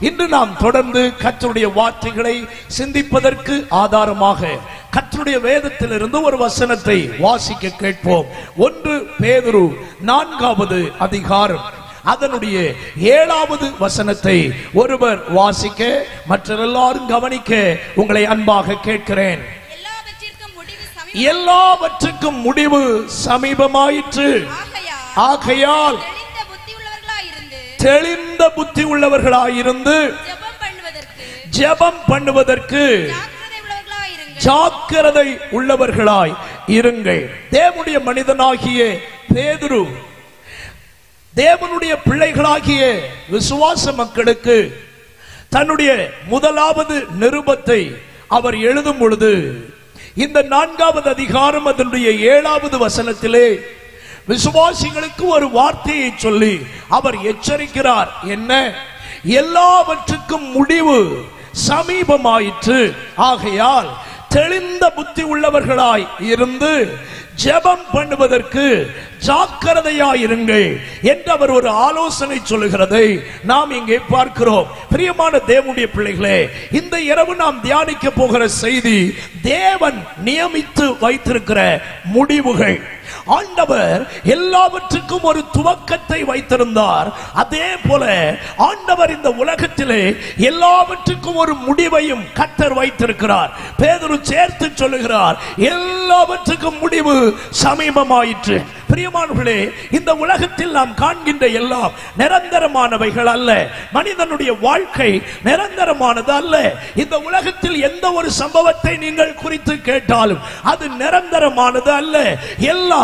இன்று நாம் தொடர்ந்து கர்த்தருடைய வார்த்தைகளை சிந்திப்பதற்கு ஆதாரமாக கர்த்தருடைய வேதத்திலிருந்து ஒரு வசனத்தை வாசிக்க கேட்போம். 1 பேதுரு 4வது அதிகாரம் அதனுடைய 7வது வசனத்தை ஒருவர் வாசிக்க, மற்ற எல்லாரும் கவனிக்க உங்களை அன்பாக கேட்கிறேன். எல்லாவற்றுக்கும் முடிவு சமீபமாயிற்று. ஆகையால் தெளிந்த புத்தி உள்ளவர்களாயிருந்து ஜெபம் பண்ணுவதற்கு ஜாக்கிரதை உள்ளவர்களாய் இருங்கள். தேவனுடைய மனிதனாகிய பேதுரு தேவனுடைய பிள்ளைகளாகிய விசுவாச மக்களுக்கு தன்னுடைய முதலாவது நிருபத்தை அவர் எழுதும் பொழுது இந்த 4வது அதிகாரம் அதனுடைய 7வது வசனத்திலே விசுவாசிகளுக்கு ஒரு வார்த்தையை சொல்லி அவர் எச்சரிக்கிறார். என்ன? எல்லாவற்றுக்கும் முடிவு சமீபமாயிற்று. ஆகையால் தெளிந்த புத்தி உள்ளவர்களாய் இருந்து ஜெபம் பண்ணுவதற்கு ஜாக்கிரதையாயிருங்கள் என்று அவர் ஒரு ஆலோசனை சொல்லுகிறதை நாம் இங்கே பார்க்கிறோம். பிரியமான தேவனுடைய பிள்ளைகளே, இந்த இரவு நாம் தியானிக்க போகிற செய்தி தேவன் நியமித்து வைத்திருக்கிற முடிவுகள். ஆண்டவர் எல்லாவற்றுக்கும் ஒரு துவக்கத்தை வைத்திருந்தார். அதே போல ஆண்டவர் இந்த உலகத்திலே எல்லாவற்றுக்கும் ஒரு முடிவையும் கர்த்தர் வைத்திருக்கிறார். பேதுரு சேர்த்து சொல்லுகிறார், எல்லாவற்றுக்கும் முடிவு சமீபமாயிற்று. பிரியமானவர்களே, இந்த உலகத்தில் நாம் காண்கின்ற எல்லாம் நிரந்தரமானவைகள் அல்ல. மனிதனுடைய வாழ்க்கை நிரந்தரமானது அல்ல. இந்த உலகத்தில் எந்த ஒரு சம்பவத்தை நீங்கள் குறித்து கேட்டாலும் அது நிரந்தரமானது அல்ல. எல்லாம்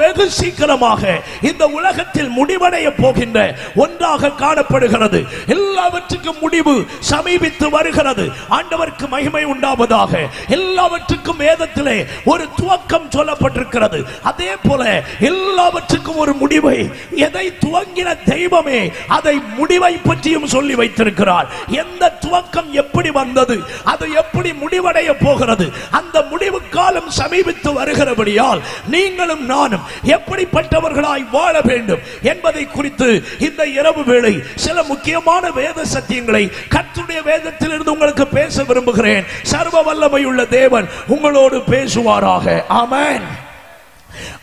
வெகு சீக்கிரமாக இந்த உலகத்தில் முடிவடைய போகின்ற ஒன்றாக காணப்படுகிறது. எல்லாவற்றுக்கும் முடிவு சமீபித்து வருகிறது. ஆண்டவருக்கு மகிமை உண்டாவதாக. எல்லாவற்றுக்கும் வேதத்திலே ஒரு துவக்கம் சொல்லப்பட்டிருக்கிறது. அதே போல எல்லாவற்றுக்கும் ஒரு முடிவை, எதை துவங்கின தெய்வமே அதை முடிவை பற்றியும் சொல்லி வைத்திருக்கிறார். எந்த துவக்கம் எப்படி வந்தது, அது எப்படி முடிவடைய போகிறது, அந்த முடிவு காலம் சமீபித்து வருகிறபடியால் நீங்களும் நானும் எப்படிப்பட்டவர்களாய் வாழ வேண்டும் என்பதை குறித்து இந்த இரவு வேளை சில முக்கியமான வேத சத்தியங்களை கர்த்தருடைய வேதத்திலிருந்து உங்களுக்கு பேச விரும்புகிறேன். சர்வ வல்லமையுள்ள தேவன் உங்களோடு பேசுவாராக. ஆமென்.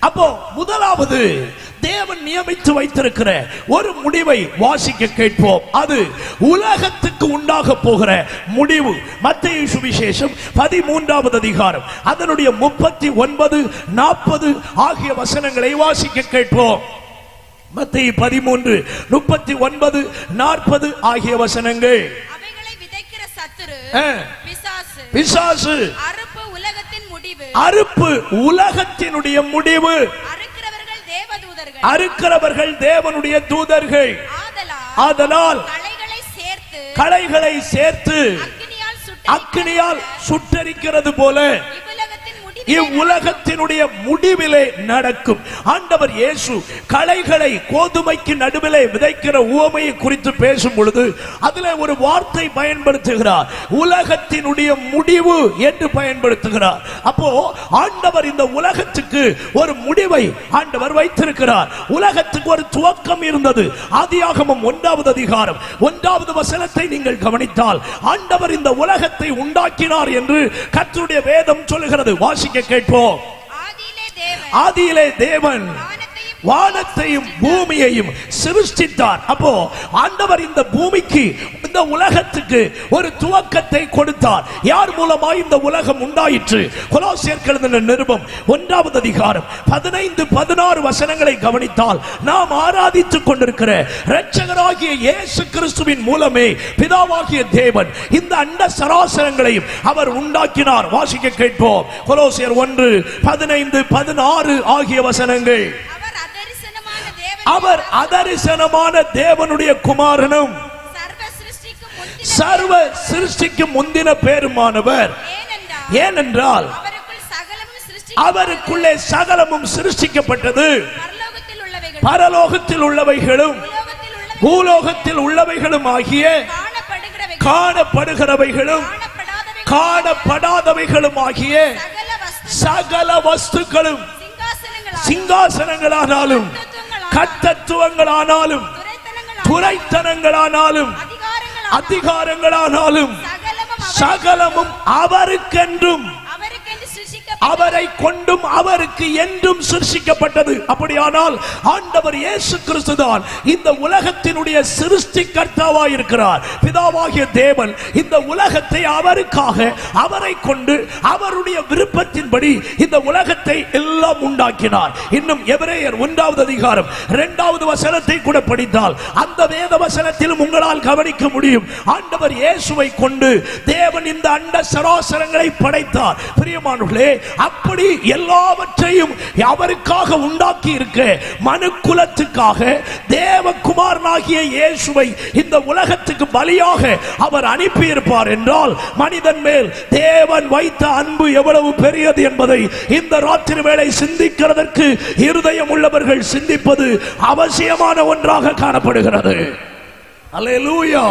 அப்போ முதலாவது தேவன் நியமித்து வைத்திருக்கிற ஒரு முடிவை வாசிக்க கேட்போம். அது உலகத்துக்கு உண்டாக போகிற முடிவு. மத்தேயு சுவிசேஷம் 13வது அதிகாரம் அதனுடைய 39, 40 ஆகிய வசனங்களை வாசிக்க கேட்போம். மத்தேயு 13, 39, 40 ஆகிய வசனங்கள். அவைகளை விதைக்கிற சத்துரு பிசாசு, அறுப்பு உலகத்தின் முடிவு, அறுப்பு உலகத்தினுடைய முடிவு, அறுக்கிறவர்கள் தேவனுடைய தூதர்கள். ஆதலால் களைகளை சேர்த்து அக்கினியால் சுட்டரிக்கிறது போல இவ்வுலகத்தினுடைய முடிவிலே நடக்கும். ஆண்டவர் இயேசு களைகளை கோதுமைக்கு நடுவிலே விதைக்கிற உவமையை குறித்து பேசும் பொழுது அதிலே ஒரு வார்த்தை பயன்படுத்துகிறார். உலகத்தினுடைய முடிவு என்று பயன்படுத்துகிறார். அப்போ ஆண்டவர் இந்த உலகத்துக்கு ஒரு முடிவை ஆண்டவர் வைத்திருக்கிறார். உலகத்துக்கு ஒரு துவக்கம் இருந்தது. ஆதியாகமம் 1வது அதிகாரம் 1வது வசனத்தை நீங்கள் கவனித்தால் ஆண்டவர் இந்த உலகத்தை உண்டாக்கினார் என்று கர்த்தருடைய வேதம் சொல்லுகிறது. வாசிக்க கேட்போம். ஆதியிலே தேவன் வானத்தையும் பூமியையும் சிருஷ்டித்தார். அப்போ ஆண்டவர் இந்த பூமிக்கு, இந்த உலகத்துக்கு ஒரு துவக்கத்தை கொடுத்தார். யார் மூலமாய் இந்த உலகம் உண்டாயிற்று? கொலோசியர் எழுதின நிருபம் 1வது அதிகாரம் 15, 16 வசனங்களை கவனித்தால் நாம் ஆராதித்துக் கொண்டிருக்கிற இரட்சகராகிய இயேசு கிறிஸ்துவின் மூலமே பிதாவாகிய தேவன் இந்த அண்ட சராசரங்களையும் அவர் உண்டாக்கினார். வாசிக்க கேட்போம். கொலோசியர் 1, 15, 16 ஆகிய வசனங்கள். அவர் அதரிசனமான தேவனுடைய குமாரனும் சர்வ சிருஷ்டிக்கு முந்தின பேருமானவர். ஏனென்றால் அவருக்குள்ளே சகலமும் சிருஷ்டிக்கப்பட்டது. பரலோகத்தில் உள்ளவைகளும் பூலோகத்தில் உள்ளவைகளும் ஆகிய காணப்படுகிறவைகளும் காணப்படாதவைகளும் ஆகிய சகல வஸ்துக்களும், சிங்காசனங்களானாலும் கர்த்தத்துவங்களானாலும் துரைத்தனங்களானாலும் அதிகாரங்களானாலும் சகலமும் அவருக்கென்றும் அவரை கொண்டும் அவருக்கு என்றும் சிருஷ்டிக்கப்பட்டது. அப்படியானால் ஆண்டவர் இயேசு கிறிஸ்து தான் இந்த உலகத்தினுடைய சிருஷ்டிகர்த்தாவாய் இருக்கிறார். பிதாவாகிய தேவன் இந்த உலகத்தை அவருக்காக, அவரை கொண்டு, அவருடைய விருப்பத்தின்படி இந்த உலகத்தை எல்லாம் உண்டாக்கினார். இன்னும் எபிரேயர் 1வது அதிகாரம் 2வது வசனத்தை கூட படித்தால் அந்த வேத வசனத்திலும் உங்களால் கவனிக்க முடியும். ஆண்டவர் இயேசுவை கொண்டு தேவன் இந்த அண்ட சராசரங்களை படைத்தார். பிரியமானவர்களே, அப்படி எல்லாவற்றையும் அவருக்காக உண்டாக்கி இருக்க மனுக்குலத்துக்காக தேவகுமாரனாகிய இயேசுவை இந்த உலகத்துக்கு பலியாக அவர் அனுப்பி இருப்பார் என்றால் மனிதன் மேல் தேவன் வைத்த அன்பு எவ்வளவு பெரியது என்பதை இந்த ராத்திரி வேளை சிந்திக்கிறதற்கு இருதயம் உள்ளவர்கள் சிந்திப்பது அவசியமான ஒன்றாக காணப்படுகிறது. அல்லேலூயா,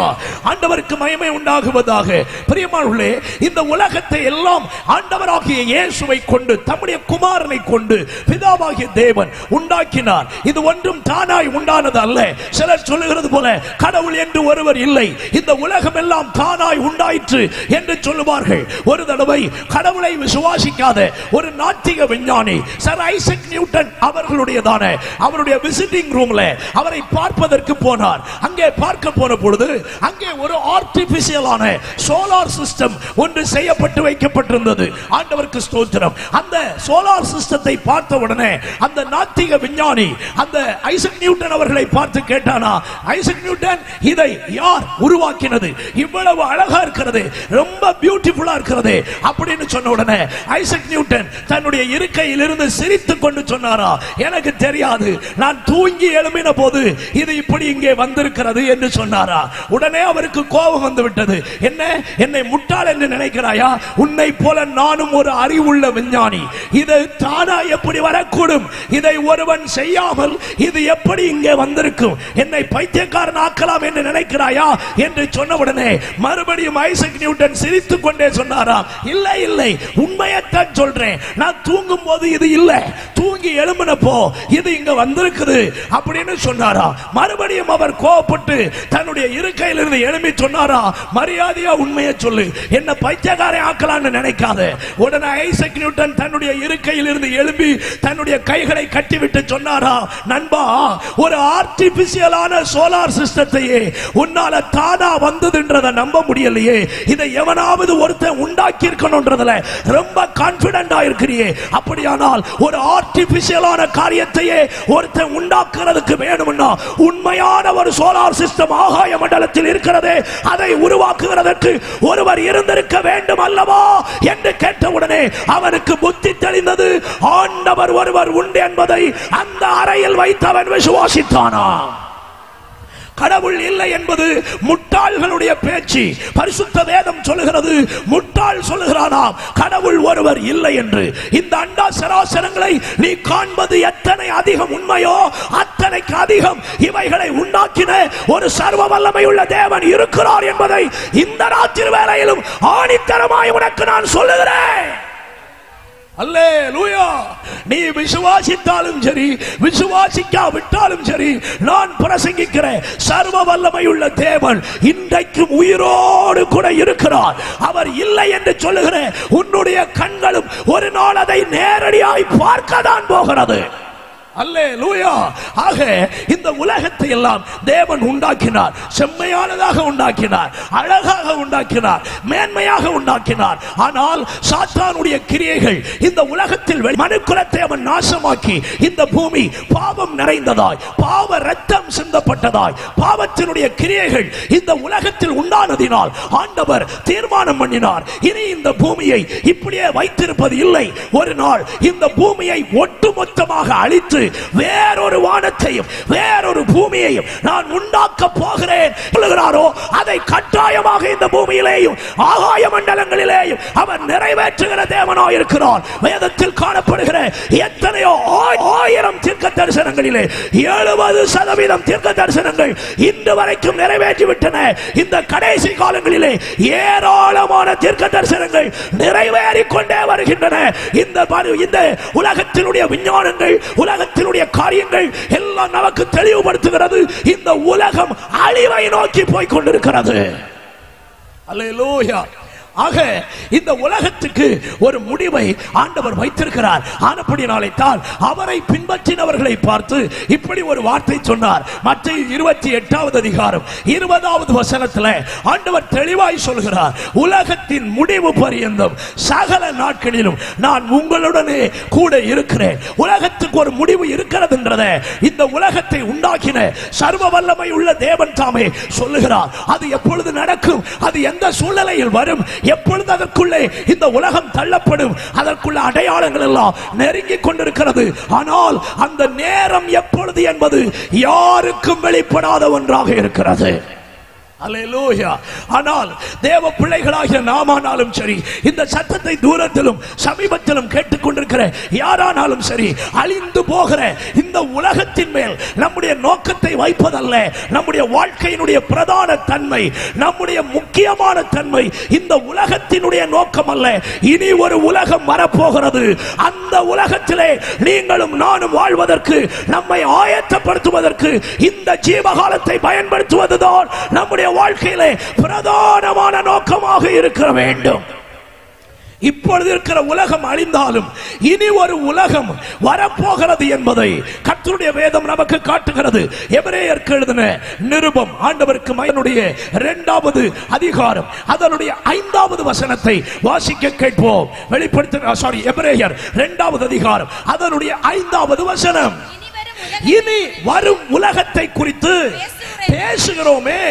ஆண்டவருக்கு மகிமை உண்டாகுவதாக. பிரியமானவர்களே, இந்த உலகத்தை எல்லாம் ஆண்டவராகிய இயேசுவை கொண்டு, தம்முடைய குமாரனை கொண்டு பிதாவாகிய தேவன் உண்டாக்கினார். இது ஒன்றும் தானாய் உண்டானது அல்ல. சிலர் சொல்லுகிறது போல கடவுள் என்று ஒருவர் இல்லை, இந்த உலகம் எல்லாம் தானாய் உண்டாயிற்று என்று சொல்லுவார்கள். ஒரு தடவை கடவுளை விசுவாசிக்காத ஒரு நாத்திக விஞ்ஞானி சர் ஐசக் நியூட்டன் அவர்களுடையதான அவருடைய விசிட்டிங் ரூம்ல அவரை பார்ப்பதற்கு போனார். அங்கே பார்க்க போன பொழுது அங்கே ஒரு ஆர்டிபிஷியலான சோலார் சிஸ்டம் ஒன்று செய்யப்பட்டு வைக்கப்பட்டிருந்தது. ஆண்டவருக்கு ஸ்தோத்திரம். அந்த சோலார் சிஸ்டத்தை பார்த்த உடனே அந்த நாத்திக விஞ்ஞானி அந்த ஐசக் நியூட்டன் அவர்களை பார்த்து கேட்டானா, ஐசக் நியூட்டன், இதை யார் உருவாக்கினது? இவ்வளவு அழகா இருக்கிறது, ரொம்ப பியூட்டிஃபுல்லா இருக்கிறது அப்படின்னு சொன்ன உடனே ஐசக் நியூட்டன் தன்னுடைய இருக்கையில் இருந்து சிரித்துக் கொண்டு சொன்னாரா, எனக்கு தெரியாது, நான் தூங்கி எழும்பின போது இது இப்படி இங்கே வந்திருக்கிறது என்று சொன்னாரா. உடனே அவருக்கு கோபம் வந்து விட்டது. என்ன, என்னை முட்டாள் என்று நினைக்கிறாயா? உன்னை போல நானும் ஒரு அறிவுள்ள விஞ்ஞானி. இது தானா எப்படி வரக்கூடும்? இதை ஒருவன் செய்யாமல் இது எப்படி இங்கே வந்திருக்கும்? என்னை பைத்தியக்காரன் ஆக்கலாம் என்று நினைக்கிறாயா என்று சொன்ன உடனே மறுபடியும் ஐசக் நியூட்டன் சிரித்துக் கொண்டே சொன்னாரா, இல்லை இல்லை, உண்மையைத்தான் சொல்றேன், நான் தூங்கும் போது இது இல்லை, தூங்கி எழும்பினப்போ இது இங்க வந்திருக்குது அப்படின்னு சொன்னாரா. மறுபடியும் அவர் கோபப்பட்டு தன்னுடைய இருக்கையிலிருந்து எழும்பி சொன்னாரா, மரியாதையா உண்மையை சொல்லு, என்ன பைத்தியக்காரை ஆக்கலான்னு நினைக்காத. உடனே ஐசக் நியூட்டன் தன்னுடைய இருக்கையில் இருந்து எழும்பி தன்னுடைய கைகளை கட்டிவிட்டு சொன்னாரா, நண்பா, ஒரு ஆர்டிபிஷியலான சோலார் சிஸ்டத்தையே உன்னால தானா வந்ததுன்றத நம்ப முடியலையே, இதை எவனாவது ஒருத்தன் உண்டாக்கி இருக்கணும்ன்றதுல ரொம்ப கான்பிடென்டா இருக்கிறியே. அப்படியானால் ஒரு ஆர்டிபிஷியலான காரியத்தையே ஒருத்தன் உண்டாக்குறதுக்கு வேணும்னா உண்மையான ஒரு சோலார் சிஸ்டம் ஆகாய மண்டலத்தில் இருக்கிறது, அதை உருவாக்குகிறதற்கு ஒருவர் இருந்திருக்க வேண்டும் அல்லவா என்று கேட்டவுடனே அவனுக்கு புத்தி தெளிந்தது. ஆண்டவர் ஒருவர் உண்டு என்பதை அந்த அறையில் வைத்தவன் விசுவாசித்தானா. கடவுள் இல்லை என்பது முட்டாள்களுடைய பேச்சு. பரிசுத்த வேதம் சொல்லுகிறது, முட்டாள் சொல்லுகிறானாம் கடவுள் ஒருவர் இல்லை என்று. இந்த அண்டா சராசரங்களை நீ காண்பது எத்தனை அதிகம் உண்மையோ அத்தனைக்கு அதிகம் இவைகளை உண்டாக்கின ஒரு சர்வ வல்லமையுள்ள தேவன் இருக்கிறார் என்பதை இந்த ராத்திரி வேளையிலும் ஆணித்தரமாய் உனக்கு நான் சொல்லுகிறேன். அல்லேலூயா. நீ விசுவாசித்தாலும் சரி, விசுவாசிக்காவிட்டாலும் சரி, நான் பிரசங்கிக்கிற சர்வ வல்லமையுள்ள தேவன் இன்றைக்கும் உயிரோடு கூட இருக்கிறார். அவர் இல்லை என்று சொல்லுகிற உன்னுடைய கண்களும் ஒரு நாள் அதை நேரடியாய் பார்க்கத்தான் போகிறது. அல்லேலூயா. ஆக இந்த உலகத்தை எல்லாம் தேவன் உண்டாக்கினார், செம்மையானதாக உண்டாக்கினார், அழகாக உண்டாக்கினார், மேன்மையாக உண்டாக்கினார். ஆனால் சாத்தானுடைய கிரியைகள் இந்த உலகத்தில் மனுக்குலத்தை அவன் நாசமாக்கி இந்த பூமி பாவம் நிறைந்ததாய், பாவ ரத்தம் சிந்தப்பட்டதாய், பாவத்தினுடைய கிரியைகள் இந்த உலகத்தில் உண்டானதினால் ஆண்டவர் தீர்மானம் பண்ணினார், இனி இந்த பூமியை இப்படியே வைத்திருப்பது இல்லை. ஒரு நாள் இந்த பூமியை ஒட்டுமொத்தமாக அழித்து வேறொரு வானத்தையும் வேறொரு பூமியையும் நான் உண்டாக்க போகிறேன் சொல்லுகிறாரோ அதை கட்டாயமாக இந்த பூமியிலேயும் ஆகாய மண்டலங்களிலேயும் அவர் நிறைவேற்றுகிற தேவனாய் இருக்கிறார். வேதத்தில் காணப்படுகிற எத்தனையோ ஆயிரம் தீர்க்க தரிசனங்களிலே 70% தீர்க்க தரிசனங்கள் இன்று வரைக்கும் நிறைவேற்றிவிட்டன. இந்த கடைசி காலங்களிலே ஏராளமான தீர்க்க தரிசனங்கள் நிறைவேறிக் கொண்டே வருகின்றன. இந்த உலகத்தினுடைய விஞ்ஞானங்கள், உலகத்தினுடைய காரியங்கள் எல்லாம் நமக்கு தெளிவுபடுத்துகிறது, இந்த உலகம் அழிவை நோக்கி போய் கொண்டிருக்கிறது. அல்லேலூயா. ஆக இந்த உலகத்துக்கு ஒரு முடிவை ஆண்டவர் வைத்திருக்கிறார். ஆனபடினாலே தான் அவரை பின்பற்றினவர்களை பார்த்து இப்படி ஒரு வார்த்தை சொன்னார். மத்தேயு 28வது அதிகாரம் 20வது வசனத்தில் ஆண்டவர் தெளிவாய் சொல்கிறார், உலகத்தின் முடிவு பரியந்தம் சகல நாட்களிலும் நான் உங்களுடனே கூட இருக்கிறேன். உலகத்துக்கு ஒரு முடிவு இருக்கிறது என்றதை இந்த உலகத்தை உண்டாக்கின சர்வ வல்லமை உள்ள தேவன் தாமே சொல்லுகிறார். அது எப்பொழுது நடக்கும், அது எந்த சூழ்நிலையில் வரும், எப்பொழுது அதற்குள்ளே இந்த உலகம் தள்ளப்படும், அதற்குள்ள அடையாளங்கள் எல்லாம் நெருங்கிக் கொண்டிருக்கிறது. ஆனால் அந்த நேரம் எப்பொழுது என்பது யாருக்கும் வெளிப்படாத ஒன்றாக இருக்கிறது. அல்லேலூயா. ஆனால் தேவ பிள்ளைகளாகிய நாமானாலும் சரி, இந்த சத்தத்தை தூரத்திலும் சமீபத்திலும் கேட்டுக்கொண்டிருக்கிற யாரானாலும் சரி, அழிந்து போகிற இந்த உலகத்தின் மேல் நம்முடைய நோக்கத்தை வைப்பதல்ல. நம்முடைய வாழ்க்கையினுடைய பிரதான தன்மை, நம்முடைய முக்கியமான தன்மை இந்த உலகத்தினுடைய நோக்கம் அல்ல. இனி ஒரு உலகம் வரப்போகிறது. அந்த உலகத்திலே நீங்களும் நானும் வாழ்வதற்கு, நம்மை ஆயத்தப்படுத்துவதற்கு இந்த ஜீவகாலத்தை பயன்படுத்துவதுதான் நம்முடைய வாழ்க்கையிலே பிரதானமான நோக்கமாக இருக்க வேண்டும். இப்பொழுது இருக்கிற உலகம் அழிந்தாலும் இனி ஒரு உலகம் வரப்போகிறது என்பதை கர்த்தருடைய வேதம் நமக்கு காட்டுகிறது. எபிரேயருக்கு எழுதின நிருபம் ஆண்டவருக்கு மகனுடைய 2வது அதிகாரம் அதனுடைய 5வது வசனத்தை வாசிக்க கேட்போம். எபிரேயர் 2வது அதிகாரம் அதனுடைய 5வது வசனம். இனி வரும் உலகத்தை குறித்து பேசுகிறோமே,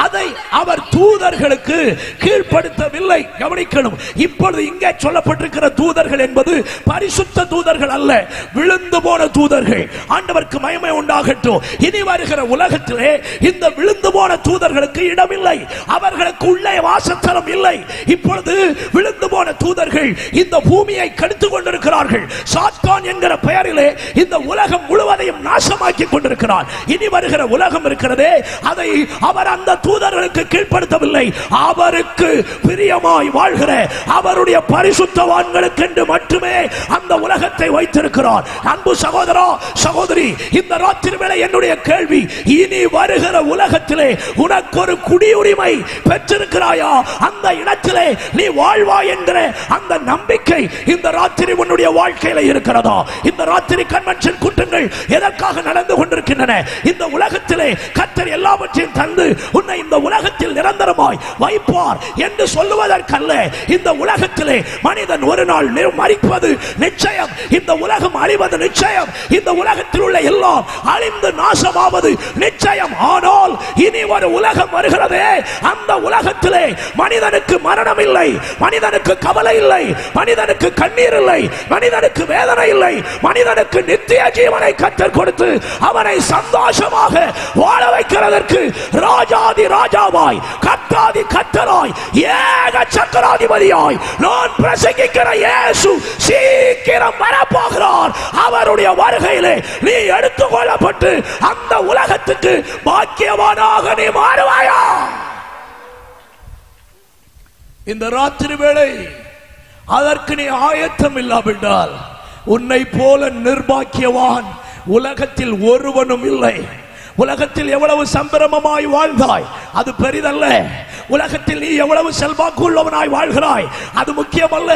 அதை அவர் தூதர்களுக்கு கீழ்ப்படுத்தவில்லை. கவனிக்கணும், இப்பொழுது இங்கே சொல்லப்பட்டிருக்கிற தூதர்கள் என்பது பரிசுத்த தூதர்கள் அல்ல, விழுந்து போன தூதர்கள். ஆண்டவருக்கு மகிமை உண்டாகட்டும். இனி வருகிற உலகத்திலே இந்த விழுந்து போன தூதர்களுக்கு இடமில்லை, அவர்களுக்கு உள்ளே வாசஸ்தலம் இல்லை. இப்பொழுது விழுந்து போன தூதர்கள் இந்த பூமியை கெடுத்துக் கொண்டிருக்கிறார்கள். சாத்தான் என்கிற பெயரிலே இந்த உலகம் முழுவதையும் நாசமாக்கி கொண்டிருக்கிறார். இனி வருகிற உலகம் இருக்கிறதே, அதை அவர் அந்த தூதர்களுக்கு கீழ்ப்படுத்தவில்லை. அவருக்கு பிரியமாய் வாழ்கிற அவருடைய பரிசுத்தவான்களுக்கு என்று மட்டுமே அந்த உலகத்தை வைத்திருக்கிறார். அன்பு சகோதரா சகோதரி, இந்த ராத்திரி வேளை என்னுடைய கேள்வி, இனி வருகிற உலகத்திலே உனக்கு ஒரு குடியுரிமை பெற்றிருக்கிறாயா? அந்த இடத்திலே நீ வாழ்வாய் என்கிற அந்த நம்பிக்கை இந்த ராத்திரி உன்னுடைய வாழ்க்கையில இருக்கிறதா? இந்த ராத்திரி கன்வென்ஷன் கூட்டங்கள் எதற்காக நடந்து கொண்டிருக்கின்றன? இந்த உலகத்திலே கர்த்தர் எல்லாவற்றையும் தந்து உன்னை இந்த உலகத்தில் நிரந்தரமாய் வைப்பார் என்று சொல்லுவதற்கல்ல. இந்த உலகத்திலே மனிதன் ஒரு நாள் மரிப்பது நிச்சயம், இந்த உலகம் அழிவது நிச்சயம், இந்த உலகத்தில் உள்ள எல்லாம் அழிந்து நாசமாவது நிச்சயம். ஆனால் இனி ஒரு உலகம் வருகிறதே, அந்த உலகத்திலே மனிதனுக்கு மரணம் இல்லை, மனிதனுக்கு கவலை இல்லை, மனிதனுக்கு கண்ணீர் இல்லை, மனிதனுக்கு வேதனை இல்லை. மனிதனுக்கு நித்திய ஜீவனை கர்த்தர் கொடுத்து அவனை சந்தோஷமாக வாழ வைக்கிறதற்கு ராஜாதி ராஜாவாய், கர்த்தாதி கர்த்தராய், ஏக சக்கராதிபதியாய் நான் பிரசங்கிக்கிற இயேசு சீக்கிரம் வரப்போகிறார். அவருடைய வருகையிலே நீ எடுத்துக் கொள்ளப்பட்டு அந்த உலகத்துக்கு பாக்கியவானாக நீ மாறுவாயா? இந்த ராத்திரி வேளை அதற்கு நீ ஆயத்தம் இல்லாவிட்டால் உன்னை போல நிர்பாக்கியவான் உலகத்தில் ஒருவனும் இல்லை. உலகத்தில் எவ்வளவு சம்பிரமமாய் வாழ்ந்தாய் அது பெரிதல்ல. உலகத்தில் நீ எவ்வளவு செல்வாக்கு உள்ளவனாய் வாழ்கிறாய் அது முக்கியமல்ல.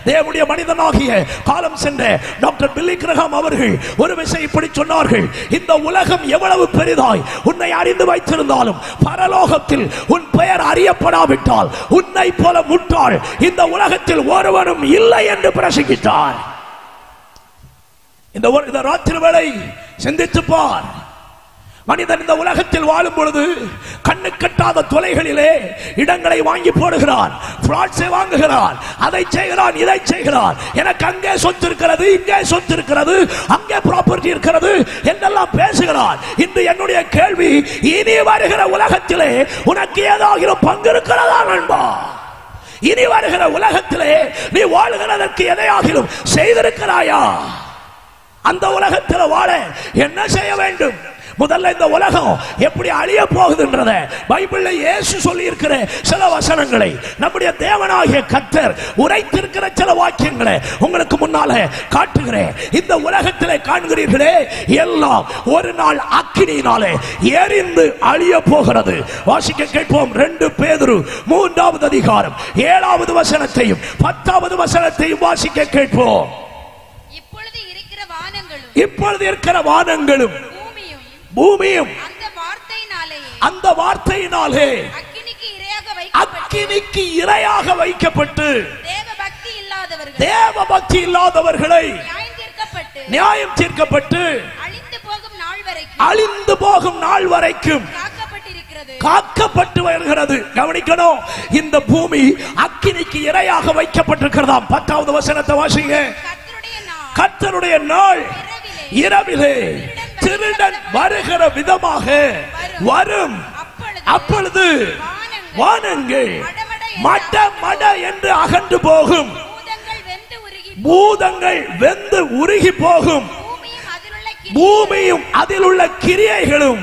தேவனுடைய மனிதனாகிய காலம் சென்ற டாக்டர் பில்லி கிரஹாம் அவர்கள் ஒரு விஷயம் இப்படி சொன்னார்கள், இந்த உலகம் எவ்வளவு பெரிதாய் உன்னை அறிந்து வைத்திருந்தாலும் பரலோகத்தில் உன் பெயர் அறியப்படாவிட்டால் உன்னை போல முட்டாள் இந்த உலகத்தில் ஒருவனும் இல்லை என்று பிரசங்கித்தார். இந்த ராத்திரி வேளை சிந்தித்து பார். மனிதன் இந்த உலகத்தில் வாழும் பொழுது கண்ணு கட்டாத தொலைகளிலே இடங்களை வாங்கி போடுகிறான், பிளாட்ஸை வாங்குகிறான், அதை செய்கிறான், இதை செய்கிறான். எனக்கு அங்கே சொத்து இருக்கிறது, இங்கே சொத்து இருக்கிறது, அங்கே ப்ராப்பர்ட்டி இருக்கிறது என்றெல்லாம் பேசுகிறான். இன்று என்னுடைய கேள்வி, இனி வருகிற உலகத்திலே உனக்கு ஏதாவது பங்கு இருக்கிறதா நண்பா? இனி வருகிற உலகத்திலே நீ வாழ்கிறதற்கு எதையாகிலும் செய்திருக்கிறாயா? அந்த உலகத்தில் வாழ என்ன செய்ய வேண்டும்? முதல்ல இந்த உலகம் எப்படி அழிய போகுதுன்றத பைபிள்ல இயேசு சொல்லி இருக்கிற சில வசனங்களை நம்முடைய தேவனாகிய கர்த்தர் உரைத்திருக்கிற சில வாக்கியங்களை உங்களுக்கு முன்னால காட்டுகிறேன். இந்த உலகத்திலே காண்கிறீர்களே எல்லாம் ஒரு நாள் அக்கினியினாலே எரிந்து அழிய போகிறது. வாசிக்க கேட்போம். 2 பேதுரு 3வது அதிகாரம் 7வது வசனத்தையும் 10வது வசனத்தையும் வாசிக்க கேட்போம். இப்பொழுது இருக்கிற வானங்களும் பூமியும் அந்த வார்த்தையினாலே அக்கினிக்கு இரையாக வைக்கப்பட்டு தேவ பக்தி இல்லாதவர்களை நியாயம் தீர்க்கப்பட்டு அழிந்து போகும் நாள் வரைக்கும் காக்கப்பட்டு வருகிறது. கவனிக்கணும், இந்த பூமி அக்கினிக்கு இரையாக வைக்கப்பட்டிருக்கிறதாம். 10வது வசனத்தை வாசிங்க. கர்த்தருடைய நாள் இரவிலே திருடன் வருகிற விதமாக வரும். அப்பொழுது வானங்கள் மட மட என்று அகன்று போகும், பூதங்கள் வெந்து உருகி போகும், பூமியும் அதில் உள்ள கிரியைகளும்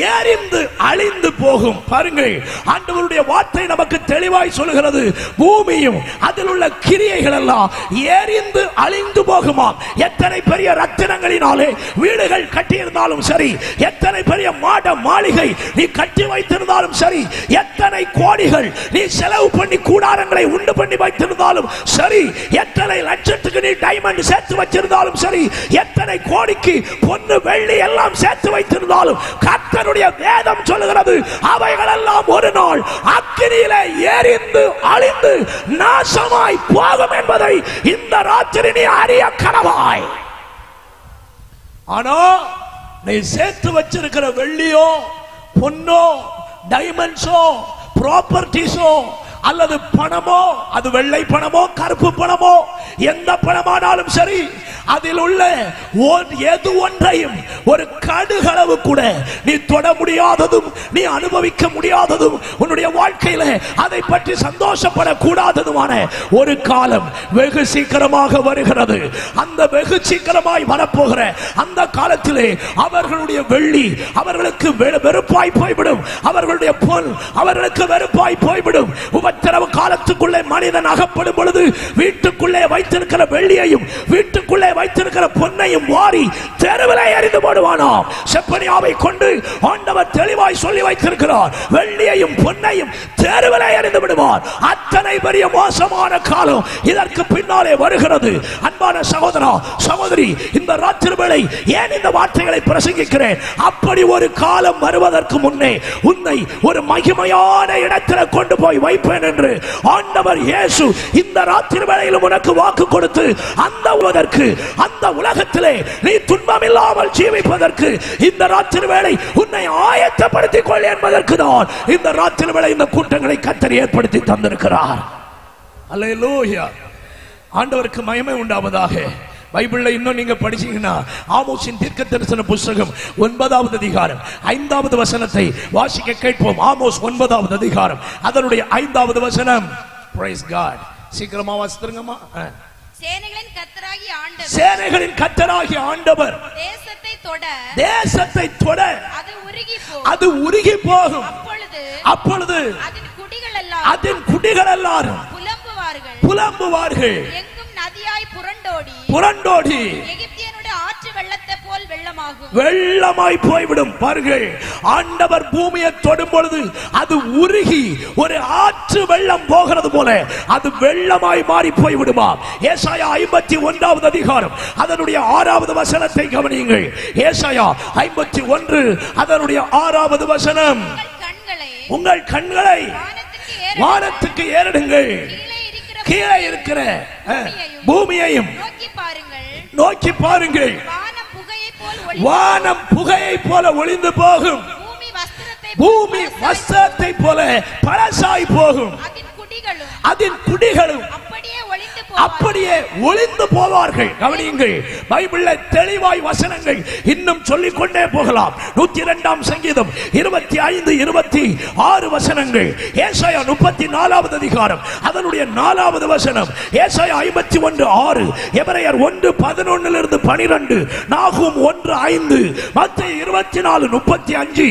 எரிந்து அழிந்து போகும். பாருங்கள், ஆண்டவருடைய வார்த்தை நமக்கு தெளிவாய் சொல்கிறது. பூமியும் அதில் உள்ள கிரியைகள் எல்லாம் எரிந்து அழிந்து போகுமா. எத்தனை பெரிய ரத்தினங்களினாலே வீடுகள் கட்டியிருந்தாலும் சரி, எத்தனை பெரிய மாட மாளிகை நீ கட்டி வைத்திருந்தாலும் சரி, எத்தனை கோடிகள் நீ செலவு பண்ணி கூடாரங்களை உண்டு பண்ணி வைத்திருந்தாலும் சரி, எத்தனை லட்சத்துக்கு நீ டைமண்ட் சேர்த்து வச்சிருந்தாலும் சரி, எத்தனை கோடிக்கு பொன்னு வெள்ளி எல்லாம் சேர்த்து வைத்திருந்தாலும் கர்த்தருடைய வேதம் சொல்லுகிறது அவைகள் எல்லாம் ஒரு நாள் அக்கினியிலே எரிந்து அழிந்து நாசமாய் போகும் என்பதை இந்த ராத்திரி நீ அறிய கடவாய். ஆனா நீ சேர்த்து வச்சிருக்கிற வெள்ளியோ பொன்னோ டைமண்ட்ஸோ ப்ராப்பர்ட்டிஸோ அல்லது பணமோ, அது வெள்ளை பணமோ கருப்பு பணமோ எந்த பணமானாலும் சரி, அதில் உள்ள எது ஒன்றையும் ஒரு கடுகளவு கூட நீ தொட முடியாததும் நீ அனுபவிக்க முடியாததும் உன்னுடைய வாழ்க்கையில அதை பற்றி சந்தோஷப்படக்கூடாததுமான ஒரு காலம் வெகு சீக்கிரமாக வருகிறது. அந்த வெகு சீக்கிரமாய் வரப்போகிற அந்த காலத்திலே அவர்களுடைய வெள்ளி அவர்களுக்கு வெறுப்பாய் போய்விடும், அவர்களுடைய பொன் அவர்களுக்கு வெறுப்பாய் போய்விடும். உபத்திரவ காலத்துக்குள்ளே மனிதன் அகப்படும் பொழுது வீட்டுக்குள்ளே வைத்திருக்கிற வெள்ளியையும் வீட்டுக்குள்ளே வைத்திருக்கிற பொன்னையும் வாரி தெருவிலே எறிந்து போடுவானாம். செப்பனியாவை கொண்டு ஆண்டவர் தெளிவாய் சொல்லி வைத்திருக்கிறார், வெள்ளியையும் பொன்னையும் தெருவிலே எறிந்து விடுவார். அத்தனை பெரிய மோசமான காலம் இதற்கு பின்னாலே வருகிறது. அன்பான சகோதரா சகோதரி, இந்த ராத்திரி வேளை ஏன் இந்த வார்த்தைகளை பிரசங்கிக்கிறேன்? அப்படி ஒரு காலம் வருவதற்கு முன்னே உன்னை ஒரு மகிமையான இடத்தில் கொண்டு போய் வைப்பேன் என்று ஆண்டவர் இயேசு இந்த ராத்திரி வேளையில் உனக்கு வாக்கு கொடுத்து அந்த உலகத்திலே நீ துன்பம் இல்லாமல் ஜீவிப்பதற்கு இந்த ராத்திரி வேளை உன்னை ஆயத்தப்படுத்திக் கொள் என்பதற்கு தான் இந்த ராத்திரி வேளை இந்த கூட்டங்களை கர்த்தர் ஏற்படுத்தி தந்திருக்கிறார். அல்லேலூயா, ஆண்டவருக்கு மகிமை உண்டாவதாக. பைபிள்ல இன்னும் நீங்க படிச்சீங்கன்னா ஆமோஸின் தீர்க்கதரிசன புத்தகம் 9வது அதிகாரம் 5வது வசனத்தை வாசிக்க கேட்போம். ஆமோஸ் 9வது அதிகாரம் அதனுடைய 5வது வசனம். Praise God. சீக்கிரமா வாசித்துருங்கம்மா. சேனைகளின் கர்த்தராகிய ஆண்டவர் தேசத்தை தொட அது உருகி போகும். அப்பொழுது அதன் குடிகள் எல்லாரும் புலம்புவார்கள். புரண்டோடி எகிப்தியனுடைய ஆற்று வெள்ளத்தை போல் வெள்ளமாய் போய்விடும். பாருங்கள், ஆண்டவர் பூமியை தொடும் பொழுது அது உருகி ஒரு ஆற்று வெள்ளம் போகிறது போல அது வெள்ளமாய் மாறி போய்விடுமா. ஏசாயா 51வது அதிகாரம் அதனுடைய 6வது வசனத்தை கவனியுங்கள். ஏசாயா 51 அதனுடைய 6வது வசனம். உங்கள் கண்களை வானத்துக்கு ஏறெடுங்கள், கீழே இருக்கிற பூமியையும் நோக்கி பாருங்கள். வானம் புகையை போல ஒளிந்து போகும், பூமி வஸ்திரத்தை போல பழசாய் போகும், அதன் குடிகளும் அப்படியே ஒளிந்து போவார்கள். கவனியுங்கள், பைபிள்ல தெளிவாய் வசனங்கள் இன்னும் சொல்லிக் கொண்டே போகலாம். 102ஆம் சங்கீதம் 25, 26 வசனங்கள். ஏசாயா 34வது அதிகாரம் அதனுடைய 4வது வசனம். ஏசாயா 51:6, எபிரேயர் 1:11 12, நாகூம் 1:5, மத்தேயு 24:35.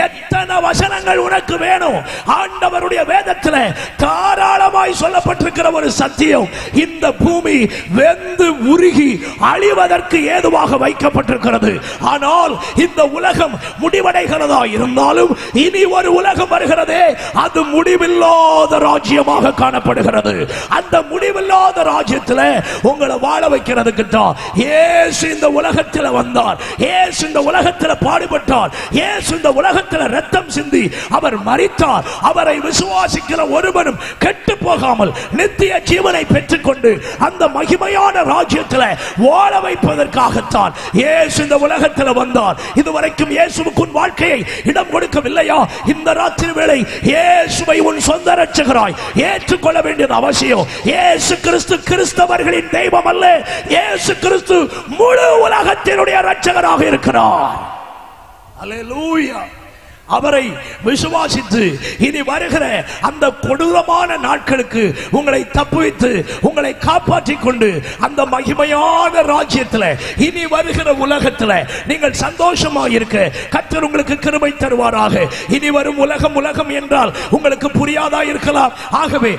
எத்தனை வசனங்கள் உனக்கு வேணும்? ஆண்டவருடைய வேதத்தில் தாராளமாய் சொல்லப்பட்டிருக்கிற ஒரு சத்தியம், இந்த பூமி வெந்து உருகி அழிவதற்கு ஏதுவாக வைக்கப்பட்டிருக்கிறது. ஆனால் இந்த உலகம் முடிவடைகிறதா இருந்தாலும் இனி ஒரு உலகம் வருகிறதே, அது முடிவில்லாத ராஜ்யமாக காணப்படுகிறது. அந்த முடிவில்லாத ராஜ்யத்தில் உங்களை வாழ வைக்கிறதுக்கு தான் இயேசு இந்த உலகத்தில் வந்தார். இயேசு இந்த உலகத்தில் பாடுபட்டார். இயேசு இந்த உலகத்தில் ரத்தம் சிந்தி அவர் மரித்தார். அவரை விசுவாசிக்கிற ஒருவனும் கெட்டு போகாமல் நித்திய ஜீவனை பெற்றுக்கொண்டு அந்த மகிமையான ராஜ்யத்தில் வாழ வைப்பதற்காகத்தான் இயேசு இந்த உலகத்தில் வந்தார். இதுவரைக்கும் இயேசுவுக்கு உன் வாழ்க்கையை இடம் கொடுக்கவில்லையா? இந்த ராத்திரி வேளை இயேசுவை உன் சொந்த இரட்சகராய் ஏற்றுக்கொள்ள வேண்டியது அவசியம். இயேசு கிறிஸ்து கிறிஸ்தவர்களின் தெய்வம் அல்ல. இயேசு கிறிஸ்து முழு உலகத்தினுடைய இரட்சகராக இருக்கிறார். அல்லேலூயா. அவரை விசுவாசித்து இனி வருகிற அந்த கொடூரமான நாட்களுக்கு உங்களை தப்புவித்து உங்களை காப்பாற்றிக் கொண்டு அந்த மகிமையான ராஜ்யத்தில் இனி வருகிற உலகத்தில் நீங்கள் சந்தோஷமாக இருக்க கர்த்தர் உங்களுக்கு கிருபை தருவாராக. இனி வரும் உலகம் என்றால் உங்களுக்கு புரியாதா இருக்கலாம். ஆகவே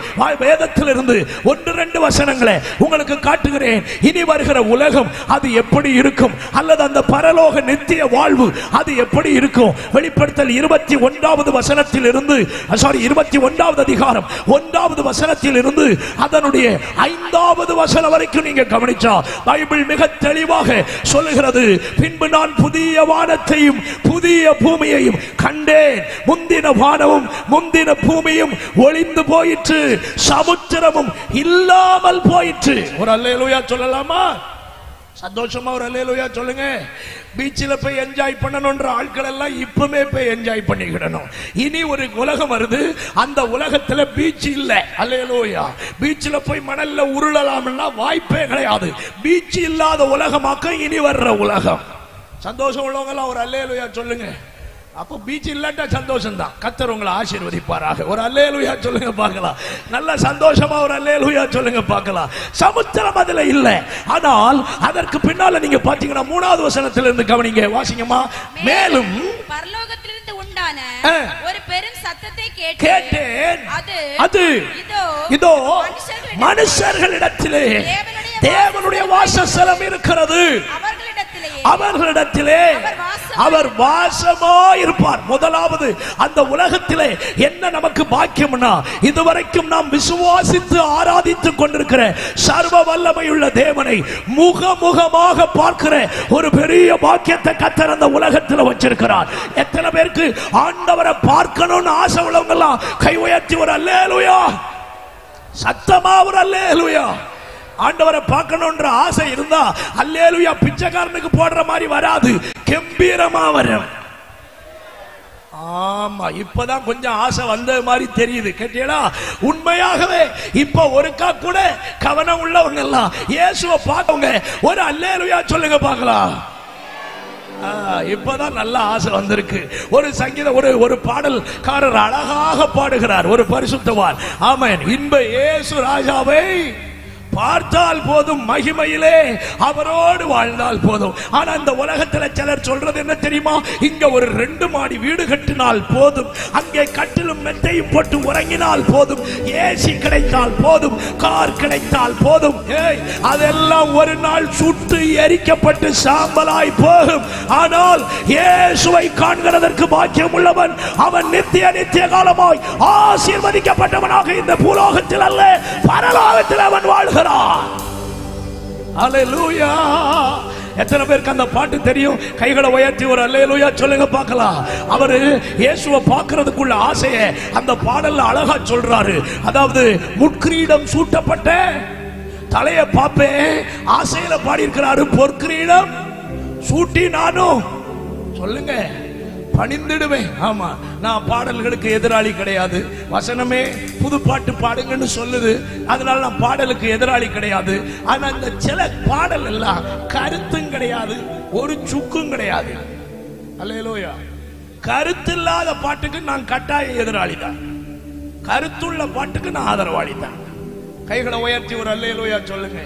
வேதத்திலிருந்து 1-2 வசனங்களை உங்களுக்கு காட்டுகிறேன். இனி வருகிற உலகம் அது எப்படி இருக்கும், அல்லது அந்த பரலோக நித்திய வாழ்வு அது எப்படி இருக்கும்? வெளிப்படுத்தல் 21வது வசனத்தில் இருந்து 21வது அதிகாரம் 1வது வசனத்தில் இருந்து அதனுடைய 5வது வசனம் வரைக்கும் நீங்க கவனிச்சா பைபிள் மிக தெளிவாக சொல்லுகிறது. பின்பு நான் புதிய வானத்தையும் புதிய பூமியையும் கண்டேன். முந்தின வானமும் முந்தின பூமியும் ஒளிந்து போயிற்று, சமுத்திரமும் இல்லாமல் போயிற்று. ஒரு அல்லேலூயா சொல்லலாமா? சந்தோஷமா ஒரு அல்லேலூயா சொல்லுங்க. பீச்சில் போய் என்ஜாய் பண்ணணும்ன்ற ஆட்கள் எல்லாம் இப்பவே போய் என்ஜாய் பண்ணிக்கிடணும். இனி ஒரு உலகம் வருது, அந்த உலகத்துல பீச் இல்ல. அல்லேலூயா. பீச்சில் போய் மணல்ல உருளலாம்னா வாய்ப்பே கிடையாது. பீச் இல்லாத உலகமாக்க இனி வர்ற உலகம். சந்தோஷம் உள்ளவங்க எல்லாம் ஒரு அல்லேலூயா சொல்லுங்க. அப்போ பீச் இல்லாட்டா சந்தோஷம் தான். கர்த்தர் உங்களை ஆசீர்வதிப்பாராக. ஒரு அல்லேலூயா சொல்லுங்க பார்க்கலாம். நல்ல சந்தோஷமா ஒரு அல்லேலூயா சொல்லுங்க பார்க்கலாம். சமுத்திரம் அதுல இல்ல. ஆனால் அதற்கு பின்னால நீங்க பாத்தீங்கன்னா 3வது வசனத்திலிருந்து கவனிங்க, வாசிங்கம்மா. மேலும் பரலோகத்திலிருந்து உண்டான ஒரு பெரும் சத்தத்தை கேட்டேன். அது இதோ மனுஷர்களிடத்திலே தேவனுடைய வாசஸ்தலம் இருக்கிறது. அவர்களிடத்திலே அவர் வாசமாயிருப்பார். முதலாவது அந்த உலகத்திலே என்ன நமக்கு பாக்கியம்னா, இதுவரைக்கும் நாம் விசுவாசித்து ஆராதித்துக் கொண்டிருக்கிற சர்வ வல்லமையுள்ள தேவனை முகமுகமாக பார்க்கிற ஒரு பெரிய பாக்கியத்தை கர்த்தர் அந்த உலகத்தில் வச்சிருக்கிறார். எத்தனை பேருக்கு ஆண்டவரை பார்க்கணும்னு ஆசை உள்ளவங்க எல்லாம் கை உயர்த்தி ஒரு அல்லேலூயா, சத்தமா ஒரு அல்லேலூயா. ஆண்டவரை பார்க்கணும்ன்ற ஆசை இருந்தா அல்லேலூயா பிச்சைக்காரனுக்கு போடுற மாதிரி வராது, கம்பீரமா வரும். ஆமா, இப்பதான் கொஞ்சம் ஆசை வந்த மாதிரி தெரியுது. கேட்டீங்களா? உண்மையாகவே இப்ப ஒருக்கா கூட கவனம் உள்ளவங்க எல்லாம் இயேசுவை பார்க்கவங்க ஒரு அல்லேலூயா சொல்லுங்க பார்க்கலாம். இப்பதான் நல்ல ஆசை வந்திருக்கு. ஒரு சங்கீத ஒரு பாடல்காரர் அழகாக பாடுகிறார், ஒரு பரிசுத்தவான். ஆமென். இன்ப இயேசு ராஜாவை பார்த்தால் போதும், மகிமையிலே அவரோடு வாழ்ந்தால் போதும். ஆனா இந்த உலகத்துல சிலர் சொல்றது என்ன தெரியுமா? இங்க ஒரு 2 மாடி வீடு கட்டினால் போதும், அங்கே கட்டிலும் மெத்தையும் போட்டு உறங்கினால் போதும், ஏசி கிடைத்தால் போதும், கார் கிடைத்தால் போதும். அதெல்லாம் ஒரு நாள் சுட்டு எரிக்கப்பட்டு சாம்பலாய் போகும். ஆனால் இயேசுவை காண்கிறதற்கு பாக்கியம் உள்ளவன் அவன் நித்திய காலமாய் ஆசீர்வதிக்கப்பட்டவனாக இந்த பூலோகத்தில் அல்ல, பரலோகத்தில் அவன் வாழ்கிறான். அல்லேலூயா. எத்தனை பேருக்கு அந்த பாட்டு தெரியும்? கைகளை உயர்த்தி ஒரு அல்லேலூயா சொல்லுங்க பார்க்கலாம். அவரு இயேசுவை பார்க்கிறதுக்குள்ள ஆசையை அந்த பாடல்ல அழகா சொல்றாரு. அதாவது முட்கிரீடம் சூட்டப்பட்ட தலைய பாப்பே ஆசையில பாடி இருக்கிறாரு. பொற்கிரீடம் சூட்டி நானும் சொல்லுங்க பணிந்திடுவேன். ஆமா, நான் பாடல்களுக்கு எதிராளி கிடையாது. வசனமே புது பாட்டு பாடுங்கன்னு சொல்லுது, அதனால நான் பாடலுக்கு எதிராளி கிடையாது. ஆனா இந்த சில பாடல் எல்லாம் கருத்தும் கிடையாது, ஒரு சுக்கும் கிடையாது. அல்லேலூயா. கருத்து இல்லாத பாட்டுக்கு நான் கட்டாய எதிராளி தான், கருத்துள்ள பாட்டுக்கு நான் ஆதரவாளி தான். கைகளை உயர்த்தி ஒரு அல்லேலூயா சொல்லுங்க.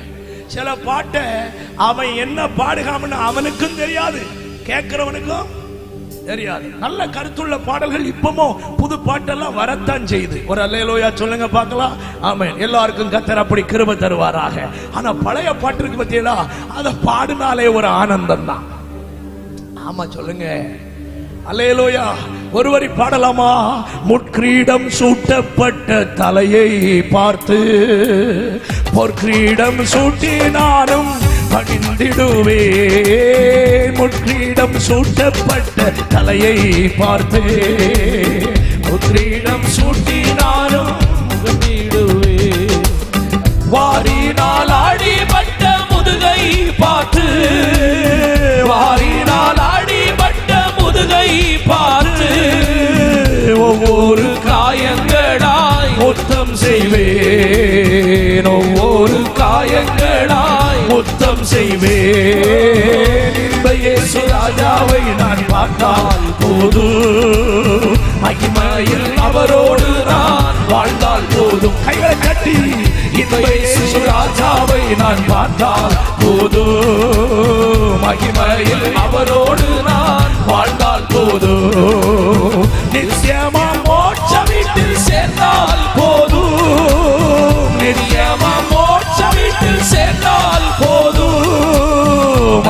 சில பாட்டை அவன் என்ன பாடுகாமன்னு அவனுக்கும் தெரியாது, கேட்கிறவனுக்கும் தெரியாது. நல்ல கருத்துள்ள பாடல்கள் இப்பவும் புது பாட்டெல்லாம் வரத்தான் செய்யுது. ஒரு அல்லேலூயா சொல்லுங்க பார்க்கலாம். ஆமென். எல்லாருக்கும் கர்த்தர் அப்படி கிருபை தருவாராக. ஆனா பழைய பாட்டு இருக்கு பத்தியலா, அதை பாடினாலே ஒரு ஆனந்தம் தான். ஆமா சொல்லுங்க. அல்லேலூயா. ஒருவரை பாடலாமா? முட்கிரீடம் சூட்டப்பட்ட தலையை பார்த்து பொற்கிரீடம் சூட்டி நானும் பணிந்திடுவேன். முட்கிரீடம் சூட்டப்பட்ட தலையை பார்த்து பொற்கிரீடம் சூட்டி நானும் பணிந்திடுவேன். வாரினால் ஆடிப்பட்ட முதுகை பார்த்து, வாரினால் ஆடிப்பட்ட முதுகை பார்த்து ஒவ்வொரு காயங்களாய் முத்தம் செய்வேன். ஒவ்வொரு காயங்களாய் முத்தம் செய்வேன். இந்த இயேசு ராஜாவை நான் பார்த்தால் போதும், மகிமையில் அவரோடு நான் வாழ்ந்தால் போதும். கைகளை கட்டி இந்த இயேசு ராஜாவை நான் பார்த்தால் போதும், மகிமையில் அவரோடு நான் வாழ்ந்தால் போதும். நிச்சயமா மோட்ச வீட்டில் சேர்ந்தால் போதும், நிச்சயமா மோட்ச வீட்டில் சேர்ந்தால் போதும்.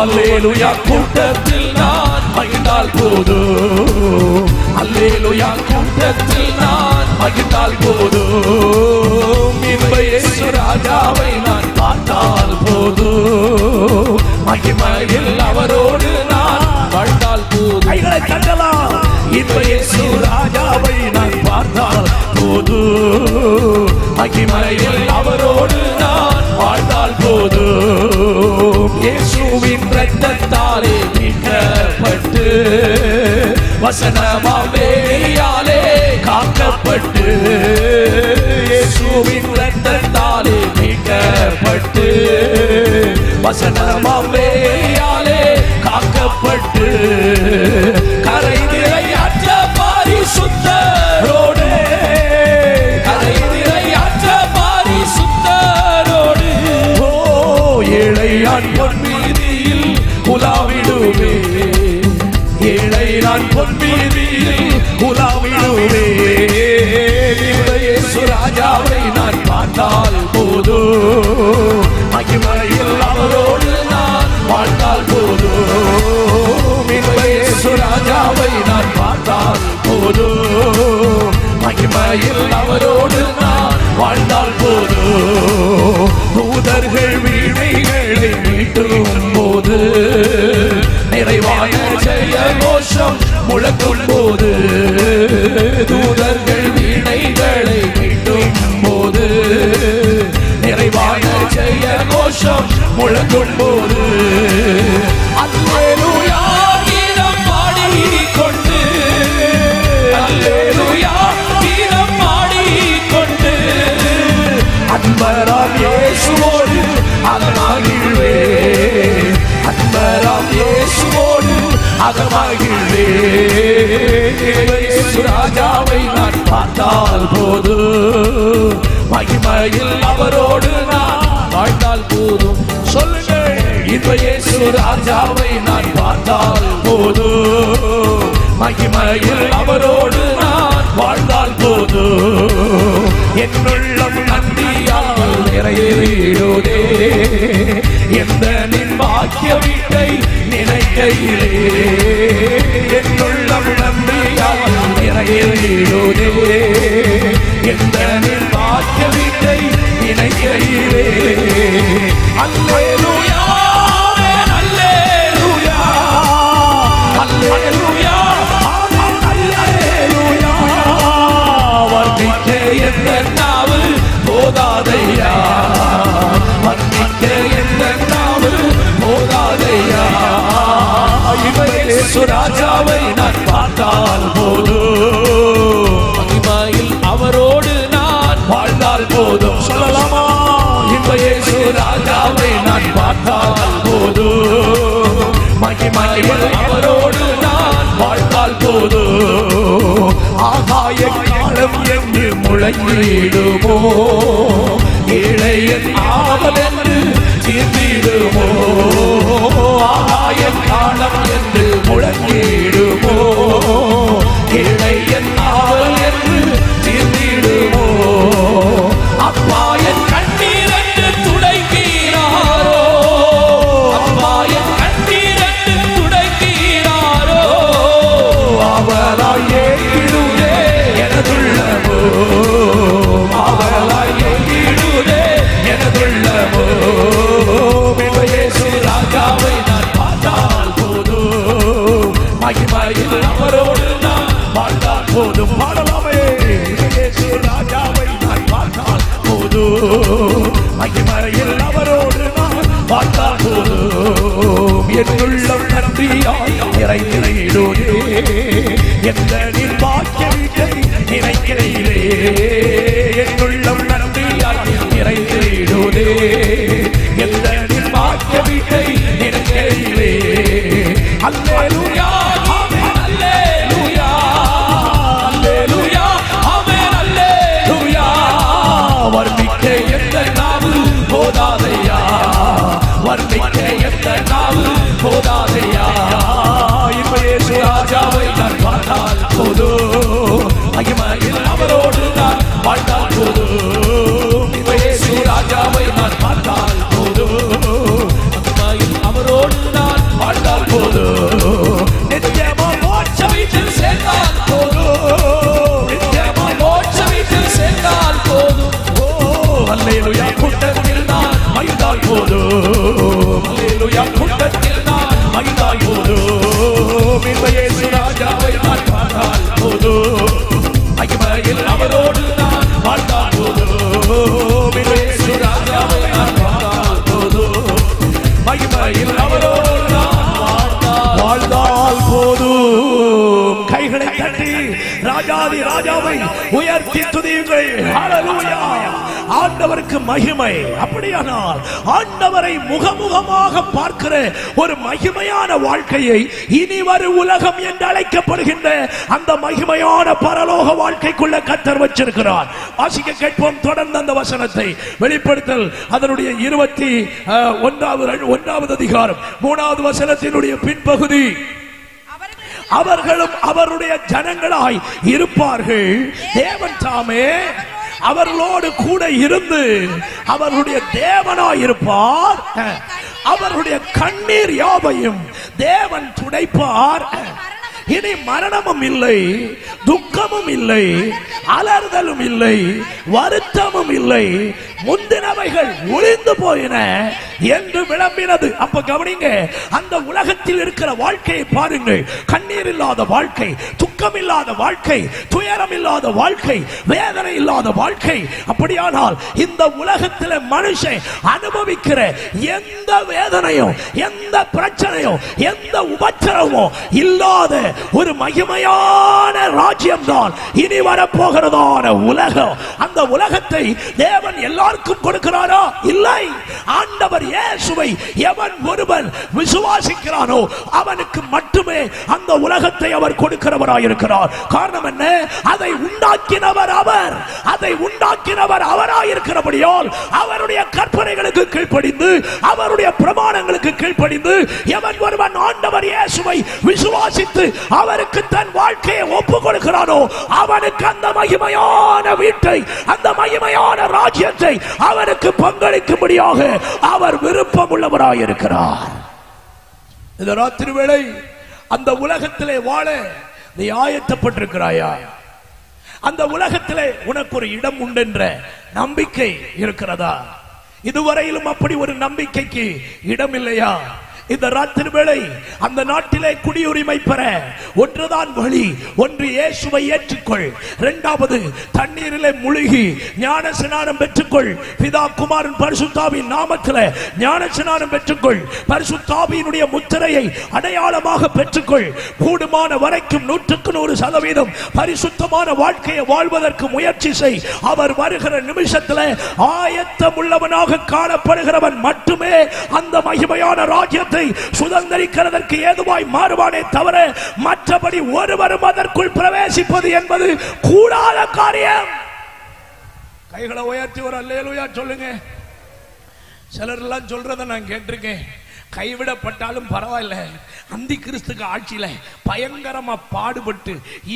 அல்லேலூயா கூட்டத்தில் நான் மகிழ்ந்தால் போதும், அல்லேலூயா கூட்டத்தில் நான் மகிழ்ந்தால் போதும். இந்த இயேசு ராஜாவை நான் பார்த்தால் போதும், மகிமையில் அவரோடு நான் வாழ்ந்தால் போதும். கைகளை தட்டலாம். இந்த இயேசு ராஜாவை நான் பார்த்தால் போதும், மகிமையில் அவரோடு நான் வாழ்ந்தால் போதும். இயேசுவின் இரத்தத்தாலே மீட்கப்பட்டு, வசனமாம் வேலியாலே காக்கப்பட்டு, இயேசுவின் இரத்தத்தாலே மீட்கப்பட்டு, வசனமாம் வேலியாலே காக்கப்பட்டு, கரை நிறையற்ற பரிசுத்தரோடு, கரை நிறையற்ற பரிசுத்தரோடு, ஓ ஏழையான் பொன்வீதியில் உலாவிடுவே, ஏழை நான் பொன்வீதியில் உலாவிடுவே. இயேசு ராஜாவை நான் பார்த்தால் போதும், மகிமையில் அவரோடு நான் வாழ்ந்தால் போதும். இயேசு ராஜாவை நான் பார்த்தால் போதும், மகிமையில் அவரோடு நான் வாழ்ந்தால் போதும். தூதர்கள் வீணைகளை மீட்டும் போது, நிறைவான ஜெய கோஷம் முழக்கும் போது, தூதர்கள் வீணைகளை மீட்டும் போது, நிறைவான ஜெய கோஷம் முழக்கும் போது, அல்லேலூயா கீதம் பாடிக்கொண்டு, அல்லேலூயா கீதம் பாடிக்கொண்டு, அன்பராம் இயேசுவோடு அகமகிழ்வே, அன்பராம் இயேசுவோடு அகமகிழ்வே. இயேசு ராஜாவை நான் பார்த்தால் போதும், மகிமையில் அவரோடு நான் வாழ்ந்தால் போதும். சொல்லுங்கள். இந்த இயேசு ராஜாவை நான் பார்த்தால் போதும், மகிமையில் அவரோடு நான் வாழ்ந்தால் போதும். என்னுள்ளம் நன்றியால் நிறைவேறுதே, எந்த நின் பாக்கிய வீட்டை நினைக்கையிலே, என்னுள்ளம் நன்றியால் நிறைவேறுதே, எந்த நின் பாக்கிய வீட்டை நினைக்கையிலே. அல்லேலூயா அல்லேலூயா அல்லேலூயா அல்லேலூயா. வர்ணிக்க எந்த நாவு போதாதையா, வர்ணிக்க எந்த நாவு போதாதையா. இயேசு ராஜாவை நான் பார்த்த பார்த்தால் போதும், மகிமையில் அவரோடு நான் வாழ்ந்தால் போதும். சொல்லலாமா? இந்த இயேசு ராஜாவை நான் பார்த்தால் போதும், மகிமையில் அவரோடு நான் வாழ்ந்தால் போதும். ஆகாய காலம் என்று முழங்கிடுமோ, ஏழையன் ஆவல் என்று தீர்ந்திடுமோ. ஆகாய காலம் என்று முழங்கிடுமோ, ஏழையன் ஆவல் என்று தீர்ந்திடுமோ. அப்பா என் கண்ணீர் என்று துடைக்கிறாரோ, அப்பா என் கண்ணீர் என்று துடைக்கிறாரோ. அவராய் ஏங்கிடுதே எனதுள்ளமோ, அவராய் ஏங்கிடுதே எனதுள்ளமோ. இயேசு ராஜாவை நான் பார்த்தால் போதும், மகிமையில் அவரோடு நான் வாழ்ந்தால் போதும். பாடலாமே. இயேசு ராஜாவை நான் பார்த்தால் போதும், மகிமையில் அவரோடு நான் வாழ்ந்தால் போதும். என் உள்ளம் நன்றியாய் நிறைந்திடுதே, எந்த நிர்வாகியத்தை நினைக்கிறீரே. என் உள்ளம் நன்றியாய் நிறைந்திடுதே, எந்த நிர்வாகியத்தை நினைக்கிறீரே. அல்லேலூயா, ஆமென், அல்லேலூயா, அல்லேலூயா, ஆமென், அல்லேலூயா. வர்ணிக்க எந்த நாவு போதாதையா, வர்ணிக்க எந்த நாவு போதாதையா. இப்ப இயேசு ராஜாவை நான் பார்த்தால் போதும், மகிமையில் அவரோடு நான் வாழ்ந்தால் போதும். இப்ப இயேசு ராஜாவை நான் பார்த்தால் போதும், மகிமையில் அவரோடு நான் வாழ்ந்தால் போதும். நித்தியமா மோட்ச வீட்டில் சேர்ந்தால் போதும், நித்தியமா மோட்ச வீட்டில் சேர்ந்தால் போதும். ஓ அல்லேலூயா, கூட்டத்தில் நான் மகிழ்ந்தால் போதும், அல்லேலூயா, கூட்டத்தில் நான் மகிழ்ந்தால் போதும். இந்த இயேசு ராஜாவை நான் பார்த்தால் போதும், மகிமையில் அவரோடு நான் வாழ்ந்தால் போதும். இந்த இயேசு ராஜாவை நான் பார்த்தால் போதும், மகிமையில் அவரோடு நான் வாழ்ந்தால் போதும். கைகளை தட்டி ராஜாதி ராஜாவை உயர்த்தி துதியுங்கள். ஹல்லேலூயா. ஆண்டவருக்கு மகிமை. அப்படியானால் ஆண்டவரை முகமுகமாக பார்க்கிற ஒரு மகிமையான வாழ்க்கையை இனி வரும் உலகம் என்று அழைக்கப்படுகின்ற அந்த மகிமையான பரலோக வாழ்க்கைக்குள்ள கர்த்தர் வச்சிருக்கிறார். வாசிக்க கேட்போம் தொடர்ந்து அந்த வசனத்தை. வெளிப்படுத்தல் அதனுடைய 21வது அதிகாரம் 3வது வசனத்தினுடைய பின்பகுதி. அவர்களும் அவருடைய ஜனங்களாய் இருப்பார்கள், தேவன் தாமே அவர்களோடு கூட இருந்து அவர்களுடைய தேவனாய் இருப்பார். அவர்களுடைய கண்ணீர் யாவையும் தேவன் துடைப்பார். இனி மரணமும் இல்லை, துக்கமும் இல்லை, அலறுதலும் இல்லை, வருத்தமும் இல்லை, முந்தினவைகள் ஒளிந்து போயின என்று விளம்பினது. அப்ப கவனிங்க, அந்த உலகத்தில் இருக்கிற வாழ்க்கையை பாருங்கள். கண்ணீர் இல்லாத வாழ்க்கை, துக்கம் இல்லாத வாழ்க்கை, துயரம் இல்லாத வாழ்க்கை, வேதனை இல்லாத வாழ்க்கை. அப்படியானால் இந்த உலகத்தில் மனுஷன் அனுபவிக்கிற எந்த வேதனையும், எந்த பிரச்சனையும், எந்த உபத்திரமோ இல்லாத ஒரு மகிமையான ராஜ்யம் தான் இனி வரப்போகிறதான உலகம். அந்த உலகத்தை தேவன் எல்லாருக்கும் கொடுக்கிறாரா? இல்லை. ஆண்டவர் இயேசுவை எவன் ஒருவன் விசுவாசிக்கிறானோ அவனுக்கு மட்டுமே அந்த உலகத்தை அவர் கொடுக்கிறவராயிருக்கிறார். காரணம் என்ன? அதை உண்டாக்கினவர் அவர், அதை உண்டாக்கினவர் அவராயிருக்கிறபடியால் அவருடைய கற்பனைகளுக்கு கீழ்ப்படிந்து, அவருடைய பிரமாணங்களுக்கு கீழ்ப்படிந்து எவன் ஒருவன் ஆண்டவர் இயேசுவை விசுவாசித்து அவருக்கு தன் வாழ்க்கையை ஒப்புக் கொடுக்கிறானோ அவனுக்கு அந்த மகிமையான வீட்டை, அந்த மகிமையான ராஜ்யத்தை அவருக்கு பங்களிக்கும்படியாக அவர் விருப்பம் உள்ளவராயிருக்கிறார். இந்த ராத்திரி வேளை அந்த உலகத்திலே வாழ நீ ஆயத்தப்பட்டிருக்கிறாயா? அந்த உலகத்திலே உனக்கு ஒரு இடம் உண்டென்ற நம்பிக்கை இருக்கிறதா? இதுவரையிலும் அப்படி ஒரு நம்பிக்கைக்கு இடம் இல்லையா? இந்த ராத்திரி வேளை அந்த நாட்டிலே குடியுரிமை பெற ஒன்றுதான் வழி. ஒன்று, இயேசுவை ஏற்றுக்கொள். இரண்டாவது, தண்ணீரிலே முழுகி ஞானஸ்நானம் பெற்றுக்கொள். பிதா குமாரன் பரிசுத்தாவின் நாமத்திலே ஞானஸ்நானம் பெற்றுக்கொள். பரிசுத்தாவியினுடைய முத்திரையை அடையாளமாக பெற்றுக்கொள். கூடுமான வரைக்கும் 100% பரிசுத்தமான வாழ்க்கையை வாழ்வதற்கு முயற்சி செய். அவர் வருகிற நிமிஷத்தில் ஆயத்தம் உள்ளவனாக காணப்படுகிறவன் மட்டுமே அந்த மகிமையான ராஜ்யத்தை சுதந்திரிக்கிறதற்கு ஏதுவாய் மாறுவானே தவிர மற்றபடி ஒருவரும் அதற்குள் பிரவேசிப்பது என்பது கூடாத காரியம். கைகளை உயர்த்தி ஒரு அல்லேலூயா சொல்லுங்க. சிலர் எல்லாம் சொல்றதை நான் கேட்டிருக்கேன். கைவிடப்பட்டாலும் பரவாயில்ல, அந்தி கிறிஸ்துக்கு ஆட்சியில பயங்கரமா பாடுபட்டு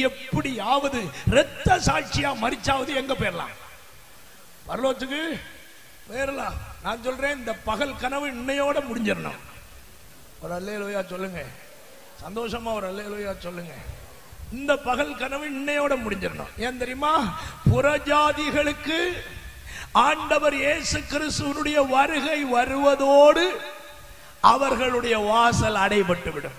எப்படியாவது இரத்த சாட்சியா மரிச்சாவது எங்க போயிடலாம், பரலோகத்துக்கு போயிடலாம். நான் சொல்றேன், இந்த பகல் கனவு இன்னையோட முடிஞ்சிடணும். ஒரு அல்லேலூயா சொல்லுங்க. சந்தோஷமா ஒரு அல்லேலூயா சொல்லுங்க. இந்த பகல் கனவு இன்னையோட முடிஞ்சிடணும். ஏன் தெரியுமா? புறஜாதிகளுக்கு ஆண்டவர் இயேசு கிறிஸ்துவினுடைய வருகை வருவதோடு அவர்களுடைய வாசல் அடைபட்டு விடும்.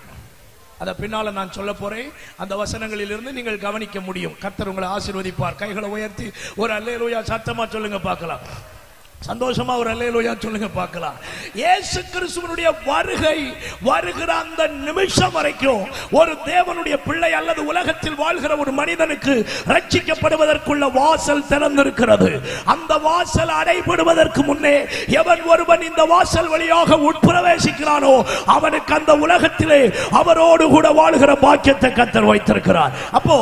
அத பின்னால நான் சொல்ல போறேன். அந்த வசனங்களில் இருந்து நீங்கள் கவனிக்க முடியும். கர்த்தர் உங்களை ஆசீர்வதிப்பார். கைகளை உயர்த்தி ஒரு அல்லேலூயா சத்தமா சொல்லுங்க பார்க்கலாம். சந்தோஷமா ஒரு அல்லேலூயா சொல்லுங்க பார்க்கலாம். இயேசு கிறிஸ்துவினுடைய வருகை வருகிற அந்த நிமிஷம் வரைக்கும் ஒரு தேவனுடைய பிள்ளை அல்லது உலகத்தில் வாழ்கிற ஒரு மனிதனுக்கு ரட்சிக்கப்படுவதற்குள்ள வாசல் திறந்திருக்கிறது. அந்த வாசல் அடைபடுவதற்கு முன்னே எவன் ஒருவன் இந்த வாசல் வழியாக உட்பிரவேசிக்கிறானோ அவனுக்கு அந்த உலகத்திலே அவரோடு கூட வாழ்கிற பாக்கியத்தை கர்த்தர் வைத்திருக்கிறார். அப்போ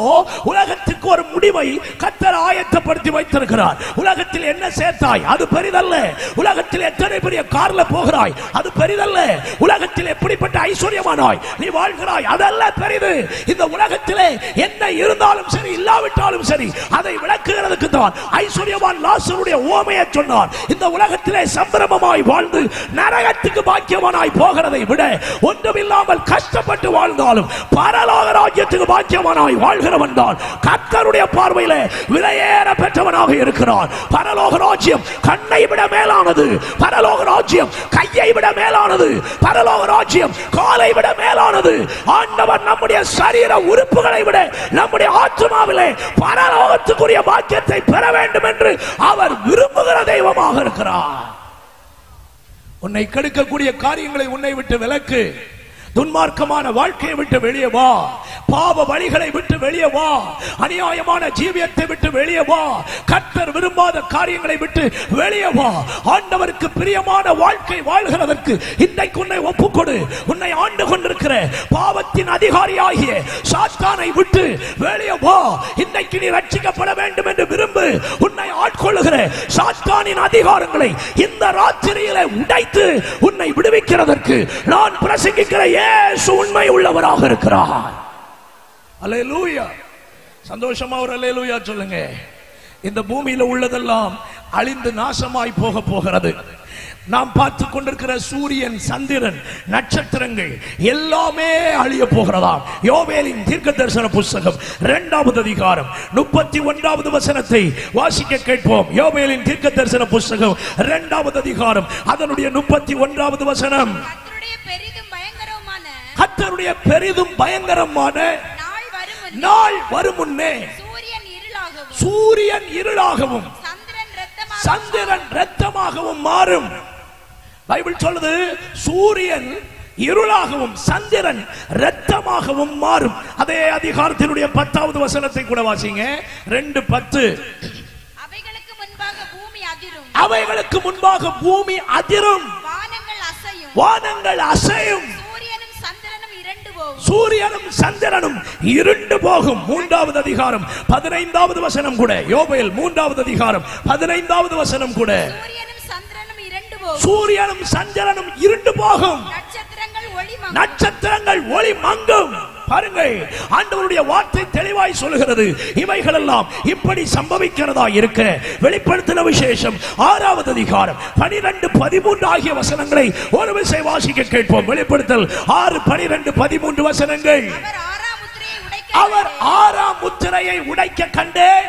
உலகத்துக்கு ஒரு முடிவை கர்த்தர் ஆயத்தப்படுத்தி வைத்திருக்கிறார். உலகத்தில் என்ன சேர்த்தாய் அது பெரிதல்ல. உலகத்தில் எத்தனை பெரிய கார்ல போகிறாய் அது பெரிதல்ல. உலகத்தில் எப்படிப்பட்ட ஐஸ்வர்யமானாய் நீ வாழ்கிறாய் அதல்ல பெரிது. இந்த உலகத்திலே என்ன இருந்தாலும் சரி இல்லாவிட்டாலும் சரி அதை விளக்குகிறதுக்கு தான் ஐஸ்வர்யவான் லாசருடைய உவமையை சொன்னார். இந்த உலகத்திலே சம்பிரமமாய் வாழ்ந்து நரகத்துக்கு பாக்கியவானாய் போகிறதை விட ஒன்றுமில்லாமல் கஷ்டப்பட்டு வாழ்ந்தாலும் பரலோக ராஜ்யத்துக்கு பாக்கியவானாய் வாழ்கிறவன் தான் கர்த்தருடைய பார்வையிலே விலையேற பெற்றவனாக இருக்கிறார். பரலோக ராஜ்யம் கண்ணை விட மேலானது. பரலோக ராஜ்யம் கையை விட மேலானது. பரலோக ராஜ்யம் காலை விட மேலானது. ஆண்டவர் நம்முடைய சரீர உறுப்புகளை விட நம்முடைய ஆத்மாவிலே பரலோகத்துக்குரிய பாக்கியத்தை பெற வேண்டும் என்று அவர் விரும்புகிற தெய்வமாக இருக்கிறார். உன்னை கெடுக்கக்கூடிய காரியங்களை உன்னை விட்டு விலக்கு. துன்மார்க்கமான வாழ்க்கையை விட்டு வெளியே வா. பாவ வழிகளை விட்டு வெளியே வா. அநியாயமான ஜீவியத்தை விட்டு வெளியே வா. கர்த்தர் விரும்பாத காரியங்களை விட்டு வெளியே வா. ஆண்டவருக்கு பிரியமான வாழ்க்கை வாழ்கிறதற்கு இன்றைக்கு உன்னை ஒப்புக்கொடு. உன்னை ஆண்டு கொண்டிருக்கிற பாவத்தின் அதிகாரியாகிய சாத்தானை விட்டு வெளியே வா. இன்றைக்கு நீ ரட்சிக்கப்பட வேண்டும் என்று விரும்பு. உன்னை ஆட்கொள்ளுகிற சாத்தானின் அதிகாரங்களை இந்த ராத்திரியிலே உடைத்து உன்னை விடுவிக்கிறதற்கு நான் பிரசங்கிக்கிற இயேசு உண்மை உள்ளவராக இருக்கிறார். அல்லேலூயா. சந்தோஷமா ஒரு அல்லேலூயா சொல்லுங்க. இந்த பூமியில உள்ளதெல்லாம் அழிந்து நாசமாய் போக போகிறது. நாம் பார்த்து கொண்டிருக்கிற சூரியன், சந்திரன், நட்சத்திரங்கள் எல்லாமே அழிய போகிறதாம். யோவேலின் தீர்க்கதரிசன புத்தகம் 2வது அதிகாரம் 31வது வசனத்தை வாசிக்க கேட்போம். யோவேலின் தீர்க்கதரிசன புத்தகம் 2வது அதிகாரம் அதனுடைய 31வது வசனம். கர்த்தருடைய பெரிதும் பயங்கரமான நாள் வரும் முன்னே சூரியன் இருளாகவும் சந்திரன் இரத்தமாகவும் மாறும். பைபிள் சொல்லுது சூரியன் இருளாகவும் சந்திரன் இரத்தமாகவும் மாறும். அதே அதிகாரத்தினுடைய 10வது வசனத்தை கூட வாசிங்க. 2:10. அவைகளுக்கு முன்பாக பூமி அதிரும், வானங்கள் அசையும், சூரியனும் சந்திரனும் இருண்டு போகும். 3வது அதிகாரம் 15வது வசனம் கூட. யோவேல் 3வது அதிகாரம் 15வது வசனம் கூட. சூரியனும் சந்திரனும் இருண்டு போகும், நட்சத்திரங்கள் ஒளி மங்கும். பாருங்கள், ஆண்டவருடைய வார்த்தை தெளிவாய் சொல்கிறது. இவைகள் எல்லாம் இப்படி சம்பவிக்கிறதா இருக்க வெளிப்படுத்தின விசேஷம் 6வது அதிகாரம் 12, 13 ஆகிய வசனங்களை ஒரு விசை வாசிக்க கேட்போம். வெளிப்படுத்தல் 6, 12, 13 வசனங்கள். அவர் 6ஆம் முத்திரையை உடைக்க கண்டேன்.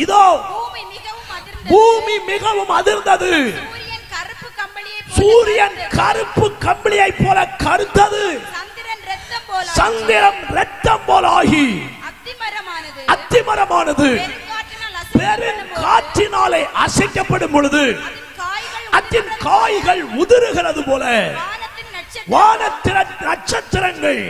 இதோ பூமி மிகவும் அதிர்ந்தது, சூரியன் கருப்பு கம்பளியை போல கருத்தது, சந்திரன் இரத்தம் போல ஆகி அத்திமரமானது பெருங்காற்றினாலே அசைக்கப்படும் பொழுது அதன் காய்கள் உதிருகிறது போல வானத்தின் நட்சத்திரங்கள்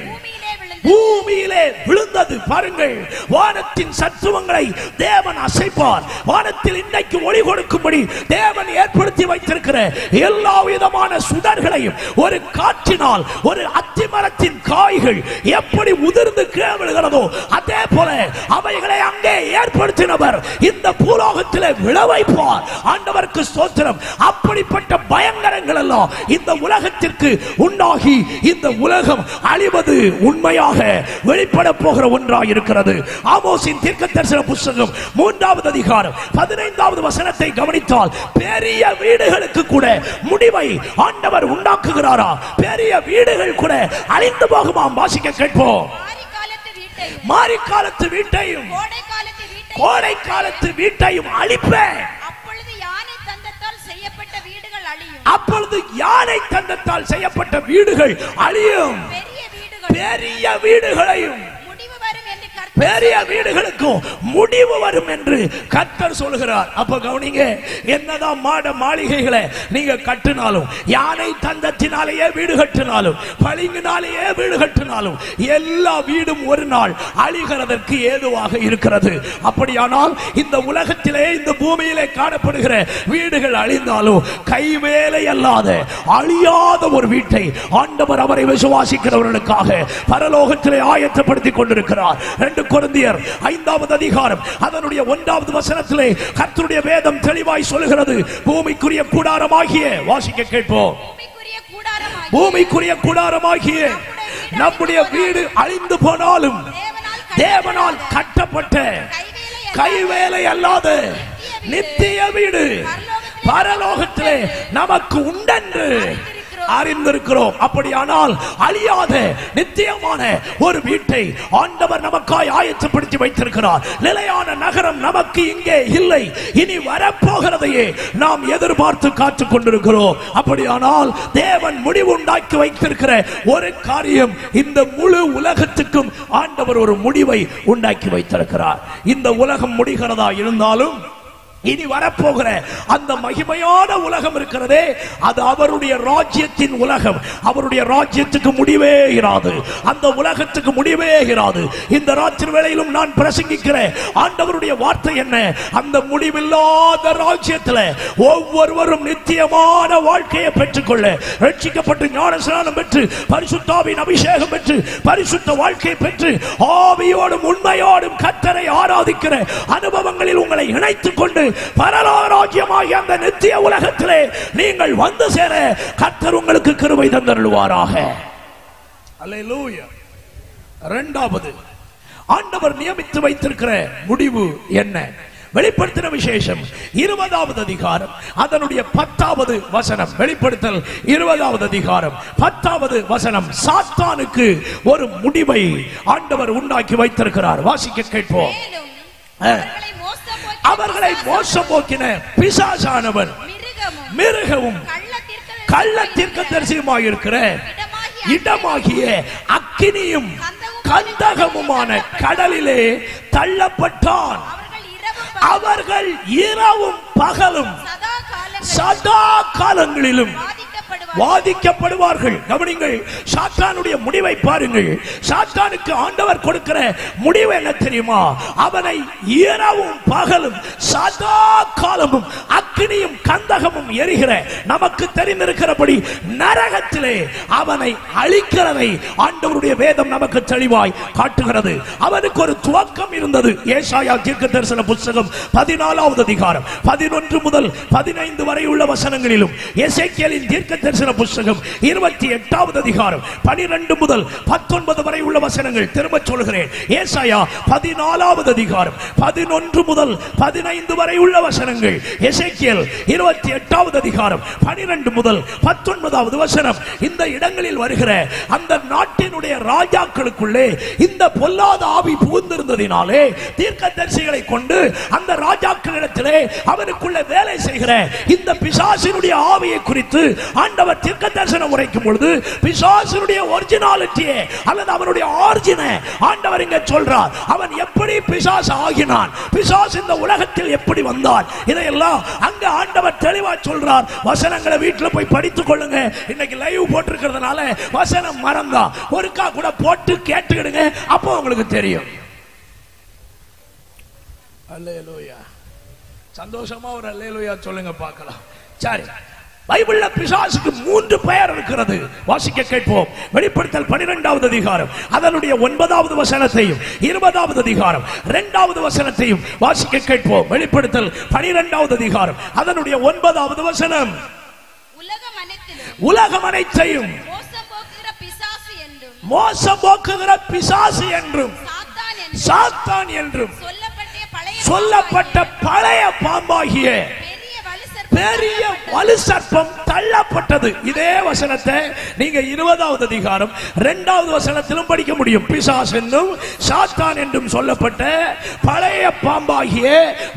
பூமியிலே விழுந்தது. பாருங்கள், வானத்தின் சத்துவங்களை தேவன் அசைப்பார். வானத்தில் இன்றைக்கு ஒளி கொடுக்கும்படி தேவன் ஏற்படுத்தி வைத்திருக்கிற எல்லா விதமான சுடர்களையும் ஒரு காற்றினால் ஒரு அத்திமரத்தின் காய்கள் எப்படி உதிர்ந்து கீழே விழுகிறதோ அதே போல அவைகளை அங்கே ஏற்படுத்தினவர் இந்த பூலோகத்திலே விளைவைப்பார். ஆண்டவருக்கு ஸ்தோத்திரம். அப்படிப்பட்ட பயங்கரங்கள் எல்லாம் இந்த உலகத்திற்கு உண்டாகி இந்த உலகம் அழிவது உண்மையாக வெளிப்பட போகிற ஒன்றாக இருக்கிறது. ஆமோசின் தீர்க்கதரிசன புத்தகம் 3வது அதிகாரம் 15வது வசனத்தை கவனித்தால் பெரிய வீடுகளுக்கு கூட முடிவை ஆண்டவர் உண்டாக்குகிறாரா? பெரிய வீடுகள் கூட அழிந்து போகுமாம். வாசிக்க கேட்போம். மாரி காலத்து வீட்டையும் கோடை காலத்து வீட்டையும் அழிப்பேன். அப்பொழுது யானை தந்தத்தால் செய்யப்பட்ட வீடுகள் அழியும். பெரிய வீடுகளையும் பெரிய வீடுகளுக்கும் முடிவு வரும் என்று கர்த்தர் சொல்கிறார். அப்ப கவனிங்க, என்னதான் மாட மாளிகைகளை நீங்க கட்டினாலும், யானை தந்தத்தினாலேயே வீடு கட்டினாலும், பளிங்கினாலேயே வீடு கட்டினாலும், எல்லா வீடும் ஒரு நாள் அழிகிறதற்கு ஏதுவாக இருக்கிறது. அப்படியானால் இந்த உலகத்திலே இந்த பூமியிலே காணப்படுகிற வீடுகள் அழிந்தாலும் கைவேலை அல்லாத அழியாத ஒரு வீட்டை ஆண்டவர் அவரை விசுவாசிக்கிறவர்களுக்காக பரலோகத்திலே ஆயத்தப்படுத்திக் கொண்டிருக்கிறார். 2 கொரிந்தியர் 5வது அதிகாரம் அதனுடைய 1வது வசனத்திலே கர்த்தருடைய வேதம் தெளிவாய் சொல்கிறது, பூமிக்குரிய கூடாரமாகிய, வாசிக்க கேட்போம், பூமிக்குரிய கூடாரமாகிய நம்முடைய வீடு அழிந்து போனாலும் தேவனால் கட்டப்பட்ட கைவேலை அல்லாத நித்திய வீடு பரலோகத்திலே நமக்கு உண்டென்று அறிந்திருக்கிறோம். அப்படியானால் அழியாத நித்தியமான ஒரு வீட்டை ஆண்டவர் நமக்காய் ஆயத்தப்படுத்தி வைத்திருக்கிறார். நிலையான நகரம் நமக்கு இங்கே இல்லை, இனி வரப்போகிறதையே நாம் எதிர்பார்த்து காத்துக் கொண்டிருக்கிறோம். அப்படியானால் தேவன் முடிவு உண்டாக்கி வைத்திருக்கிற ஒரு காரியம், இந்த முழு உலகத்துக்கும் ஆண்டவர் ஒரு முடிவை உண்டாக்கி வைத்திருக்கிறார். இந்த உலகம் முடிகிறதா இருந்தாலும் இனி வரப்போகிற அந்த மகிமையான உலகம் இருக்கிறதே, அது அவருடைய ராஜ்யத்தின் உலகம். அவருடைய ராஜ்யத்துக்கு முடிவே இராது, அந்த உலகத்துக்கு முடிவே இராது. இந்த ராத்திரி வேளையிலும் நான் பிரசங்கிக்கிற ஆண்டவருடைய வார்த்தை என்ன? அந்த முடிவில்லாத ராஜ்யத்தில் ஒவ்வொருவரும் நித்தியமான வாழ்க்கையை பெற்றுக்கொள்ள, ரட்சிக்கப்பட்டு ஞானஸ்நானம் பெற்று பரிசுத்தாவின் அபிஷேகம் பெற்று பரிசுத்த வாழ்க்கையை பெற்று ஆவியோடும் உண்மையோடும் கர்த்தரை ஆராதிக்கிற அனுபவங்களில் உங்களை இணைத்துக் கொண்டு பரலோக ராஜ்யமாகிய அந்த நித்திய உலகத்திலே நீங்கள் வந்து சேர கர்த்தர் உங்களுக்கு கிருபை தந்தருள்வாராக. அல்லேலூயா. 2வது, ஆண்டவர் நியமித்து வைத்திருக்கிற முடிவு என்ன? வெளிப்படுத்தின விசேஷம் 20வது அதிகாரம் அதனுடைய 10வது வசனம். வெளிப்படுத்தல் 20வது அதிகாரம் 10வது வசனம். சாத்தானுக்கு ஒரு முடிவை ஆண்டவர் உண்டாக்கி வைத்திருக்கிறார். வாசிக்க கேட்போம். அவர்களை மோசம் போக்கின பிசாசானவன் மிருகவும் கள்ள தீர்க்கதரிசியுமாய் இருக்கிற இடமாகிய அக்கினியும் கந்தகமுமான கடலிலே தள்ளப்பட்டான். அவர்கள் இரவும் பகலும் சதா காலங்களிலும் வாதிக்கப்படுவார்கள். கவனிங்கள், சாத்தானுடைய முடிவை பாருங்கள். சாத்தானுக்கு ஆண்டவர் கொடுக்கிற முடிவு என்ன தெரியுமா? அவனை இரவும் பகலும் சதா காலமும் அக்கினியும் கந்தகமும் எரிகிற, நமக்கு தெரிந்திருக்கிறபடி நரகத்திலே அவனை அழிக்கிறதை ஆண்டவருடைய வேதம் நமக்கு தெளிவாய் காட்டுகிறது. அவனுக்கு ஒரு துவக்கம் இருந்தது. ஏசாயா தீர்க்கதரிசன புத்தகம் 14வது அதிகாரம் 11 முதல் 15 வரை உள்ள வசனங்களிலும், எசேக்கியேலின் தீர்க்கதரிசன புத்தகம் 28வது அதிகாரம் 12 முதல் 19 வரை உள்ள வசனங்கள். திரும்ப சொல்கிறேன், ஏசாயா 14வது அதிகாரம் 11 முதல் 15 வரை உள்ள வசனங்கள், எசேக்கியேல் 28 28வது அதிகாரம் 12 முதல் 19வது வசனம். இந்த இடங்களில் வருகிற அந்த நாட்டினுடைய ராஜாக்களுக்குள்ளே இந்த பொல்லாத ஆவி புகுந்திருந்ததினாலே தீர்க்கதரிசிகளை கொண்டு அந்த ராஜாக்களிடத்திலே அவனுக்குள்ள வேலை செய்கிற இந்த பிசாசினுடைய ஆவியை குறித்து ஆண்டவர் தீர்க்கதரிசனம் உரைக்கும் பொழுது பிசாசினுடைய ஒரிஜினாலிட்டியே அல்லது அவனுடைய ஆரிஜினை ஆண்டவர் இங்க சொல்றார். அவன் எப்படி பிசாசு ஆகினான், பிசாசு இந்த உலகத்தில் எப்படி வந்தான், இதையெல்லாம் அங்க ஆண்டவர் தெளிவா சொல்றார். வசனங்களை வீட்டுல போய் படித்துக் கொள்ளுங்க. இன்னைக்கு லைவ் போட்டிருக்கிறதுனால வசனம் மறந்தா ஒருக்கா கூட போட்டு கேட்டுக்கிடுங்க, அப்போ உங்களுக்கு தெரியும். அல்லேலூயா. சந்தோஷமா ஒரு அல்லேலூயா சொல்லுங்க பார்க்கலாம். சரி, பைபிள்ல பிசாசுக்கு 3 பெயர் இருக்கிறது. வாசிக்க கேட்போம். வெளிப்படுத்தல் 12வது அதிகாரம் அதனுடைய 9வது வசனத்தையும் 20வது அதிகாரம் 2வது வசனத்தையும் வாசிக்க கேட்போம். வெளிப்படுத்தல் 12வது அதிகாரம் அதனுடைய 9வது வசனம். உலகம் அனைத்தையும் மோசம் போக்குகிற பிசாசு என்றும் சாத்தான் என்றும் சொல்லப்பட்ட பழைய பாம்பாகிய பெரிய வலு சர்ப்பம் தள்ளப்பட்டது. இதே வசனத்தை நீங்க 20வது அதிகாரம் 2வது வசனத்திலும் படிக்க முடியும். பிசாசு என்றும் சாத்தான் என்றும் சொல்லப்பட்ட பழைய பாம்பாகிய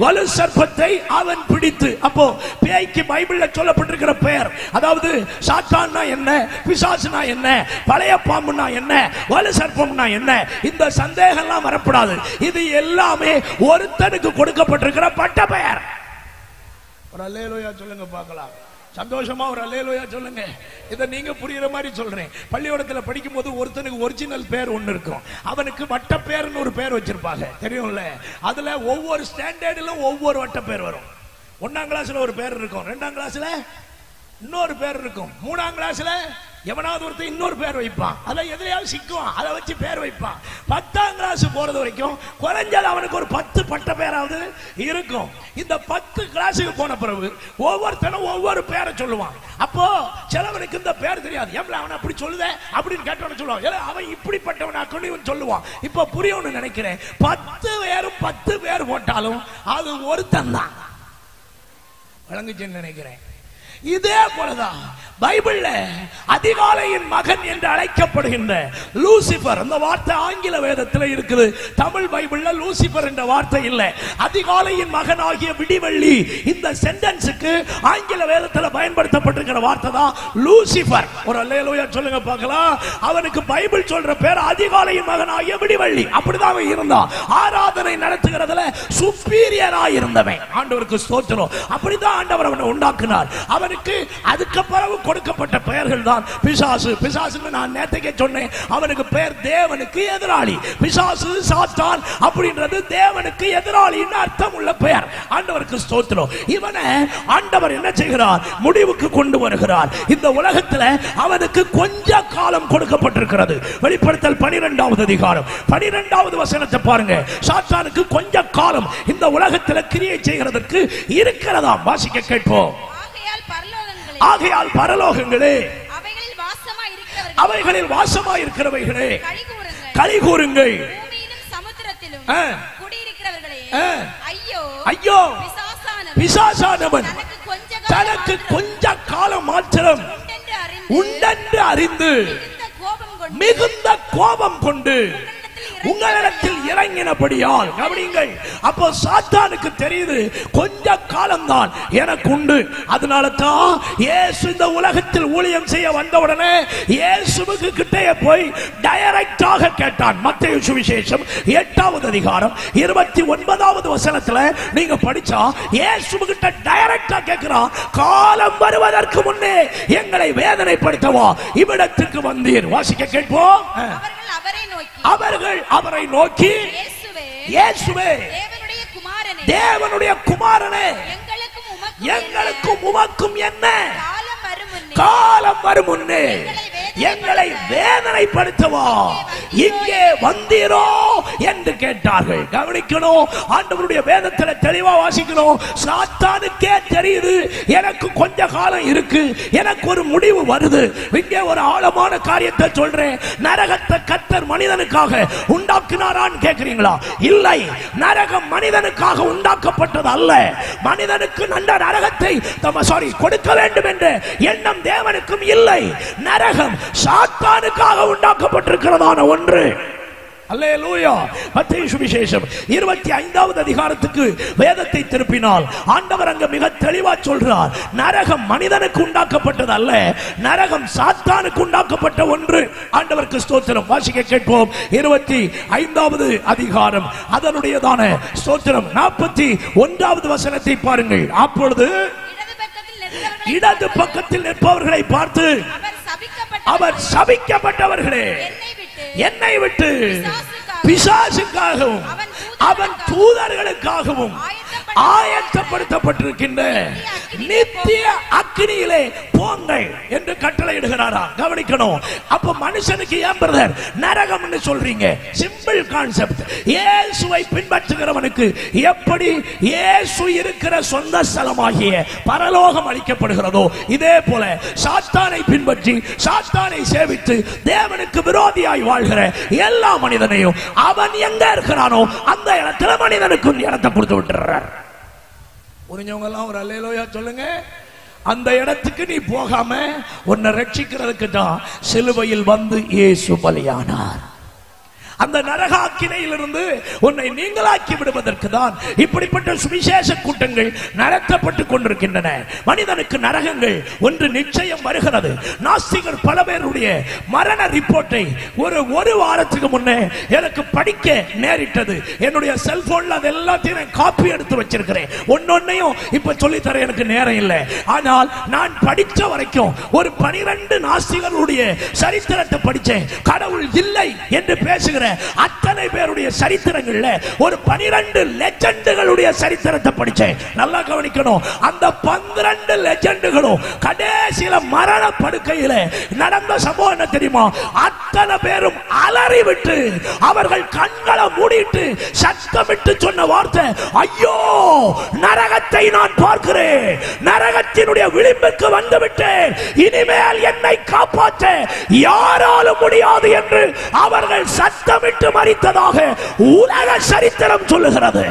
வலு சர்ப்பத்தை அவன் பிடித்து. அப்போ பேய்க்கு பைபிள்ல சொல்லப்பட்டிருக்கிற பெயர், அதாவது சாத்தான்னா என்ன, பிசாசுனா என்ன, பழைய பாம்புனா என்ன, வலு சர்ப்பம்னா என்ன, இந்த சந்தேகம் எல்லாம் வரப்படாது. இது எல்லாமே ஒருத்தனுக்கு கொடுக்கப்பட்டிருக்கிற பட்ட பெயர். ஒரு அல்லேலூயா சொல்லுங்க பார்க்கலாம். சந்தோஷமா ஒரு அல்லேலூயா சொல்லுங்க. இதை நீங்க புரியுற மாதிரி சொல்றேன். பள்ளிக்கூடத்தில் படிக்கும் போது ஒருத்தனுக்கு ஒரிஜினல் பேர் ஒன்னு இருக்கும், அவனுக்கு வட்ட பேர்னு ஒரு பேர் வச்சிருப்பாங்க, தெரியும்ல. அதுல ஒவ்வொரு ஸ்டாண்டர்டிலும் ஒவ்வொரு வட்ட பேர் வரும். 1ஆம் கிளாஸ்ல ஒரு பேர் இருக்கும், 2ஆம் கிளாஸ்ல இன்னொரு பேர் இருக்கும், 3ஆம் கிளாஸ்ல எவனாவது ஒருத்தர் இன்னொரு பேர் வைப்பான், அதை எதிரையாவது சிக்குவான், அதை வச்சு பேர் வைப்பான். 10ஆம் கிளாஸ் போறது வரைக்கும் குறைஞ்சது அவனுக்கு ஒரு 10 பட்ட பேராவது இருக்கும். இந்த 10 கிளாஸுக்கு போன பிறகு ஒவ்வொருத்தனும் ஒவ்வொரு பேரை சொல்லுவான். அப்போ சிலவனுக்கு இந்த பேர் தெரியாது, ஏன் அவன் அப்படி சொல்லுத அப்படின்னு கேட்டவன சொல்லுவான், அவன் இப்படிப்பட்டவன் சொல்லுவான். இப்ப புரியும்னு நினைக்கிறேன். 10 பேரும் 10 பேர் போட்டாலும் அது ஒருத்தன் தான். விளங்குச்சுன்னு நினைக்கிறேன். இதே போலதான் பைபிள்ல அதிகாலையின் மகன் என்று அழைக்கப்படுகின்ற லூசிபர், அந்த வார்த்தை ஆங்கில வேதத்தில் இருக்குது. தமிழ் பைபிள்ல லூசிபர் என்ற வார்த்தை இல்லை. அதிகாலையின் மகன் ஆகிய விடிவெள்ளி, இந்த சென்டென்ஸுக்கு ஆங்கில வேதத்தில் பயன்படுத்தப்பட்டிருக்கிற வார்த்தை தான் லூசிபர். ஒரு அல்லேலூயா சொல்லுங்க பார்க்கலாம். அவனுக்கு பைபிள் சொல்ற பேர் அதிகாலையின் மகன் ஆகிய விடிவெள்ளி. அப்படிதான் அவன் இருந்தான். ஆராதனை நடத்துகிறதுல சுப்பீரியரா இருந்தவன். ஆண்டவருக்கு ஸ்தோத்திரம். அப்படிதான் ஆண்டவர் அவனை உண்டாக்கினார். அவனுக்கு அதுக்கு பிறகு கொடுக்கப்பட்ட பெயர்கள் தான் பிசாசு. பிசாசுன்னு நான் நேத்தைக்கே சொன்னேன், அவனுக்கு பெயர் தேவனுக்கு எதிராளி. பிசாசு சாத்தான் அப்படின்றது தேவனுக்கு எதிராளின்னு அர்த்தம் உள்ள பெயர். ஆண்டவருக்கு ஸ்தோத்திரம். இவனை ஆண்டவர் என்ன செய்கிறார், முடிவுக்கு கொண்டு வருகிறார். இந்த உலகத்தில் அவனுக்கு கொஞ்ச காலம் கொடுக்கப்பட்டிருக்கிறது. வெளிப்படுத்தல் 12வது அதிகாரம் 12வது வசனத்தை பாருங்க. சாத்தானுக்கு கொஞ்ச காலம் இந்த உலகத்தில் கிரியை செய்கிறதற்கு இருக்கிறதாம். வாசிக்க கேட்போம். ஆகையால் பரலோகங்களே, அவைகளில் வாசமாய் இருக்கிறவைகளே, களி கூறுங்கள். ஐயோ, பிசாசானவன் தனக்கு கொஞ்ச காலம் மாத்திரம் உண்டென்று அறிந்து மிகுந்த கோபம் கொண்டு உங்களிடத்தில் இறங்கினபடியால். கவனிங்கள். அப்போ சாத்தானுக்கு தெரியுது கொஞ்ச காலம் தான் எனக்கு உண்டு. அதனால தான் இயேசு இந்த உலகத்தில் ஊழியம் செய்ய வந்தவுடனே இயேசுவுக்கு கிட்டே போய் டைரக்டாக கேட்டான். மத்தேயு சுவிசேஷம் 8வது அதிகாரம் 29வது வசனத்துல நீங்க படிச்சா இயேசுவுக்கிட்ட டைரக்டா கேட்கிறான், காலம் வருவதற்கு முன்னே எங்களை வேதனைப்படுத்தவா இவ்விடத்துக்கு வந்தீர். வாசிக்க கேட்போம். அவர்கள் அவரை நோக்கி, இயேசுவே, தேவனுடைய குமாரனே, எங்களுக்கும் உமக்கும் என்ன காலம் வரும் முன்னே எங்களை வேதனைப்படுத்தவா இங்கே வந்தீரோ என்று கேட்டார்கள். கவனிக்கணும், ஆண்டவருடைய வேதத்தில் தெளிவா வாசிக்கணும். சாத்தானுக்கே தெரியுது எனக்கு கொஞ்ச காலம் இருக்கு, எனக்கு ஒரு முடிவு வருது. இங்கே ஒரு ஆழமான காரியத்தை சொல்றேன். நரகத்தை கர்த்தர் மனிதனுக்காக உண்டாக்கினாரான்னு கேட்கிறீங்களா? இல்லை, நரகம் மனிதனுக்காக உண்டாக்கப்பட்டது அல்ல. மனிதனுக்கு நல்ல நரகத்தை கொடுக்க வேண்டும் என்ற எண்ணம் தேவனுக்கும் இல்லை. நரகம் சாத்தானுக்காக உண்டாக்கப்பட்டிருக்கிறதான ஒன்று. அல்லேலூயா. மத்தேயு சுவிசேஷம் 25வது அதிகாரத்துக்கு வேதத்தை திருப்பினால் ஆண்டவர் அங்க மிக தெளிவா சொல்றார், நரகம் மனிதனுக்கு உண்டாக்கப்பட்டது அல்ல, நரகம் சாத்தானுக்கு உண்டாக்கப்பட்ட ஒன்று. ஆண்டவருக்கு ஸ்தோத்திரம். வாசிக்க கேட்போம். 25வது அதிகாரம் அதனுடையதான ஸ்தோத்திரம் 41வது வசனத்தை பாருங்கள். அப்பொழுது இடது பக்கத்தில் நிற்பவர்களை பார்த்து அவர் சபிக்கப்பட்டவர்களே, என்னை விட்டு பிசாசுக்காகவும் அவன் தூதர்களுக்காகவும் ஆயத்தப்படுத்தப்பட்டிருக்கின்ற நித்திய அக்கினியிலே போங்கள் என்று கட்டளையிடுகிறாரா? கவனிக்கணும். அப்ப மனுஷனுக்கு ஏன் பிரதர் நரகம் என்று சொல்றீங்க? Simple concept. இயேசுவை பின்பற்றுகிறவனுக்கு எப்படி இயேசு இருக்கிற சொந்த ஸ்தலமாகிய பரலோகம் அளிக்கப்படுகிறதோ, இதே போல சாத்தானை பின்பற்றி சாத்தானை சேவித்து தேவனுக்கு விரோதியாய் வாழ்கிற எல்லா மனிதனையும் அவன் எங்க இருக்கிறானோ அந்த இடத்துல மனிதனுக்கு இடத்தை கொடுத்து விட்டுறார். புரிஞ்சவங்க எல்லாம் ஒரு அல்லேலூயா சொல்லுங்க. அந்த இடத்துக்கு நீ போகாம உன்னை ரட்சிக்கிறதுக்கு தான் சிலுவையில் வந்து இயேசு பலியானார். அந்த நரகாக்கினையிலிருந்து உன்னை நீங்களாக்கி விடுவதற்கு தான் இப்படிப்பட்ட சுவிசேஷ கூட்டங்கள் நடத்தப்பட்டு கொண்டிருக்கின்றன. மனிதனுக்கு நரகங்கள் ஒன்று நிச்சயம் வருகிறது. நாஸ்திகர் பல பேருடைய மரண ரிப்போர்ட்டை ஒரு வாரத்துக்கு முன்னே எனக்கு படிக்க நேரிட்டது. என்னுடைய செல்போன்ல அது எல்லாத்தையும் காப்பி எடுத்து வச்சிருக்கிறேன். ஒன்னொன்னையும் இப்ப சொல்லித்தர எனக்கு நேரம் இல்லை. ஆனால் நான் படிச்ச வரைக்கும் ஒரு 12 நாஸ்திகருடைய சரித்திரத்தை படிச்சேன். கடவுள் இல்லை என்று பேசுகிற அத்தனை பேருடைய சரித்திரங்கள்ல ஒரு 12 லெஜெண்டுகளுடைய சரித்திரத்தை படிச்சேன். நல்லா கவனிக்கணும். அந்த 12 லெஜெண்டுகளும் கடைசியில மரண படுக்கையில நடந்த சம்பவம் என்ன தெரியுமா? அத்தனை பேரும் அலறி விட்டு அவர்கள் கண்களை மூடிட்டு சத்தமிட்டு சொன்ன வார்த்தை, ஐயோ நரகத்தை நான் பார்க்கிறேன், நரகத்தினுடைய விளிம்புக்கு வந்து விட்டேன், இனிமேல் என்னை காப்பாற்ற யாராலும் முடியாது என்று அவர்கள் சத்தம் விட்டு மரித்ததாக உலக சரித்திரம் சொல்லுகிறது.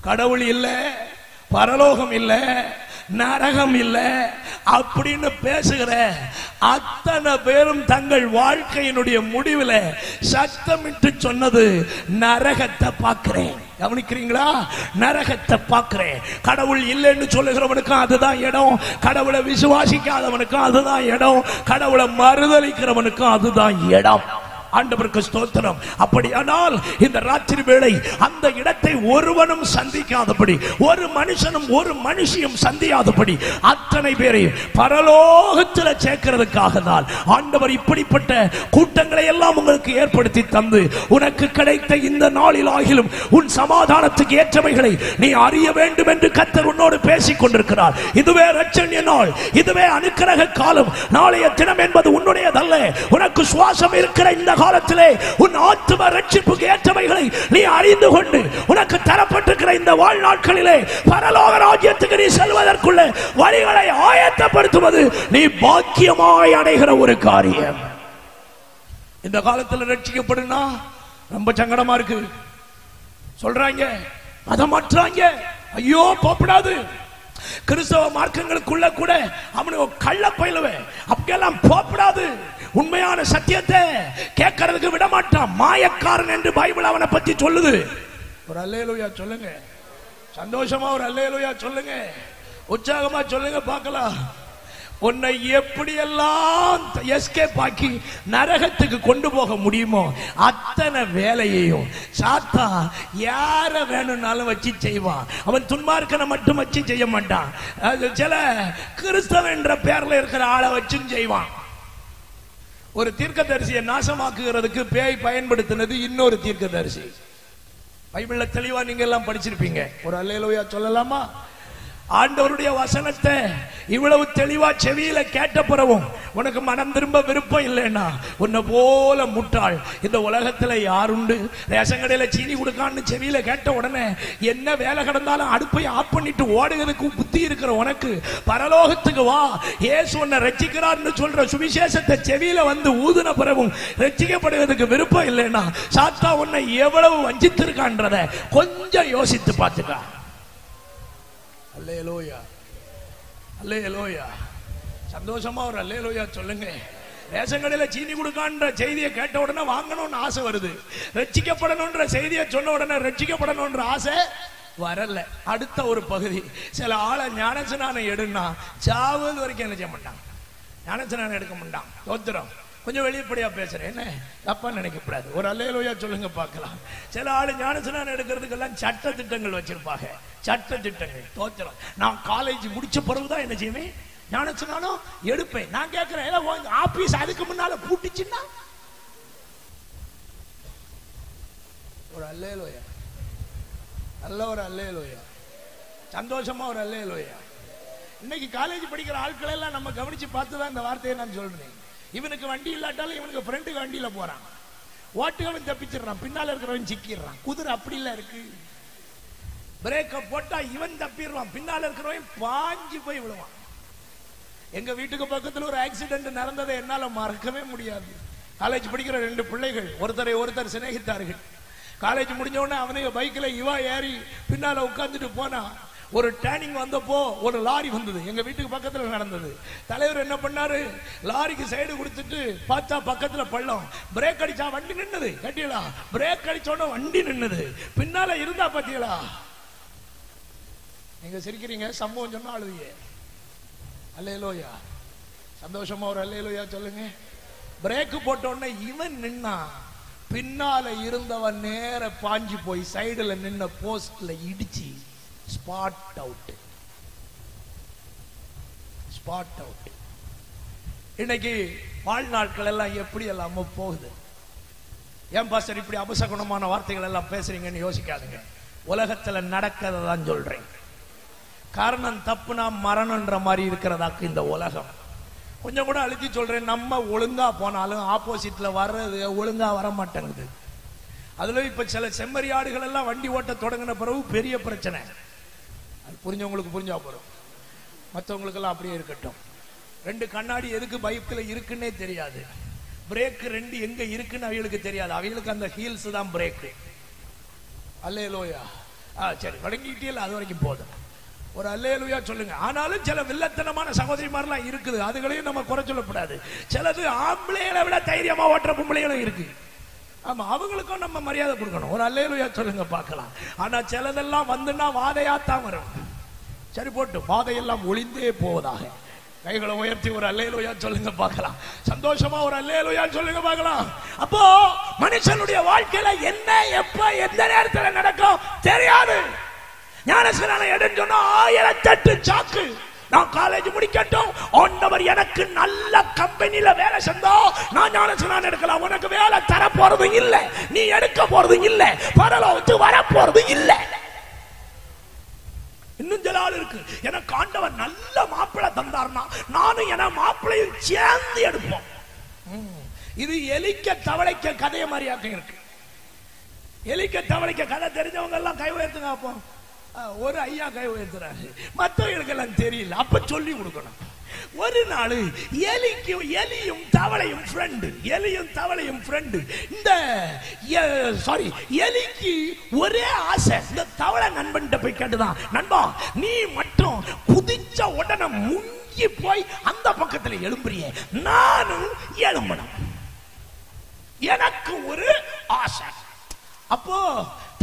கடவுள் இல்ல, பரலோகம் இல்ல, நரகம் இல்ல அப்படின்னு பேசுகிற அத்தனை பேரும் தங்கள் வாழ்க்கையினுடைய முடிவில் சத்தமிட்டு சொன்னது, நரகத்தை பார்க்கிறேன். கவனிக்கிறீங்களா? நரகத்தை பார்க்கிறேன். கடவுள் இல்லைன்னு சொல்லுகிறவனுக்கும் அதுதான் இடம், கடவுளை விசுவாசிக்காதவனுக்கும் அதுதான் இடம், கடவுளை மறுதலிக்கிறவனுக்கும் அதுதான் இடம். ஆண்டவருக்கு ஸ்தோத்திரம். அப்படியானால் இந்த ராத்திரி வேளை அந்த இடத்தை ஒருவனும் சந்திக்காதபடி, ஒரு மனுஷனும் ஒரு மனுஷியும் சந்தியாதபடி அத்தனை பேரை பரலோகத்தில் சேர்க்கிறதுக்காக தான் ஆண்டவர் இப்படிப்பட்ட கூட்டங்களை எல்லாம் உங்களுக்கு ஏற்படுத்தி தந்து, உனக்கு கிடைத்த இந்த நாளில் ஆகிலும் உன் சமாதானத்துக்கு ஏற்றவைகளை நீ அறிய வேண்டும் என்று கர்த்தர் உன்னோடு பேசிக் கொண்டிருக்கிறார். இதுவே ரட்சணிய நாள், இதுவே அனுக்கிரக காலம். நாளைய தினம் என்பது உன்னுடையதல்ல. உனக்கு சுவாசம் இருக்கிற இந்த காலத்திலே உன் ஆத்தும ரட்சிப்புக்கு ஏற்றவைகளை நீ அறிந்து கொண்டு உனக்கு தரப்பட்டிருக்கிற இந்த வாழ்நாட்களிலே பரலோக ராஜ்யத்துக்கு நீ செல்வதற்குள்ள வழிகளை ஆயத்தப்படுத்துவது நீ பாக்கியமாய் அடைகிற ஒரு காரியம். இந்த காலத்தில் ரட்சிக்கப்படுனா ரொம்ப சங்கடமா இருக்கு. சொல்றாங்க, மதம் மாற்றாங்க, ஐயோ போகக்கூடாது. கிறிஸ்தவ மார்க்கங்களுக்குள்ள கூட அவனுக்கு கள்ள பயிலுவேன் அப்படியெல்லாம் போகக்கூடாது. உண்மையான சத்தியத்தை கேட்கறதுக்கு விட மாட்டான். மாயக்காரன் என்று பைபிள் அவனை பத்தி சொல்லுது. ஒரு அல்லேலூயா சொல்லுங்க. சந்தோஷமா ஒரு அல்லேலூயா சொல்லுங்க. உற்சாகமா சொல்லுங்க பார்க்கலாம். உன்னை எப்படியெல்லாம் எஸ்கேப் ஆக்கி நரகத்துக்கு கொண்டு போக முடியுமோ அத்தனை வேலையையும் சாத்தா யார வேணும்னாலும் வச்சு செய்வான். அவன் துன்மார்க்கனை மட்டும் வச்சு செய்ய மாட்டான். சில கிறிஸ்தவ என்ற பேர்ல இருக்கிற ஆளை வச்சும் செய்வான். ஒரு தீர்க்கதரிசியை நாசமாக்குகிறதுக்கு பேய் பயன்படுத்தினது இன்னொரு தீர்க்கதரிசி. பைபிள்ல தெளிவா நீங்க எல்லாம் படிச்சிருப்பீங்க. ஒரு அல்லேலூயா சொல்லலாமா? ஆண்டவருடைய வசனத்தை இவ்வளவு தெளிவா செவியில கேட்ட பிறகும் உனக்கு மனம் திரும்ப விருப்பம் இல்லைன்னா உன்னை போல முட்டாள் இந்த உலகத்துல யாருண்டு? ரேஷன் கடையில சீனி கொடுக்கான்னு செவியில கேட்ட உடனே என்ன வேலை கிடந்தாலும் அடுப்பை ஆஃப் பண்ணிட்டு ஓடுகிறதுக்கு புத்தி இருக்கிற உனக்கு பரலோகத்துக்கு வா, இயேசு உன்னை ரட்சிக்கிறார்னு சொல்ற சுவிசேஷத்தை செவியில வந்து ஊதுன பிறகும் ரட்சிக்கப்படுவதற்கு விருப்பம் இல்லைன்னா சாத்தா உன்னை எவ்வளவு வஞ்சித்திருக்கான்றத கொஞ்சம் யோசித்து பார்த்துக்க. அல்லேலூயா, அல்லேலூயா. சந்தோஷமா ஒரு அல்லேலூயா சொல்லுங்க. ரேஷன் கடையில சீனி கொடுக்கான்ற செய்தியை கேட்ட உடனே வாங்கணும்னு ஆசை வருது. ரட்சிக்கப்படணும்ன்ற செய்தியை சொன்ன உடனே ரட்சிக்கப்படணும்ன்ற ஆசை வரல. அடுத்த ஒரு பகுதி, சில ஆளை ஞானஸ்நானம் எடுன்னா சாவது வரைக்கும் என்ன செய்ய மாட்டான், ஞானஸ்நானம் எடுக்க மாட்டான். தோத்திரம். கொஞ்சம் வெளிப்படையா பேசுறேன், என்ன தப்பா நினைக்கப்படாது. ஒரு அல்லேலூயா சொல்லுங்க பார்க்கலாம். சில ஆளு ஞானஸ்நானம் எடுக்கிறதுக்கெல்லாம் சட்ட திட்டங்கள் வச்சிருப்பாங்க, சட்ட திட்டங்கள். தோத்திரம். நான் காலேஜ் முடிச்ச பிறகுதான் என்ன செய்வேன், ஞானஸ்நானம் எடுப்பேன். நான் கேட்கிறேன், ஆபீஸ் அதுக்கு முன்னால பூட்டிச்சுன்னா ஒரு அல்லேலூயா, நல்ல ஒரு அல்லேலூயா, சந்தோஷமா ஒரு அல்லேலூயா. இன்னைக்கு காலேஜ் படிக்கிற ஆட்கள் எல்லாம் நம்ம கவனிச்சு பார்த்துதான் இந்த வார்த்தையை நான் சொல்றேன். இவனுக்கு வண்டி இல்லாட்டாலும் இவனுக்கு ஃப்ரெண்டுக்கு வண்டியில போறான், ஓட்டுகவன் தப்பிச்சிடறான், பின்னால இருக்கிறவன் சிக்கிறான். குதிரை அப்படி இல்ல இருக்கு. பிரேக்க போட்டா இவன் தப்பிடுவான், பின்னால இருக்கிறவன் பாஞ்சு போய் விழுவான். எங்க வீட்டுக்கு பக்கத்துல ஒரு ஆக்சிடென்ட் நடந்ததை என்னால மறக்கவே முடியாது. காலேஜ் படிக்கிற 2 பிள்ளைகள் ஒருத்தரை ஒருத்தர் சிநேகித்தார்கள். காலேஜ் முடிஞ்ச உடனே அவனுக்கு பைக்ல இவா ஏறி பின்னால உட்கார்ந்துட்டு போனா ஒரு டேர்னிங் வந்தப்போ ஒரு லாரி வந்தது, எங்க வீட்டுக்கு பக்கத்துல நடந்தது. தலைவர் என்ன பண்ணாரு, லாரிக்கு சைடு கொடுத்துட்டு பார்த்தா பக்கத்துல பள்ளம், பிரேக் அடிச்சா வண்டி நின்னது. கட்டியலா பிரேக் அடிச்சோட வண்டி நின்னது. பின்னால இருந்தா பாத்தீங்களா? நீங்க சிரிக்கிறீங்க, சம்பவம் சொன்னா அழுவீங்க. அல்லேலூயா, சந்தோஷமா ஒரு அல்லேலூயா சொல்லுங்க. பிரேக் போட்ட உடனே இவன் நின்னா, பின்னால இருந்தவன் நேர பாஞ்சு போய் சைடுல நின்ன போஸ்ட்ல இடிச்சு ஸ்பாட் அவுட், ஸ்பாட் அவுட். இன்னைக்கு வாழ்நாட்கள் எல்லாம் எப்படி எல்லாமோ போகுது. ஏன் பாஸ்டர் இப்படி அபசகுணமான வார்த்தைகள் எல்லாம் பேசுறீங்கன்னு யோசிக்காதுங்க. உலகத்துல நடக்கிறத தான் சொல்றேன். காரணம் தப்புனா மரணம்ன்ற மாதிரி இருக்கிறதாக்கு இந்த உலகம். கொஞ்சம் கூட அழுத்தி சொல்றேன், நம்ம ஒழுங்கா போனாலும் ஆப்போசிட்ல வர்றது ஒழுங்கா வர மாட்டேங்குது. அதுல இப்ப சில செம்மறியாடுகள் எல்லாம் வண்டி ஓட்ட தொடங்கின பிறகு பெரிய பிரச்சனை. அது புரிஞ்சவங்களுக்கு புரிஞ்சா போறோம், மற்றவங்களுக்கு எல்லாம் அப்படியே இருக்கட்டும். 2 கண்ணாடி எதுக்கு பைக்ல இருக்குன்னே தெரியாது, பிரேக் 2 எங்க இருக்குன்னு அவங்களுக்கு தெரியாது. அவங்களுக்கு அந்த ஹீல்ஸ் தான் பிரேக். அல்லேலூயா. சரி, வழங்கிட்டே இல்லை, அது வரைக்கும் போதும். ஒரு அல்லேலூயா சொல்லுங்க. ஆனாலும் சில வில்லத்தனமான சகோதரிமாரெல்லாம் இருக்குது, அதுகளையும் நம்ம குறை சொல்லக்கூடாது. சிலது ஆம்பளைகளை விட தைரியமா ஓட்டுற பொம்பளைகளும் இருக்கு. ஆமா, அவங்களுக்கும் நம்ம மரியாதை கொடுக்கணும். ஒரு அல்லேலூயா சொல்லுங்க பார்க்கலாம். ஆனா சிலதெல்லாம் வந்துன்னா வாதையாத்தான் வரும். சரி போட்டு வாதையெல்லாம் ஒளிந்தே போவதாக. கைகளை உயர்த்தி ஒரு அல்லேலூயா சொல்லுங்க பார்க்கலாம். சந்தோஷமா ஒரு அல்லேலூயா சொல்லுங்க பார்க்கலாம். அப்போ மனுஷனுடைய வாழ்க்கையில என்ன எப்ப எந்த நேரத்தில் நடக்கும் தெரியாது. ஞானஸ்நானம் எடுன்னு சொன்னா 1008 சாக்கு. நான் காலேஜ் முடிக்கட்டும், ஆண்டவர் எனக்கு நல்ல கம்பெனில வேலை செஞ்சா நான் ஞானஸ்நானம் எடுக்கலாம். உனக்கு வேலை தர போறது இல்ல, நீ எடுக்க போறது இல்ல, பரலோகத்து வர போறது இல்ல. இன்னும் சில ஆள் இருக்கு, எனக்கு ஆண்டவர் நல்ல மாப்பிள்ளை தந்தார்னா நானும் என மாப்பிள்ளையும் சேர்ந்து எடுப்போம். இது எலிக்க தவளைக்க கதைய மாதிரியாக்க இருக்கு. எலிக்க தவளைக்க கதை தெரிஞ்சவங்க எல்லாம் கை உயர்த்துங்க. அப்போ ஒரு ஐயா கை உயர்த்துறாரு, மற்றவங்களுக்கு எல்லாம் தெரியல. அப்ப சொல்லி கொடுக்கணும். ஒரு நாள் எலியும் தவளையும் ஃப்ரெண்டு, எலியும் தவளையும் ஃப்ரெண்டு. இந்த எலிக்கு ஒரே ஆசை, இந்த தவளை நண்பன் போய் கேட்டுதான், நண்பா நீ மட்டும் குதிச்ச உடனே முங்கி போய் அந்த பக்கத்துல எழும்புறிய, நானும் எழும்பணும், எனக்கு ஒரு ஆசை. அப்போ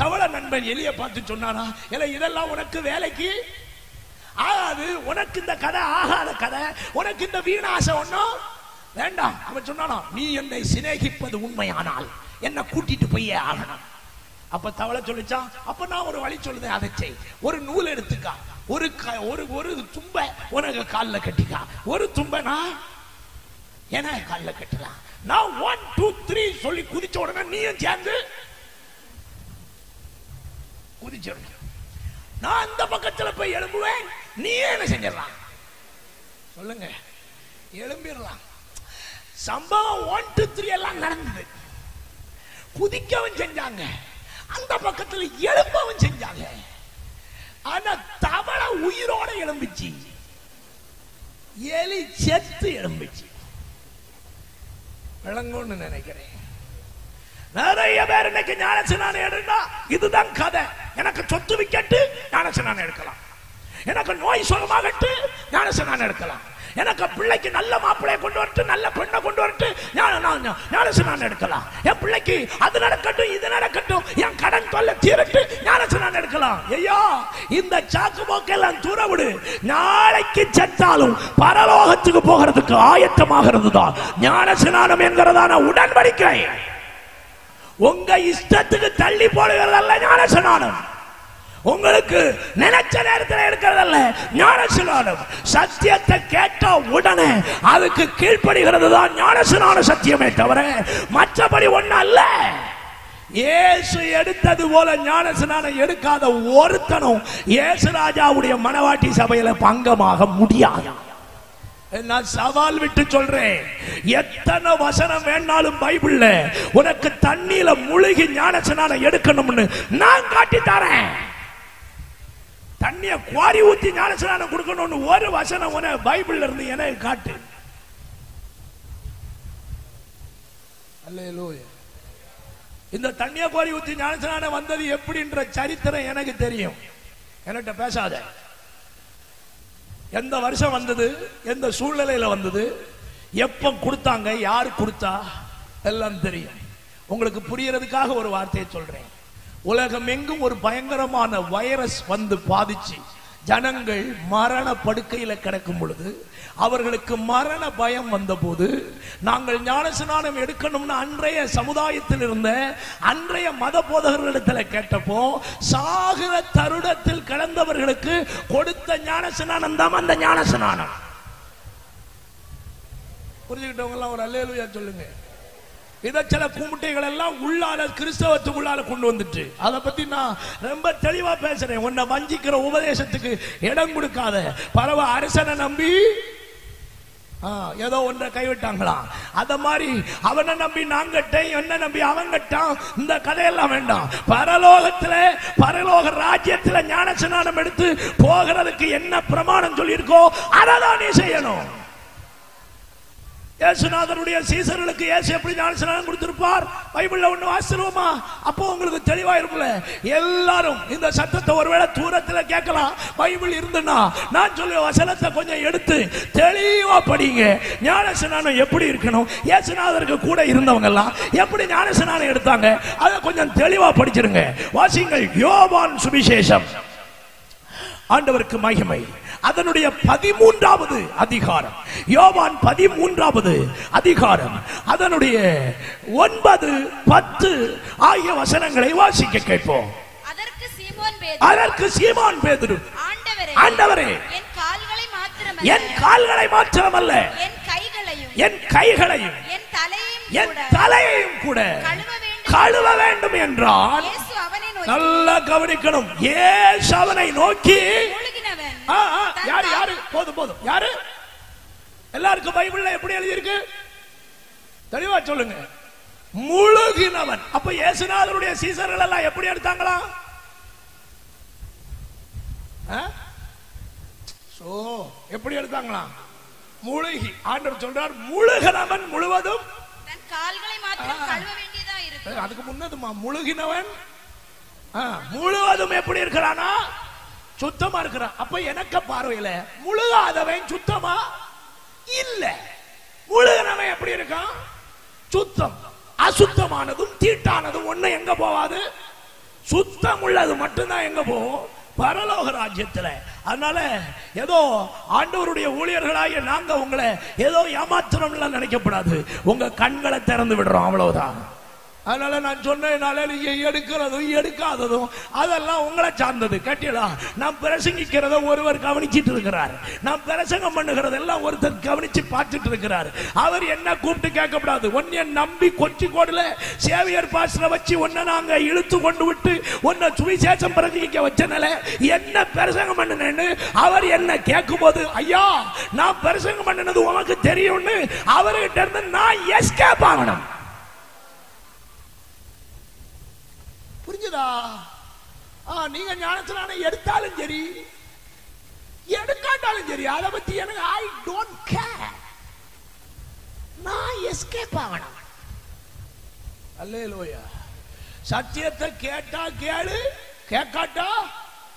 தவளை நண்பன் எலிய பார்த்து சொன்னானா, இதெல்லாம் உனக்கு வேலைக்கு ஆகாது, உனக்கு இந்த கதை ஆகாத கதை, உனக்கு இந்த வீணாசை ஒண்ணும் வேண்டாம். அவன் சொன்னானா, நீ என்னை சிநேகிப்பது உண்மையானால் என்ன கூட்டிட்டு போயே ஆகணும். அப்ப தவளை சொல்லிச்சான், அப்ப நான் ஒரு வழி சொல்லுதேன், அதை செய். ஒரு நூல் எடுத்துக்கா, ஒரு தும்ப உனக்கு காலில் கட்டிக்கா, ஒரு தும்ப நான் என காலில் கட்டலாம். நான் 1 2 3 சொல்லி குதிச்ச உடனே நீயும் சேர்ந்து குதிச்சிடணும். நான் அந்த பக்கத்துல போய் எழும்புவேன், நீ என்ன செஞ்சிடலாம் சொல்லுங்க, எழும்பிடலாம். சம்பவம் 1 2 3 எல்லாம் நடந்தது. குதிக்கவும் செஞ்சாங்க, அந்த பக்கத்துல எழும்பவும் செஞ்சாங்க. ஆனா தவளை உயிரோட எழும்பிச்சு, எலி செத்து எழும்பிச்சு. விளங்கும்னு நினைக்கிறேன். நிறைய பேர் இன்னைக்கு ஞானஸ்நானம் எடுத்தா இதுதான் கதை. எனக்கு சொத்து விக்கட்டு ஞானஸ்நானம் எடுக்கலாம், எனக்கு நோய் சுகமாகட்டு ஞானஸ்நானம் எடுக்கலாம், எனக்கு பிள்ளைக்கு நல்ல மாப்பிள்ளையை கொண்டு வரட்டு, நல்ல பெண்ணை கொண்டு வரட்டு ஞானஸ்நானம் எடுக்கலாம், என் பிள்ளைக்கு அது நடக்கட்டும் இது நடக்கட்டும், என் கடன் தொல்லை தீரட்டு ஞானஸ்நானம் எடுக்கலாம். ஐயா, இந்த சாக்கு போக்கெல்லாம் தூர விடு. நாளைக்கு செத்தாலும் பரலோகத்துக்கு போகிறதுக்கு ஆயத்தமாகிறது தான் ஞானஸ்நானம் என்கிறதான உடன்படிக்கை. உங்க இஷ்டத்துக்கு தள்ளி போடுகிறதல்ல ஞானஸ்நானம், உங்களுக்கு நினைச்ச நேரத்தில் எடுக்கிறதல்ல ஞானஸ்நானம். சத்தியத்தை கேட்ட உடனே அதுக்கு கீழ்ப்படுகிறது தான் ஞானஸ்நான சத்தியமே தவிர மற்றபடி ஒண்ணு அல்ல. இயேசு எடுத்தது போல ஞானஸ்நானம் எடுக்காத ஒருத்தனும் இயேசு ராஜாவுடைய மனவாட்டி சபையில பங்கமாக முடியாது. நான் சவால் விட்டு சொல்றேன், எத்தனை வசனம் வேணாலும் பைபிள்ல உனக்கு தண்ணீல முழுகி ஞானஸ்நானம் எடுக்கணும்னு நான் காட்டி தரேன். தண்ணிய குவாரி ஊத்தி ஞானஸ்நானம் கொடுக்கணும்னு ஒரு வசனம் உன பைபிள்ல இருந்து எனக்கு காட்டு. அல்லேலூயா. இந்த தண்ணிய குவாரி ஊத்தி ஞானஸ்நானம் வந்தது எப்படின்ற சரித்திரம் எனக்கு தெரியும். என்கிட்ட பேசாத. எந்த வருஷம் வந்தது, எந்த சூழ்நிலையில வந்தது, எப்ப கொடுத்தாங்க, யாரு கொடுத்தா எல்லாம் தெரியும். உங்களுக்கு புரியறதுக்காக ஒரு வார்த்தையை சொல்றேன். உலகம் எங்கும் ஒரு பயங்கரமான வைரஸ் வந்து பாதிச்சு ஜனங்கள் மரண படுக்கையில கிடக்கும் பொழுது, அவர்களுக்கு மரண பயம் வந்த போது, நாங்கள் ஞானஸ்நானம் எடுக்கணும்னு அன்றைய சமுதாயத்தில் இருந்த அன்றைய மத போதகர்களிடத்தில் கேட்டப்போ, சாகிற தருணத்தில் கிடந்தவர்களுக்கு கொடுத்த ஞானஸ்நானம் தான் அந்த ஞானஸ்நானம். புரிஞ்சுக்கிட்டவங்க எல்லாம் ஒரு அல்லேலூயா சொல்லுங்க. இத சில கும்பிட்டைகள் எல்லாம் உள்ளால கிறிஸ்தவத்துக்குள்ளால கொண்டு வந்துட்டு, அதை பத்தி நான் ரொம்ப தெளிவா பேசுறேன். உன்னை வஞ்சிக்கிற உபதேசத்துக்கு இடம் கொடுக்காத. பரவ அரசனை நம்பி ஏதோ ஒன்றை கைவிட்டாங்களாம், அத மாதிரி அவனை நம்பி நான் கட்டேன், என்ன நம்பி அவன் கட்டான். இந்த கதையெல்லாம் வேண்டாம். பரலோக ராஜ்யத்துல ஞானஸ்நானம் எடுத்து போகிறதுக்கு என்ன பிரமாணம் சொல்லியிருக்கோ அதை தான் நீ செய்யணும். இயேசுநாதருடைய சீசர்களுக்கு இயேசு எப்படி ஞானஸ்நானம் கொடுத்திருப்பார் பைபிள்ல ஒண்ணு வாசிருவோமா? அப்போ உங்களுக்கு தெளிவா இருக்குல்ல. எல்லாரும் இந்த சத்தத்தை ஒருவேளை தூரத்துல கேட்கலாம். பைபிள் இருந்துன்னா நான் சொல்ல வசனத்தை கொஞ்சம் எடுத்து தெளிவா படிங்க. ஞானஸ்நானம் எப்படி இருக்கணும், இயேசுநாதருக்கு கூட இருந்தவங்க எல்லாம் எப்படி ஞானஸ்நானம் எடுத்தாங்க, அதை கொஞ்சம் தெளிவா படிச்சிருங்க. வாசிங்கள் யோவான் சுவிசேஷம். ஆண்டவருக்கு மகிமை. அதனுடைய 13வது அதிகாரம், யோவான் 13வது அதிகாரம், அதனுடைய 9, 10 ஆகிய வசனங்களை வாசிக்க கேட்போம். அதற்கு சீமோன் பேதுரு, ஆண்டவரே, என் கால்களை மாத்திரமல்ல, என் கைகளையும் என் தலையையும் கூட கழுவ வேண்டும் என்றான். நல்லா கவனிக்கணும். இயேசு அவனை நோக்கி, யாரு போதும் யாரு? எல்லாருக்கும் பைபிள்ல எப்படி எழுதியிருக்கு தெளிவா சொல்லுங்க. முழுகினவன். அப்ப இயேசுநாதருடைய சீசர்கள் எல்லாம் எப்படி எடுத்தாங்களா? எப்படி எடுத்தாங்களா? முழுகி. ஆண்டவர் சொல்றார், முழுகினவன் முழுவதும் கால்களை மாத்திரம் கழுவ வேண்டியதா இருக்கு. அதுக்கு முன்னதுமா முழுகினவன் முழுவதும் எப்படி இருக்கிறானா? சுத்தமா இருக்கிறான். அப்ப எனக்கு பார்வையில முழுகாதவன் சுத்தமா இல்ல. முழுகினவன் எப்படி இருக்கான்? சுத்தம். அசுத்தமானதும் தீட்டானதும் ஒண்ணு எங்க போவாது? சுத்தம் உள்ளது மட்டும்தான் எங்க போகும்? பரலோக ராஜ்யத்துல. அதனால ஏதோ ஆண்டவருடைய ஊழியர்களாகிய நாங்க உங்களை ஏதோ ஏமாத்திரம் நினைக்கப்படாது. உங்க கண்களை திறந்து விடுறோம், அவ்வளவுதான். அதனால நான் சொன்னதுனால நீங்க எடுக்கிறதும் எடுக்காததும் அதெல்லாம் உங்களை சார்ந்தது. கேட்டீங்களா? நான் பிரசங்கிக்கிறத ஒருவர் கவனிச்சிட்டு இருக்கிறார், நான் பிரசங்கம் பண்ணுகிறதெல்லாம் ஒருத்தர் கவனிச்சு பார்த்துட்டு இருக்கிறார். அவர் என்ன கூப்பிட்டு கேட்கக்கூடாது. ஒன்ன நம்பி கொச்சிக்கோடுல சேவியர் பாஸ்டரை வச்சு ஒன்ன நாங்க இழுத்து கொண்டு விட்டு ஒன்ன சுவிசேஷம் பிரசங்கிக்க வச்சனால என்ன பிரசங்கம் பண்ணுனேன்னு அவர் என்ன கேட்கும் போது, ஐயா நான் பிரசங்கம் பண்ணினது உனக்கு தெரியும்னு அவர்கிட்ட இருந்து நான் எஸ்கேப் ஆகணும். புரிஞ்சுதா? நீங்க ஞானஸ்நானம் எடுத்தாலும் சரி எடுக்காட்டாலும் சரி அதை பத்தி எனக்கு ஐ டோன்ட் கேர். நான் எஸ்கேப் ஆகணும். அல்லேலூயா. சத்தியத்தை கேட்டா கேளு, கேட்காட்டா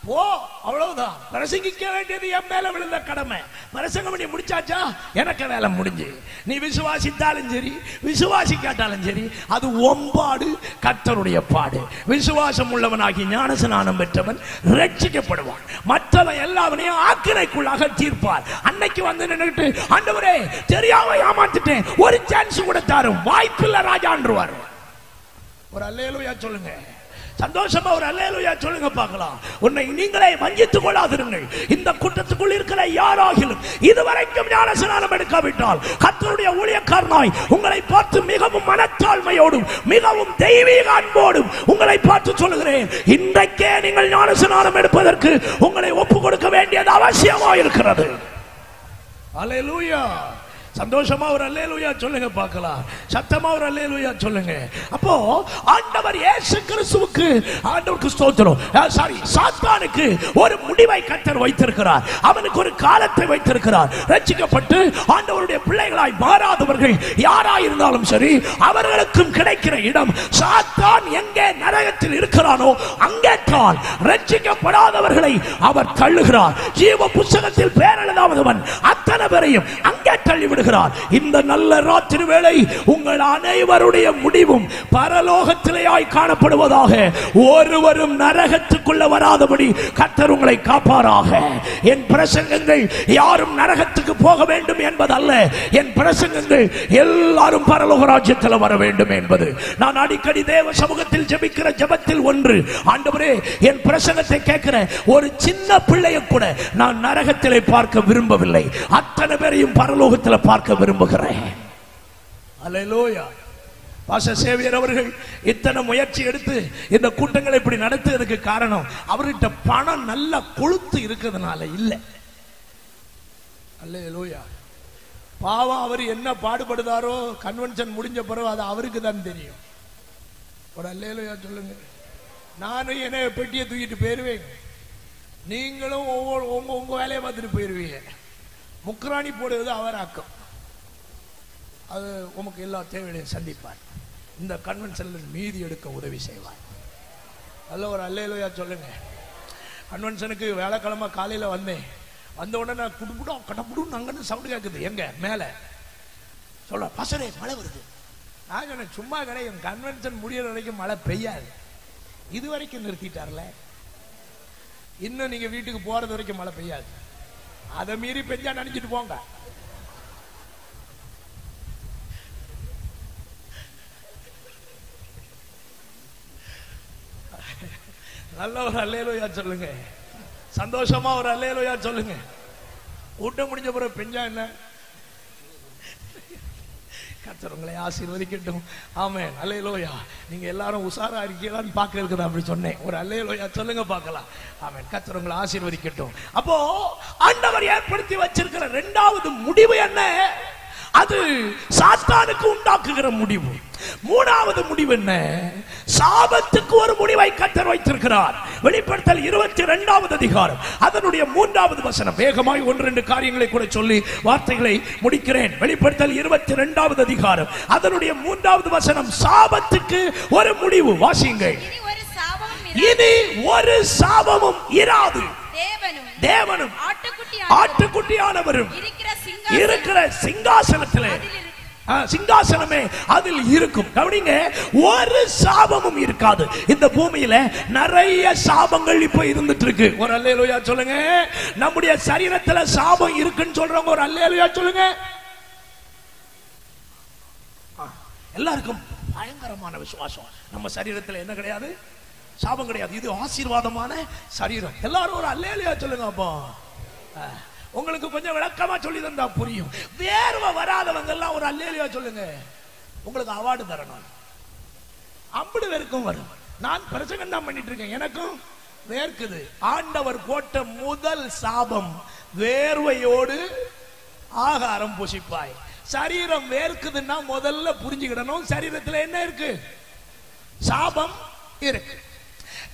போ, அவ்வளவுதான். பிரசங்கிக்க வேண்டியது என் மேல விழுந்த கடமை. பிரசங்கம் பண்ணி முடிச்சாச்சா எனக்கு வேலை முடிஞ்சு. நீ விசுவாசித்தாலும் சரி விசுவாசிக்காட்டாலும் சரி அது ஒம்பாடு, கர்த்தருடைய பாடு. விசுவாசம் உள்ளவனாகி ஞானஸ்நானம் பெற்றவன் ரட்சிக்கப்படுவான். மற்றவன் எல்லாவனையும் ஆக்கினைக்குள்ளாக தீர்ப்பார். அன்னைக்கு வந்து நின்னுட்டு ஆண்டவரே தெரியாம ஏமாத்திட்டேன், ஒரு சான்ஸ் கூட தாரும், வாய்ப்பில்லை ராஜான்றுவார். ஒரு அல்லேலூயா சொல்லுங்க. சந்தோஷமா ஒரு அல்லேலூயா சொல்லுங்க பார்க்கலாம். உன்னை நீங்களே வஞ்சித்துக் கொள்ளாதிருங்கள். இந்த கூட்டத்துக்குள் இருக்கிற யாராகிலும் இதுவரைக்கும் ஞானஸ்நானம் எடுக்காவிட்டால் கர்த்தருடைய ஊழியக்காரனாய் உங்களை பார்த்து மிகவும் மனத்தாழ்மையோடும் மிகவும் தெய்வீக அன்போடும் உங்களை பார்த்து சொல்லுகிறேன், இன்றைக்கே நீங்கள் ஞானஸ்நானம் எடுப்பதற்கு உங்களை ஒப்புக் கொடுக்க வேண்டியது அவசியமா இருக்கிறது. அல்லேலூயா. சந்தோஷமா ஒரு அல்லேலூயா சொல்லுங்க பார்க்கலாம். சத்தமா ஒரு அல்லேலூயா சொல்லுங்க. அப்போ ஆண்டவர் இயேசு கிறிஸ்துவுக்கு, ஆண்டவருக்கு ஸ்தோத்திரம், சாத்தானுக்கு ஒரு முடிவை கர்த்தர் வைத்திருக்கிறார். அவனுக்கு ஒரு காலத்தை வைத்திருக்கிறார். ரட்சிக்கப்பட்டு ஆண்டவருடைய பிள்ளைகளாய் மாறாதவர்கள் யாராய் இருந்தாலும் சரி அவர்களுக்கும் கிடைக்கிற இடம். சாத்தான் எங்கே நரகத்தில் இருக்கிறானோ அங்கே தான் ரட்சிக்கப்படாதவர்களை அவர் தள்ளுகிறார். ஜீவ புத்தகத்தில் பேர் எழுதாதவன் அத்தனை பேரையும் அங்கே தள்ளிவிடுகிறார். இந்த நல்ல ராத்திரி வேளை உங்கள் அனைவருடைய முடிவும் பரலோகத்திலேயாய் காணப்படுவதாக. ஒருவரும் நரகத்துக்குள்ள வராதபடி கர்த்தர் உங்களை காப்பாராக. என் பிரசங்கங்கள் யாரும் நரகத்துக்கு போக வேண்டும் என்பதல்ல, என் பிரசங்கங்கள் எல்லாரும் பரலோக ராஜ்யத்தில் வர வேண்டும் என்பது. நான் அடிக்கடி தேவ சமூகத்தில் ஜெபிக்கிற ஜெபத்தில் ஒன்று, ஆண்டவரே என் பிரசங்கத்தை கேட்கிற ஒரு சின்ன பிள்ளையை கூட நான் நரகத்திலே பார்க்க விரும்பவில்லை, அத்தனை பேரையும் பரலோகத்தில் பார்க்க விரும்புகிறேன். அல்லேலூயா. பாஸ்டர் சேவியர் அவர்கள் இத்தனை முயற்சி எடுத்து இந்த கூட்டங்களை இப்படி நடத்துறதுக்கு காரணம் அவர்கிட்ட பணம் நல்லா கொழுத்து இருக்கிறதுனால இல்ல. அல்லேலூயா. பாவம் அவர் என்ன பாடுபடுதாரோ கன்வென்ஷன் முடிஞ்ச பிறகு அது அவருக்கு தான் தெரியும். ஒரு அல்லேலூயா சொல்லுங்க. நானும் என்ன பெட்டியை தூக்கிட்டு போயிருவேன், நீங்களும் உங்க வேலையை பார்த்துட்டு போயிருவீங்க. முக்ராணி போடுவது அவர் ஆக்கம். அது உமக்கு எல்லா தேவைகளையும் சந்திப்பார். இந்த கன்வென்ஷனில் மீதி எடுக்க உதவி செய்வார். அல்ல ஒரு அல்லேலூயா சொல்லுங்க. கன்வென்ஷனுக்கு வேலைக்கிழமை காலையில் வந்தேன். வந்த உடனே குடும்பம் கடப்புடும் அங்கன்னு சவுண்டு கேட்குது. எங்க மேலே சொல்ல பசரே மழை வருது. நான் சொன்னேன் சும்மா கிடையாது, கன்வென்ஷன் முடிகிற வரைக்கும் மழை பெய்யாது. இது வரைக்கும் நிறுத்திட்டார்ல, இன்னும் நீங்க வீட்டுக்கு போறது வரைக்கும் மழை பெய்யாது. அதை மீறி பெஞ்சா நினைச்சிட்டு போங்க. நல்ல ஒரு அல்லேலூயா சொல்லுங்க. சந்தோஷமா ஒரு அல்லேலூயா சொல்லுங்க. கூட்டம் முடிஞ்ச பிறகு பெஞ்சா என்ன? கர்த்தர் உங்களை ஆசீர்வதிக்கட்டும். ஆமென். அல்லேலூயா. நீங்க எல்லாரும் உசாரா இருக்கீங்களான்னு பார்க்கிறதுக்கு தான் அப்படி சொன்னேன். ஒரு அல்லேலூயா சொல்லுங்க பார்க்கலாம். ஆமென். கர்த்தர் உங்களை ஆசீர்வதிக்கட்டும். அப்போ ஆண்டவர் ஏற்படுத்தி வச்சிருக்கிற இரண்டாவது முடிவு என்ன? அது சாத்தானுக்கு உண்டாக்குகிற முடிவு. மூணாவது முடிவு என்ன? சாபத்துக்கு ஒரு முடிவை கர்த்தர் வைத்திருக்கிறார். வெளிப்படுத்தல் 22வது அதிகாரம் அதனுடைய 3வது வசனம். வேகமாய் 1-2 காரியங்களை கூட சொல்லி வார்த்தைகளை முடிக்கிறேன். வெளிப்படுத்தல் 22வது அதிகாரம் அதனுடைய 3வது வசனம். சாபத்துக்கு ஒரு முடிவு. வாசியுங்கள். இனி ஒரு சாபமும் இராது. தேவனும் ஆட்டுக்குட்டியானவரும் இருக்கிற சிங்காசனத்திலே, சிங்காசனமே அதில் இருக்கும். கவனிங்க, ஒரு சாபமும் இருக்காது. இந்த பூமியில நிறைய சாபங்கள் இப்ப இருந்துட்டு இருக்கு. ஒரு அல்லேலூயா சொல்லுங்க. நம்முடைய சரீரத்துல சாபம் இருக்குன்னு சொல்றவங்க ஒரு அல்லேலூயா சொல்லுங்க. எல்லாருக்கும் பயங்கரமான விசுவாசம். நம்ம சரீரத்தில் என்ன கிடையாது? சாபம் கிடையாது. இது ஆசீர்வாதமான சரீரம். எல்லாரும் ஒரு அல்லேலூயா சொல்லுங்க. அப்போ உங்களுக்கு கொஞ்சம் விளக்கமா சொல்லி தந்தா புரியும். வேர்வை வராதவங்க எல்லாம் ஒரு அல்லேலூயா சொல்லுங்க. உங்களுக்கு அவார்டு தரணும். 50 பேருக்கும் வரும். நான் பிரசங்கம் தான் பண்ணிட்டு இருக்கேன், எனக்கும் வேர்க்குது. ஆண்டவர் போட்ட முதல் சாபம், வேர்வையோடு ஆகாரம் புசிப்பாய். சரீரம் வேர்க்குதுன்னா முதல்ல புரிஞ்சுக்கிடணும், சரீரத்தில் என்ன இருக்கு? சாபம் இருக்கு.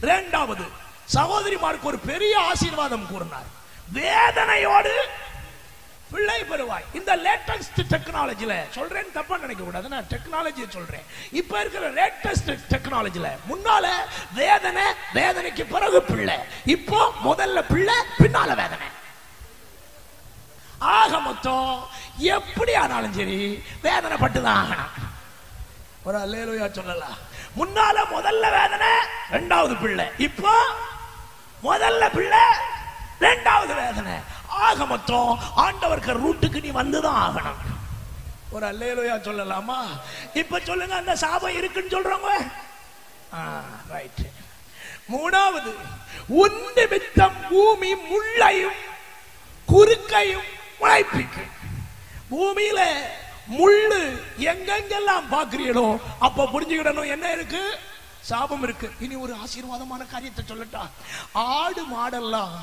இரண்டாவது, சகோதரிமாருக்கு ஒரு பெரிய ஆசீர்வாதம் கூறினார், வேதனையோடு பிள்ளை பெறுவாய். இந்த லேட்டஸ்ட் டெக்னாலஜில சொல்றேன், தப்பா நினைக்க கூடாது, நான் டெக்னாலஜியை சொல்றேன். இப்ப இருக்கிற லேட்டஸ்ட் டெக்னாலஜில முன்னால வேதனை, வேதனைக்கு பிறகு பிள்ளை, இப்போ முதல்ல பிள்ளை பின்னால வேதனை. ஆக மொத்தம் எப்படி ஆனாலும் சரி வேதனை பட்டுதான் ஆகணும். ஒரு அல்லேலூயா சொல்லலாம். முன்னால முதல்ல வேதனை, இரண்டாவது பிள்ளை, இப்போ முதல்ல பிள்ளை இரண்டாவது வேதனை. ஆக மொத்தம் ஆண்டவருக்கு ரூட்டுக்கு நீ வந்துதான் ஆகணும். ஒரு அல்லேலூயா சொல்லலாமா? இப்ப சொல்லுங்க, அந்த சாபம் இருக்குன்னு சொல்றவங்க ரைட். மூணாவது, உன் நிமித்தம் பூமி முள்ளையும் குறுக்கையும் முளைப்பிக்கும். பூமியில முள்ளு எங்கெங்கெல்லாம் பாக்குறீங்களோ அப்ப புரிஞ்சுக்கிடணும் என்ன இருக்கு? சாபம் இருக்கு. இனி ஒரு ஆசீர்வாதமான காரியத்தை சொல்லட்டா? ஆடு மாடெல்லாம்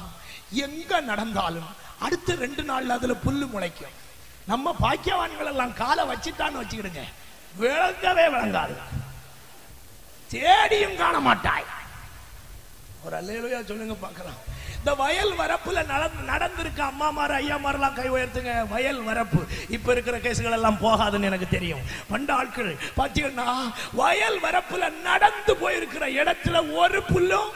எங்க நடந்தாலும் அடுத்த 2 நாள்ல அதுல புல்லு முளைக்கும். நம்ம பாக்கியவான்கள் எல்லாம் காலை வச்சுட்டான்னு வச்சுக்கிடுங்க, விளங்கவே விளங்காது, தேடியும் காண மாட்டாய். ஒரு அல்லேலூயா சொல்லுங்க பார்க்கலாம். இந்த வயல் வரப்புல நடந்திருக்க அம்மாமார் ஐயாமாரெல்லாம் கை உயர்த்துங்க. வயல் வரப்பு இப்ப இருக்கிற கேசுகள் எல்லாம் போகாதுன்னு எனக்கு தெரியும். பண்ட ஆட்கள் பாத்தீங்கன்னா வயல் வரப்புல நடந்து போயிருக்கிற இடத்துல ஒரு புல்லும்,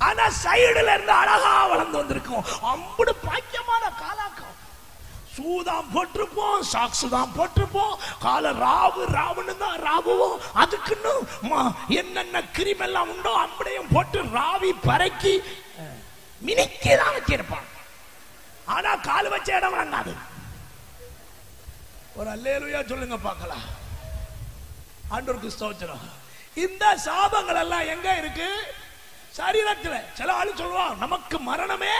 ஆனா சைடுல இருந்து அழகா வளர்ந்து வந்திருக்கும். அம்புடு பாக்கியமான காலாக்கம். சூதான் போட்டிருப்போம், சாக்ஸ் தான் போட்டிருப்போம், கால ராவுன்னு தான் ராவுவோம். அதுக்குன்னு என்னென்ன கிரிமெல்லாம் உண்டோ அம்படையும் போட்டு ராவி பறக்கி மினிக்கி தான் வச்சிருப்பான். ஆனா கால் வச்ச இடம் வழங்காது. ஒரு அல்லேலூயா சொல்லுங்க பார்க்கலாம். ஆண்டவருக்கு ஸ்தோத்திரம். இந்த சாபங்கள் எல்லாம் எங்க இருக்கு? சரீரத்துல. சில ஆளு சொல்லுவான், நமக்கு மரணமே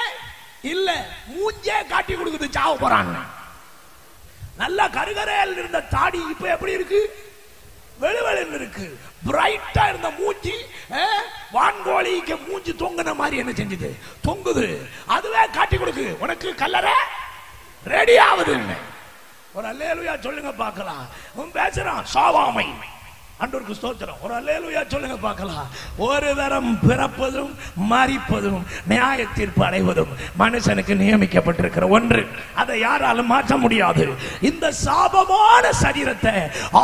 இல்ல, மூஞ்சே காட்டி கொடுக்குது, சாவ போறாங்க. நல்லா கருகரையில் இருந்த தாடி இப்ப எப்படி இருக்கு? வெளுவெளில் இருக்கு. பிரைட்டா இருந்த மூஞ்சி வான்கோழிக்கு மூஞ்சி தொங்குன மாதிரி என்ன செஞ்சது? தொங்குது. அதுவே காட்டி கொடுக்கு, உனக்கு கல்லறை ரெடி ஆகுது. ஒரு அல்லேலூயா சொல்லுங்க பார்க்கலாம். பேசுறான் சாவாமை. ஆண்டவருக்கு ஸ்தோத்திரம். ஒரு அல்லேலூயா சொல்லுங்க பார்க்கலாம். ஒரு தரம் பிறப்பதும் மரிப்பதும் நியாய தீர்ப்பு அடைவதும் மனுஷனுக்கு நியமிக்கப்பட்டிருக்கிற ஒன்று. அதை யாராலும் மாற்ற முடியாது. இந்த சாபமான சரீரத்தை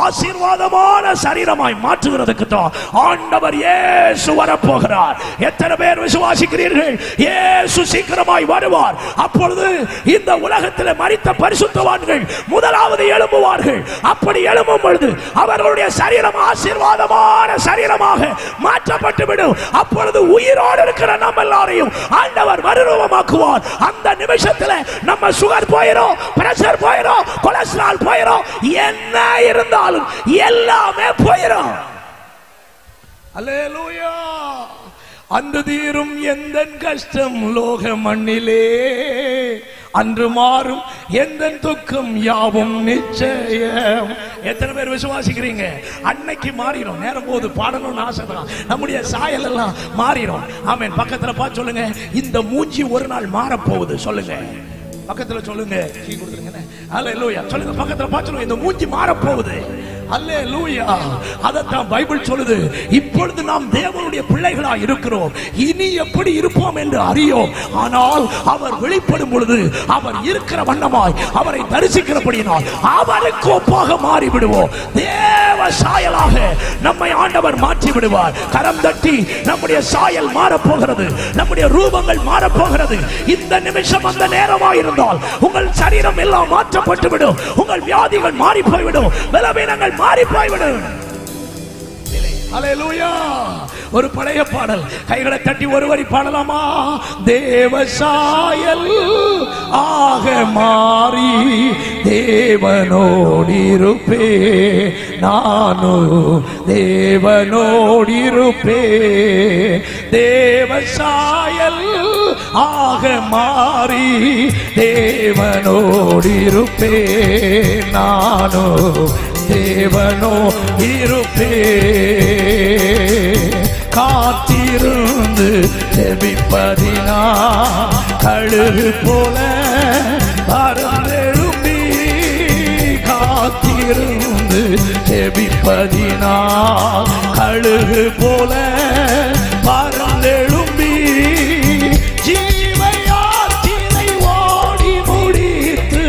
ஆசீர்வாதமான சரீரமாய் மாற்றுகிறதுக்கு தான் ஆண்டவர் இயேசு வரப்போகிறார். எத்தனை பேர் விசுவாசிக்கிறீர்கள்? இயேசு சீக்கிரமாய் வருவார். அப்பொழுது இந்த உலகத்தில் மரித்த பரிசுத்தவான்கள் முதலாவது எழும்புவார்கள். அப்படி எழும்பும் பொழுது அவர்களுடைய சரீரம் ஆசீர்வாதமான சரீரமாக மாற்றப்பட்டு விடும். அப்பொழுது உயிரோடு இருக்கிற நம்ம எல்லாரையும் ஆண்டவர் மறுரூபமாக்குவார். அந்த நிமிஷத்துல நம்ம சுகர் போயிடும், பிரஷர் போயிடும், கொலஸ்ட்ரால் போயிடும், என்ன இருந்தாலும் எல்லாமே போயிடும். அல்லேலூயா. அன்று தீரும் எந்த கஷ்டம் லோக மண்ணிலே, அன்று மாறும் எந்த துக்கம் யாவும் நிச்சயம். எத்தனை பேர் விசுவாசிக்கிறீங்க? அன்னைக்கு மாறிடும். நேரம் போது பாடணும்னு ஆசைதான். நம்முடைய சாயல் எல்லாம் மாறிடும். ஆமென். பக்கத்துல பார்த்து சொல்லுங்க, இந்த மூஞ்சி ஒரு நாள் மாறப்போகுது. சொல்லுங்க பக்கத்துல, சொல்லுங்க அல்லேலூயா சொல்லுங்க. பக்கத்துல பார்த்து சொல்லுங்க, இந்த மூஞ்சி மாறப்போகுது. அல்லேலூயா. அதைத்தான் பைபிள் சொல்லுது. இப்பொழுது நாம் தேவனுடைய பிள்ளைகளா இருக்கிறோம், இனி எப்படி இருப்போம் என்று அறியோம். ஆனால் அவர் வெளிப்படும் பொழுது அவர் இருக்கிற வண்ணமாய் அவரை தரிசிக்கிறபடியினால் அவருக்கு ஒப்பாக மாறிவிடுவோம். தேவ சாயலாக நம்மை ஆண்டவர் மாற்றி விடுவார். கரம் தட்டி நம்முடைய சாயல் மாறப்போகிறது, நம்முடைய ரூபங்கள் மாறப்போகிறது. இந்த நிமிஷம் அந்த நேரமாக இருந்தால் உங்கள் சரீரம் எல்லாம் மாற்றப்பட்டு விடும். உங்கள் வியாதிகள் மாறி போய்விடும், பலவீனங்கள் மாறி போய்விடும். அல்லேலூயா. ஒரு பழைய பாடல், கைகளை தட்டி ஒரு வரி பாடலாமா? தேவசாயல் ஆக மாறி தேவனோடிருப்பே, நானும் தேவனோடிருப்பே. தேவசாயல் ஆக மாறி தேவனோடிருப்பே, நானும் தேவனோ இருப்பே. காத்திருந்து ஜெபிப்பதினா கழுகு போல பறந்தெழும்பி, காத்திருந்து ஜெபிப்பதினா கழுகு போல பறந்தெழும்பி, ஜீவயாத்திரை ஓடி முடித்து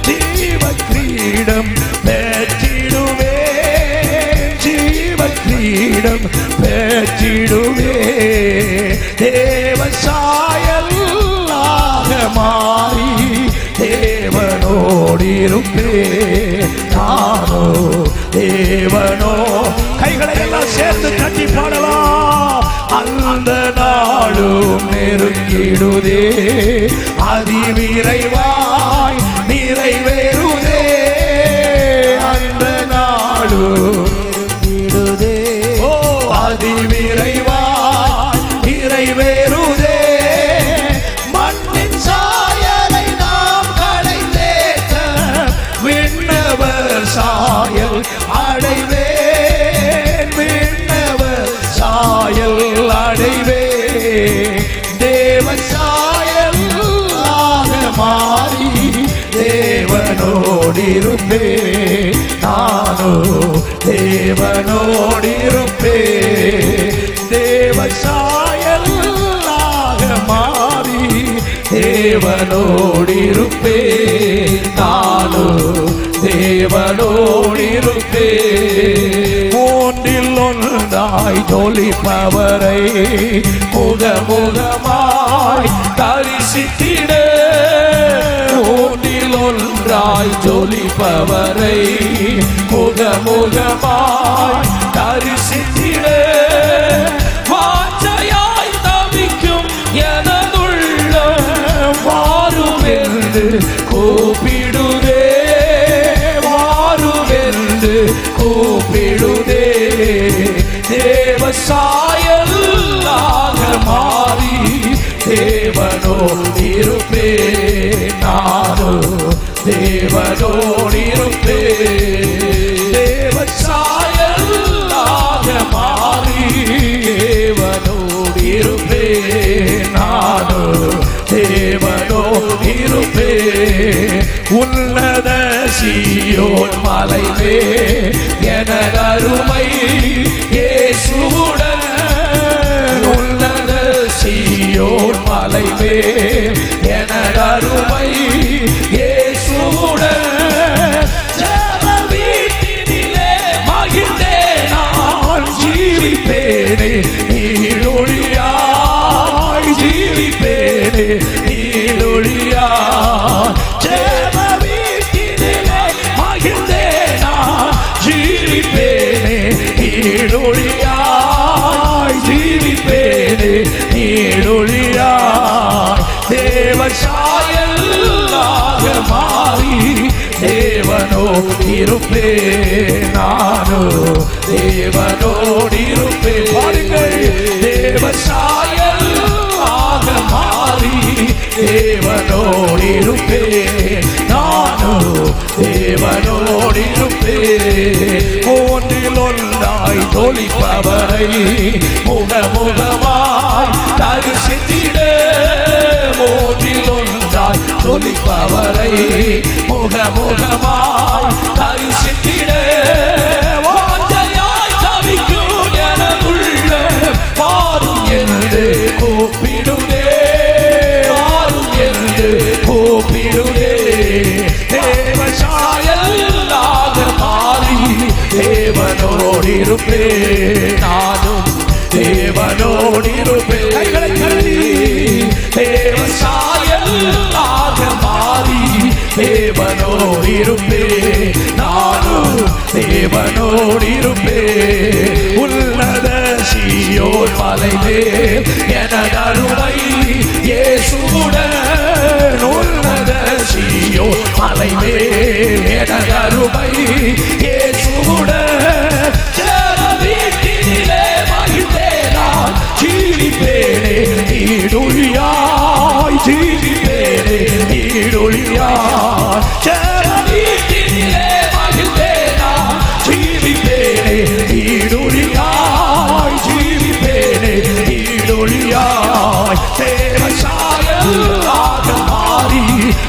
ஜீவ கிரீடம் பெற்றிடுவே, ஜீவ கிரீடம் பெற்றிடுவே. தேவசாயல் ஆக மாறி தேவனோடிருப்பே, நானோ தேவனோ. கைகளை எல்லாம் சேர்ந்து தட்டி பாடலாம். அந்த நாளும் நெருங்கிடுதே, அதிவிரைவாய் நிறைவேறுதே. அந்த நாளும் நெருங்கிடுதே, ஓ அதிவிரைவாய் நிறைவேறுதே. மண்ணின் சாயலை நாம் களைந்தேற்ற விண்ணவர் சாயல் அடைவேன், விண்ணவர் சாயல் அடைவே. தேவன் சாயல் ஆக மாறி தேவனோடிருப்பே, நானோ தேவனோடிருப்பே. தேவன் சாயல் ஆக மாறி தேவனோடிருப்பே, நானோ தேவனோடிருப்பே. மூன்றில் ஒன்றாய் ஜொலிப்பவரை முகமுகமாய் தரிசித்திட, மூன்றில் ஒன்றாய் ஜொலிப்பவரை முகமுகமாய் தரிசித்திட, வாஞ்சையாய் தவிக்கும் எனதுள்ள வாருமென்று கூப்பிடுதே, வாருமென்று கூப்பிடுதே. தேவசாயல் ஆக மாறி தேவனோடிருப்பே, நானோ தேவனோடிருப்பே. தேவசாயல் ஆக மாறி தேவனோடிருப்பே, நானோ தேவனோடிருப்பே. உன்னத சீயோன் மலைவே எனதருமை இயேசுவுடன், உன்னத சீயோன் மலைவே எனதருமை இயேசுவுடன், ஜெப வீட்டினிலே மகிழ்ந்தே நான் ஜீவிப்பேனே, நீடொழியாய் ஜீவிப்பேனே, நீடொழியாய். ஜெப வீட்டினிலே மகிழ்ந்தே நான் ஜீவிப்பேனே, நீடொழியாய் ஜீவிப்பேனே, நீடொழியாய். தேவசாயல் ஆக மாறி தேவனோடிருப்பே, நானோ தேவனோடிருப்பே. பாருங்கள், தேவசாயல் ஆக மாறி தேவனோடிருப்பே, நானோ தேவனோடிருப்பே. மூன்றில் ஒன்றாய் ஜொலிப்பவரை முகமுகமாய் தரிசித்திட, மூன்றில் ஒன்றாய் ஜொலிப்பவரை முகமுகமாய் தரிசித்திட, வாஞ்சையாய் தவிக்கும் எனதுள்ள வாரும் என்று கூப்பிடுதே, வாரும் என்று கூப்பிடுதே. தேவசாயல் ஆக மாறி தேவனோடிருப்பே, நானும் தேவனோடிருப்பே. கைகளை கருதி தேவசாயல் ஆக மாறி தேவனோடிருப்பே, நானும் தேவனோடிருப்பே. மலைமேல் எனதருமை இயேசுவுடன் உன்னத சீயோன் மலைமேல் எனதருமை இயேசுவுடன் வீட்டினிலே மகிழ்ந்தே நான் ஜீவிப்பேனே நீடுழியாய் ஜீவிப்பேனே நீடுழியாய் வீட்டினிலே மகிழ்ந்தே நான் ஜீவிப்பேனே நீடுழியாய் ஜீவிப்பேனே நீடுழியாய் தேவ சாயலாக மாறி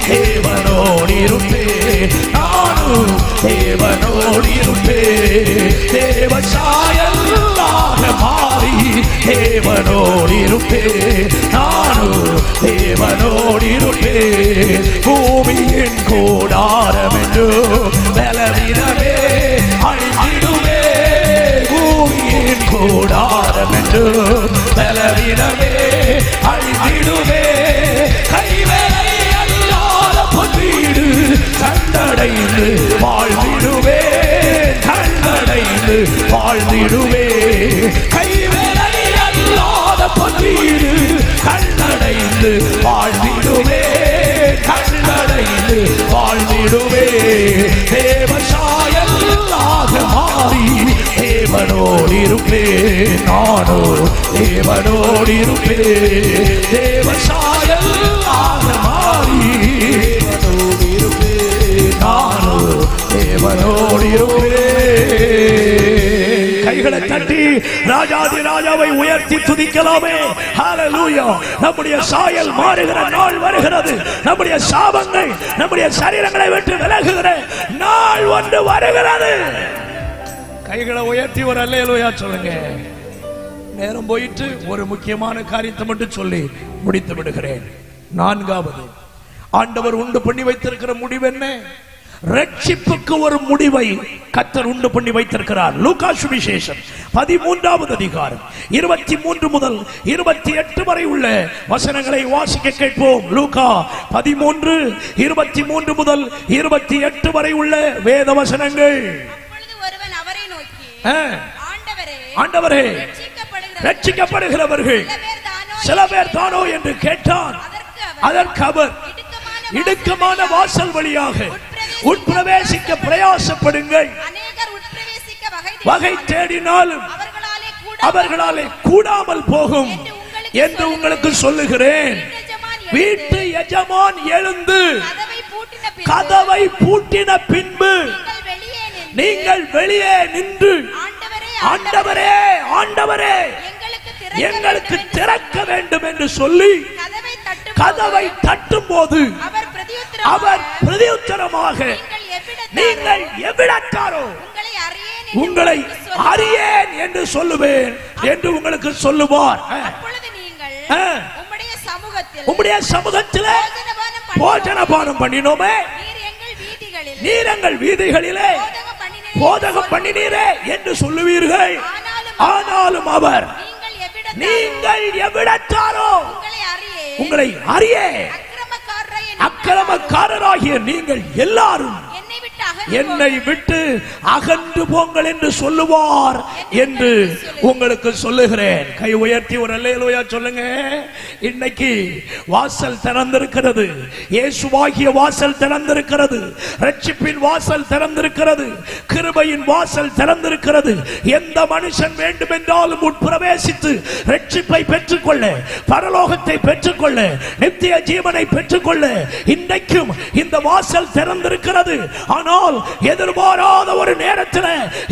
தேவனோடிருப்பேன் நானும் தேவனோடிருப்பேன் தேவ சாயலாக மாறி தேவனோடிருப்பேன் நானும் தேவனோடிருப்பேன் பூமியின் கூடாரம் என்று பலவிடமே அழிந்திடுவே பூமியின் கூடாரம் என்று பலவிடமே அழிந்திடுவே கைவேலை அல்லாத பொன்வீடு கண்டடைந்து வாழ்ந்திடுவே கண்டடைந்து வாழ்ந்திடுவே கைவேலை அல்லாத பொன்வீடு கண்டடைந்து வாழ்ந்திடுவே கண்டடைந்து வாழ்ந்திடுவே தேவ சாயலாக மாறி தேவனோடிருப்பேன் நானோ தேவனோடிருப்பேன் தேவ சாயலாக மாறி தேவனோடிருப்பேன் நானோ தேவனோடிருப்பேன். கைகளை தட்டி ராஜாதி ராஜாவை உயர்த்தி துதிக்கலாமே. ஹல்லேலூயா. நம்முடைய சாயல் மாறுகிற நாள் வருகிறது. நம்முடைய சாபங்கள் நம்முடைய சரீரங்களை விட்டு விலகுகிற நாள் ஒன்று வருகிறது. கைகளை உயர்த்தி ஒரு அல்லேலூயா சொல்லுங்க. நேரம் போயிட்டு ஒரு முக்கியமான காரியத்தை மட்டும் சொல்லி முடித்து விடுகிறேன். நான்காவது, ஆண்டவர் உண்டு பண்ணி வைத்திருக்கிற முடிவு என்ன? ரட்சிப்புக்கு ஒரு முடிவை கர்த்தர் உண்டு பண்ணி வைத்திருக்கிறார். லூக்கா சுவிசேஷம் 13வது அதிகாரம் 23 முதல் 28 வரை உள்ள வசனங்களை வாசிக்க கேட்போம். லூக்கா 13 23 முதல் 28 வரை உள்ள வேத வசனங்கள். ஒருவன் அவரை நோக்கி, ஆண்டவரே, ரட்சிக்கப்படுகிறவர்கள் சில பேர் தானோ என்று கேட்டான். அதற்கு அவர், இடுக்கமான வாசல் வழியாக உட்பிரவேசிக்க பிரயாசப்படுங்கள். வகை தேடினாலும் அவர்களாலே கூடாமல் போகும் என்று உங்களுக்கு சொல்லுகிறேன். வீட்டு எஜமான் எழுந்து கதவை பூட்டின பின்பு நீங்கள் வெளியே நின்று, ஆண்டவரே ஆண்டவரே எங்களுக்கு திறக்க வேண்டும் என்று சொல்லி கதவை தட்டும் போது அவர் பிரதியுத்தரமாக, நீங்கள் எவ்விடத்தாரோ உங்களை அறியேன் என்று சொல்லுவேன் என்று உங்களுக்கு சொல்லுவார். உம்முடைய சமூகத்திலே போஜனபானம் பண்ணினோமே, நீர் எங்கள் வீதிகளிலே போதகம் பண்ணினீரே என்று சொல்லுவீர்கள். ஆனாலும் அவர், நீங்கள் எவ்விடத்தாரோ உங்களை அறியே, அக்கிரமக்காரராகிய நீங்கள் எல்லாரும் என்னை விட்டு அகன்று போங்கள் என்று சொல்லுவார் என்று உங்களுக்கு சொல்லுகிறேன். கை உயர்த்தி ஒரு அல்லேலூயா சொல்லுங்க. இன்னைக்கு வாசல் திறந்திருக்கிறது. இயேசுவாகிய வாசல் திறந்திருக்கிறது. ரட்சிப்பின் வாசல் திறந்திருக்கிறது. கிருபையின் வாசல் திறந்திருக்கிறது. எந்த மனுஷன் வேண்டும் என்றாலும் உட்பிரவேசித்து ரட்சிப்பை பெற்றுக்கொள்ள, பரலோகத்தை பெற்றுக்கொள்ள, நித்திய ஜீவனை பெற்றுக்கொள்ள இன்றைக்கும் இந்த வாசல் திறந்திருக்கிறது. ஆனால் எதிர்பாராத ஒரு நேரத்தில்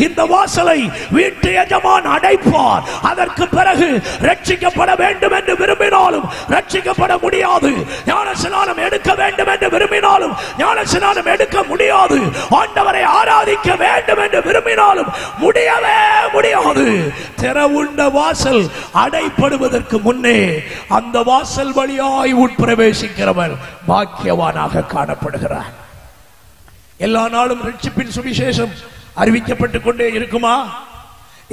இந்த வாசலை வீட்டு எஜமான் அடைப்பார். அதற்கு பிறகு ரட்சிக்கப்பட வேண்டும் என்று விரும்பினாலும் ரட்சிக்கப்பட முடியாது. ஞானஸ்நானம் எடுக்க வேண்டும் என்று விரும்பினாலும் ஞானஸ்நானம் எடுக்க முடியாது. ஆண்டவரை ஆராதிக்க வேண்டும் என்று விரும்பினாலும் முடியவே முடியாது. திறவுண்ட வாசல் அடைப்படுவதற்கு முன்னே அந்த வாசல் வழியாய் உட்பிரவேசிக்கிறவர் பாக்கியவானாக காணப்படுகிறார். எல்லா நாளும் ரட்சிப்பின் சுவிசேஷம் அறிவிக்கப்பட்டுக் கொண்டே இருக்குமா?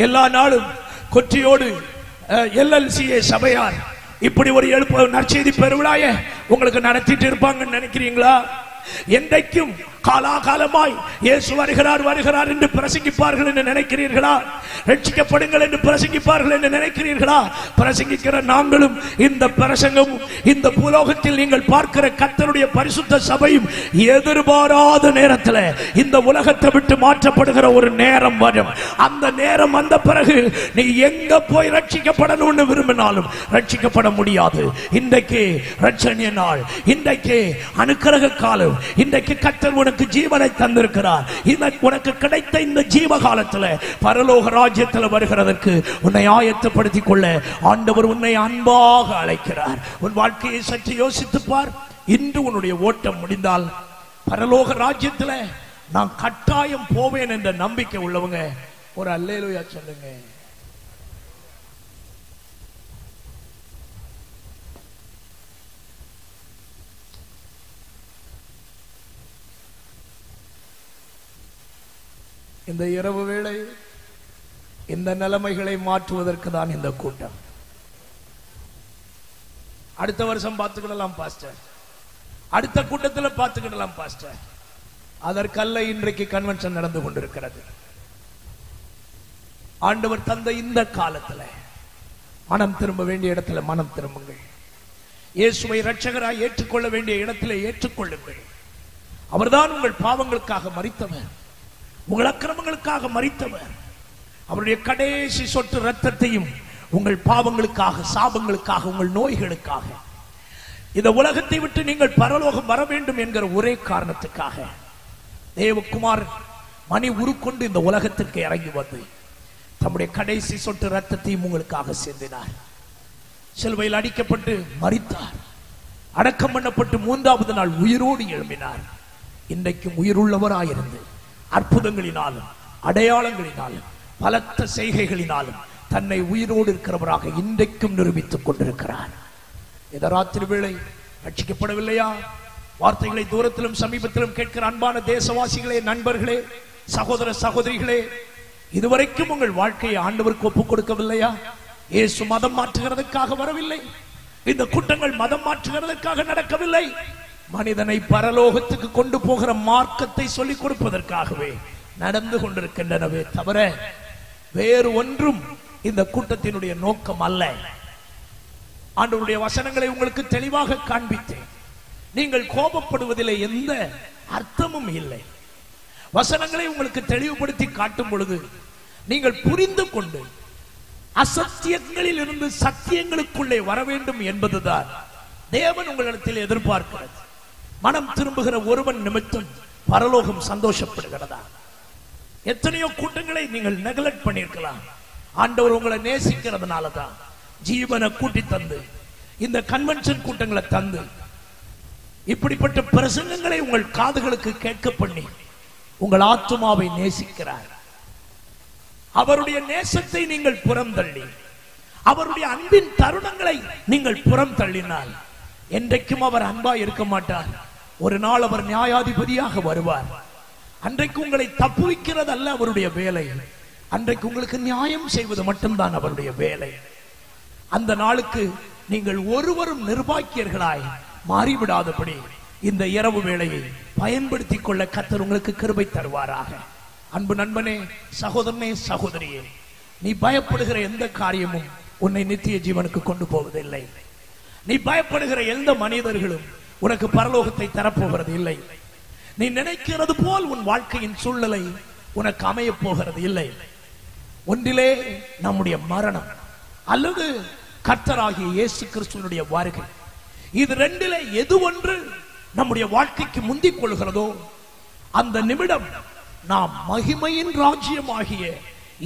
எல்லா நாளும் கொற்றியோடு LLCA சபையார் இப்படி ஒரு நற்செய்தி பெருவிழாயை உங்களுக்கு நடத்திட்டு இருப்பாங்கன்னு நினைக்கிறீங்களா? என்றைக்கும் காலாகாலமாய் இயேசு வருகிறார் வருகிறார் என்று பிரசங்கிப்பார்கள் என்று நினைக்கிறீர்களா? ரட்சிக்கப்படுங்கள் என்று பிரசங்கிப்பார்கள் என்று நினைக்கிறீர்களா? பிரசங்கிக்கிற நாங்களும் இந்த பிரசங்கமும் இந்த பூலோகத்தில் நீங்கள் பார்க்கிற கர்த்தருடைய பரிசுத்த சபையும் எதிர்பாராத நேரத்தில் இந்த உலகத்தை விட்டு மாற்றப்படுகிற ஒரு நேரம் வரும். அந்த நேரம் வந்த பிறகு நீ எங்க போய் ரட்சிக்கப்படணும்னு விரும்பினாலும் ரட்சிக்கப்பட முடியாது. இன்றைக்கு ரட்சணிய நாள், இன்றைக்கு அனுக்கிரக காலம், இன்றைக்கு கர்த்தர் உனக்கு ஜீவனை தந்திருக்கிறார். உனக்கு கிடைத்த இந்த ஜீவ காலத்தில் பரலோக ராஜ்யத்தில் வருகிறதற்கு உன்னை ஆயத்தப்படுத்திக் கொள்ள ஆண்டவர் உன்னை அன்பாக அழைக்கிறார். உன் வாழ்க்கையை சற்று யோசித்துப் பார். இன்று உன்னுடைய ஓட்டம் முடிந்தால் பரலோக ராஜ்யத்தில் நான் கட்டாயம் போவேன் என்ற நம்பிக்கை உள்ளவங்க ஒரு அல்லேலூயா சொல்லுங்க. இந்த இரவு வேளை இந்த நிலைமைகளை மாற்றுவதற்கு தான் இந்த கூட்டம். அடுத்த வருஷம் பார்த்துக்கிடலாம் பாஸ்டர், அடுத்த கூட்டத்தில் பார்த்துக்கிடலாம் பாஸ்டர். அதற்கல்ல இன்றைக்கு கன்வென்ஷன் நடந்து கொண்டிருக்கிறது. ஆண்டவர் தந்த இந்த காலத்தில் மனம் திரும்ப வேண்டிய இடத்துல மனம் திரும்புங்கள். இயேசுவை இரட்சகராய் ஏற்றுக்கொள்ள வேண்டிய இடத்திலே ஏற்றுக்கொள்ளுங்கள். அவர்தான் உங்கள் பாவங்களுக்காக மரித்தவர், உங்கள் அக்கிரமங்களுக்காக மரித்தவர். அவருடைய கடைசி சொட்டு ரத்தத்தையும் உங்கள் பாவங்களுக்காக, சாபங்களுக்காக, உங்கள் நோய்களுக்காக, இந்த உலகத்தை விட்டு நீங்கள் பரலோகம் வர வேண்டும் என்கிற ஒரே காரணத்துக்காக தேவகுமார் மணி உருக்கொண்டு இந்த உலகத்திற்கு இறங்கி வந்து தம்முடைய கடைசி சொட்டு ரத்தத்தையும் உங்களுக்காக சிந்தினார். சிலுவையில் அடிக்கப்பட்டு மரித்தார், அடக்கம் பண்ணப்பட்டு மூன்றாவது நாள் உயிரோடு எழும்பினார். இன்றைக்கும் உயிருள்ளவராயிருந்து அற்புதங்களினாலும் அடையாளங்களினாலும் பலத்த செய்கைகளினாலும் தன்னை உயிரோடு இருக்கிறவராக இன்றைக்கும் நிரூபித்துக் கொண்டிருக்கிறார். இந்த ராத்திரி வேளை ரட்சிக்கப்படவில்லையா? வார்த்தைகளை தூரத்திலும் சமீபத்திலும் கேட்கிற அன்பான தேசவாசிகளே, நண்பர்களே, சகோதர சகோதரிகளே, இதுவரைக்கும் உங்கள் வாழ்க்கையை ஆண்டவருக்கு ஒப்புக் கொடுக்கவில்லையா? இயேசு மதம் மாற்றுகிறதுக்காக வரவில்லை. இந்த கூட்டங்கள் மதம் மாற்றுகிறதுக்காக நடக்கவில்லை. மனிதனை பரலோகத்துக்கு கொண்டு போகிற மார்க்கத்தை சொல்லிக் கொடுப்பதற்காகவே நடந்து கொண்டிருக்கின்றனவே தவிர வேறு ஒன்றும் இந்த கூட்டத்தினுடைய நோக்கம் அல்ல. ஆண்டவருடைய வசனங்களை உங்களுக்கு தெளிவாக காண்பித்தேன். நீங்கள் கோபப்படுவதிலே எந்த அர்த்தமும் இல்லை. வசனங்களை உங்களுக்கு தெளிவுபடுத்தி காட்டும் பொழுது நீங்கள் புரிந்து கொண்டு அசத்தியங்களில் இருந்து சத்தியங்களுக்குள்ளே வர வேண்டும் என்பதுதான் தேவன் உங்களிடத்தில் எதிர்பார்க்கிறது. மனம் திரும்புகிற ஒருவன் நிமித்தம் பரலோகம் சந்தோஷப்படுகிறதா? எத்தனையோ கூட்டங்களை நீங்கள் நெக்லெக்ட் பண்ணியிருக்கலாம். ஆண்டவர் உங்களை நேசிக்கிறதுனால தான் ஜீவனை கூட்டி தந்து இந்த கன்வென்ஷன் கூட்டங்களை தந்து இப்படிப்பட்ட பிரசங்கங்களை உங்கள் காதுகளுக்கு கேட்க பண்ணி உங்கள் ஆத்துமாவை நேசிக்கிறார். அவருடைய நேசத்தை நீங்கள் புறம் தள்ளி, அவருடைய அன்பின் தருணங்களை நீங்கள் புறம் தள்ளினால் என்றைக்கும் அவர் அன்பாய் இருக்க மாட்டார். ஒரு நாள் அவர் நியாயாதிபதியாக வருவார். அன்றைக்கு உங்களை தப்புவிக்கிறது அல்ல அவருடைய வேலை, அன்றைக்கு உங்களுக்கு நியாயம் செய்வது மட்டும்தான் அவருடைய வேலை. அந்த நாளுக்கு நீங்கள் ஒருவரும் நிர்பாக்கியர்களாய் மாறிவிடாதபடி இந்த இரவு வேளையை பயன்படுத்திக் கொள்ள கர்த்தர் உங்களுக்கு கிருபை தருவாராக. அன்பு நண்பனே, சகோதரனே, சகோதரியே, நீ பயப்படுகிற எந்த காரியமும் உன்னை நித்திய ஜீவனுக்கு கொண்டு போவதில்லை. நீ பயப்படுகிற எந்த மனிதர்களும் உனக்கு பரலோகத்தை தரப்போகிறது இல்லை. நீ நினைக்கிறது போல் உன் வாழ்க்கையின் சூழ்நிலை உனக்கு அமைய போகிறது இல்லை. ஒன்றிலே நம்முடைய மரணம் அல்லது கர்த்தராகிய இயேசு கிறிஸ்துவினுடைய வருகை, இது ரெண்டிலே எது ஒன்று நம்முடைய வாழ்க்கைக்கு முந்திக் கொள்கிறதோ அந்த நிமிடம் நாம் மகிமையின் ராஜ்யமாகிய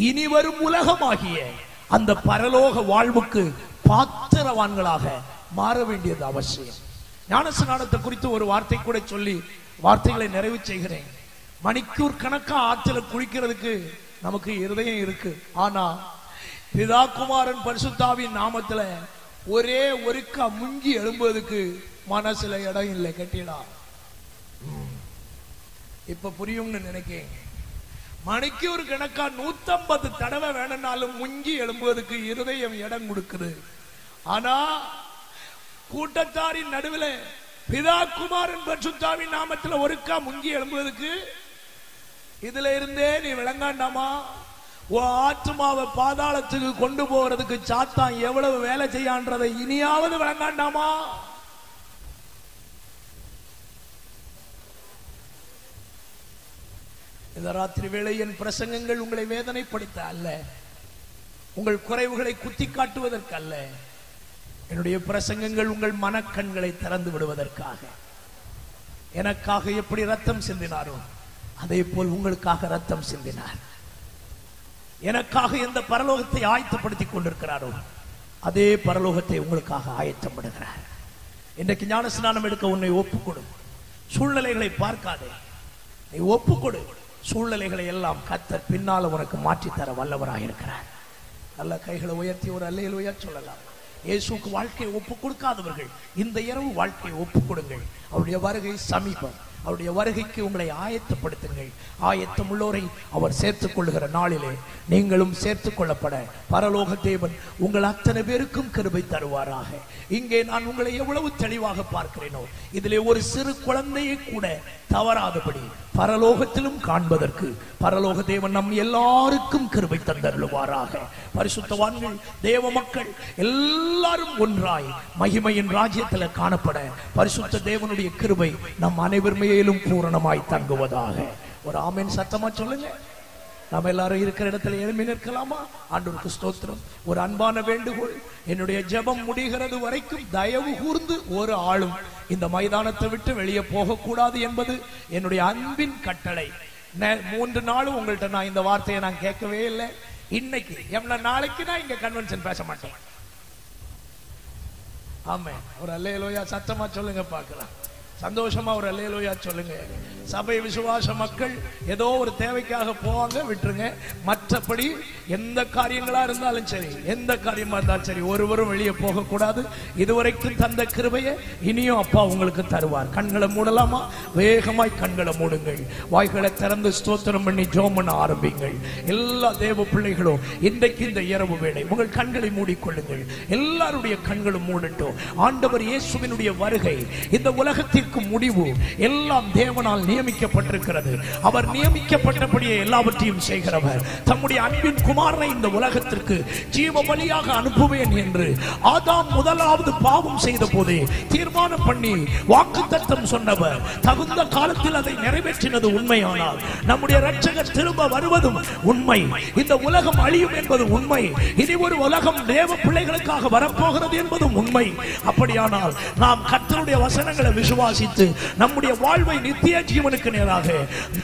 இனிவரும் உலகமாகிய அந்த பரலோக வாழ்வுக்கு பாத்திரவான்களாக மாற வேண்டியது அவசியம். ஞானஸ்நானத்தை குறித்து ஒரு வார்த்தை கூட சொல்லி வார்த்தைகளை நிறைவு செய்கிறேன். மணிக்கூர் கணக்கா ஆற்றில குளிக்கிறதுக்கு நமக்கு இருதயம் இருக்கு. ஆனா பிதா குமாரன் பரிசுத்தாவின் நாமத்துல ஒரே ஒருக்கா முங்கி எழும்புவதற்கு மனசுல இடம் இல்லை. கட்டிடா இப்ப புரியும்னு நினைக்கிறேன். மணிக்கூர் கணக்கா 150 தடவை வேணும்னாலும் முங்கி எழும்புவதற்கு இருதயம் இடம் கொடுக்குது. ஆனா கூட்டத்தாரின் நடுவில் பிதா குமாரன் பரிசுத்தாவின் நாமத்துல ஒருக்கா முங்கி எழும்புவதற்கு இதுல இருந்தே நீ விளங்காண்டாமா? ஆத்மாவை பாதாளத்துக்கு கொண்டு போறதுக்கு சாத்தான் எவ்வளவு வேலை செய்யான்றதை இனியாவது விளங்காண்டாமா? இந்த ராத்திரி வேளை என் பிரசங்கங்கள் உங்களை வேதனைப்படுத்த அல்ல, உங்கள் குறைவுகளை குத்தி காட்டுவதற்கு அல்ல. என்னுடைய பிரசங்கங்கள் உங்கள் மனக்கண்களை திறந்து விடுவதற்காக. எனக்காக எப்படி ரத்தம் சிந்தினாரோ அதே போல் உங்களுக்காக ரத்தம் சிந்தினார். எனக்காக எந்த பரலோகத்தை ஆயத்தப்படுத்திக் கொண்டிருக்கிறாரோ அதே பரலோகத்தை உங்களுக்காக ஆயத்தப்படுகிறார். இன்றைக்கு ஞான ஸ்நானம் எடுக்க உன்னை ஒப்புக்கொடு. சூழ்நிலைகளை பார்க்காதே, நீ ஒப்புக்கொடு. சூழ்நிலைகளை எல்லாம் கர்த்தர் பின்னால உனக்கு மாற்றி தர வல்லவராக இருக்கிறார். நல்ல கைகளை உயர்த்தி ஒரு அல்லேலூயா சொல்லலாம். இயேசுக்கு வாழ்க்கையை ஒப்பு கொடுக்காதவர்கள் இந்த இரவு வாழ்க்கையை ஒப்பு கொடுங்கள். அவருடைய வருகை சமீபம். அவருடைய வருகைக்கு உங்களை ஆயத்தப்படுத்துங்கள். ஆயத்தம் உள்ளோரை அவர் சேர்த்துக் கொள்ளுகிற நாளிலே நீங்களும் சேர்த்துக் கொள்ளப்பட பரலோக தேவன் உங்கள் அத்தனை பேருக்கும் கிருபை தருவாராக. இங்கே நான் உங்களை எவ்வளவு தெளிவாக பார்க்கிறேனோ இதிலே ஒரு சிறு குழந்தையை கூட தவறாதபடி பரலோகத்திலும் காண்பதற்கு பரலோக தேவன் நம் எல்லாருக்கும் கிருபை தந்தருளுவாராக. பரிசுத்தவான்கள் தேவ மக்கள் எல்லாரும் ஒன்றாய் மகிமையின் ராஜ்யத்தில் காணப்பட பரிசுத்த தேவனுடைய கிருபை நம் அனைவர் மேலும் பூரணமாய் தங்குவதாக. ஒரு ஆமென் சத்தமா சொல்லுங்க. நாம் எல்லாரும் இருக்கிற இடத்துல எழும்பி நிற்கலாமா? ஆண்டவருக்கு ஸ்தோத்திரம். ஒரு அன்பான வேண்டுகோள், என்னுடைய ஜெபம் முடிகிறது வரைக்கும் தயவு கூர்ந்து ஒரு ஆளும் இந்த மைதானத்தை விட்டு வெளியே போகக்கூடாது என்பது என்னுடைய அன்பின் கட்டளை. 3 நாளும் உங்கள்கிட்ட நான் இந்த வார்த்தையை நான் கேட்கவே இல்லை. இன்னைக்கு நாளைக்கு நான் இங்க கன்வென்ஷன் பேச மாட்டேன். ஆமென். ஒரு அல்லேலூயா சத்தமா சொல்லுங்க பார்க்கலாம். சந்தோஷமா ஒரு அல்லேலூயா சொல்லுங்க. சபை விசுவாச மக்கள் ஏதோ ஒரு தேவைக்காக போவாங்க, விட்டுருங்க. மற்றபடி எந்த காரியங்களா இருந்தாலும் சரி, எந்த காரியமா இருந்தாலும் சரி, ஒருவரும் வெளியே போக கூடாது. இதுவரைக்கும் தந்த கிருபையை இனியும் அப்பா உங்களுக்கு தருவார். கண்களை மூடலாமா? வேகமாய் கண்களை மூடுங்கள். வாய்களை திறந்து ஸ்தோத்திரம் பண்ணி ஜெபம் பண்ண ஆரம்பிங்கள். எல்லா தேவ பிள்ளைகளும் இன்றைக்கு இந்த இரவு வேளை உங்கள் கண்களை மூடிக்கொள்ளுங்கள். எல்லாருடைய கண்களும் மூடட்டும். ஆண்டவர் இயேசுவினுடைய வருகை, இந்த உலகத்திற்கு முடிவு எல்லாம் தேவனால் நியமிக்கப்பட்டிருக்கிறது. அவர் நியமிக்கப்பட்டபடியே எல்லாவற்றையும் செய்கிறவர். தம்முடைய அன்பின் குமாரனை இந்த உலகத்திற்கு ஜீவ பலியாக அனுப்புவேன் என்று ஆதாம் முதலாவது பாவம் செய்த போதே தீர்மானம் பண்ணி வாக்குத்தத்தம் சொன்னவர் தகுந்த காலத்தில் அதை நிறைவேற்றினது உண்மையானால் நம்முடைய இரட்சகர் திரும்ப வருவதும் உண்மை. இந்த உலகம் அழியும் என்பது உண்மை. இனி ஒரு உலகம் தேவ பிள்ளைகளுக்காக வரப்போகிறது என்பதும் உண்மை. அப்படியானால் நாம் கர்த்தருடைய வசனங்களை விசுவாசித்து நம்முடைய வாழ்வை நித்திய ஜீவனுக்கு நேராக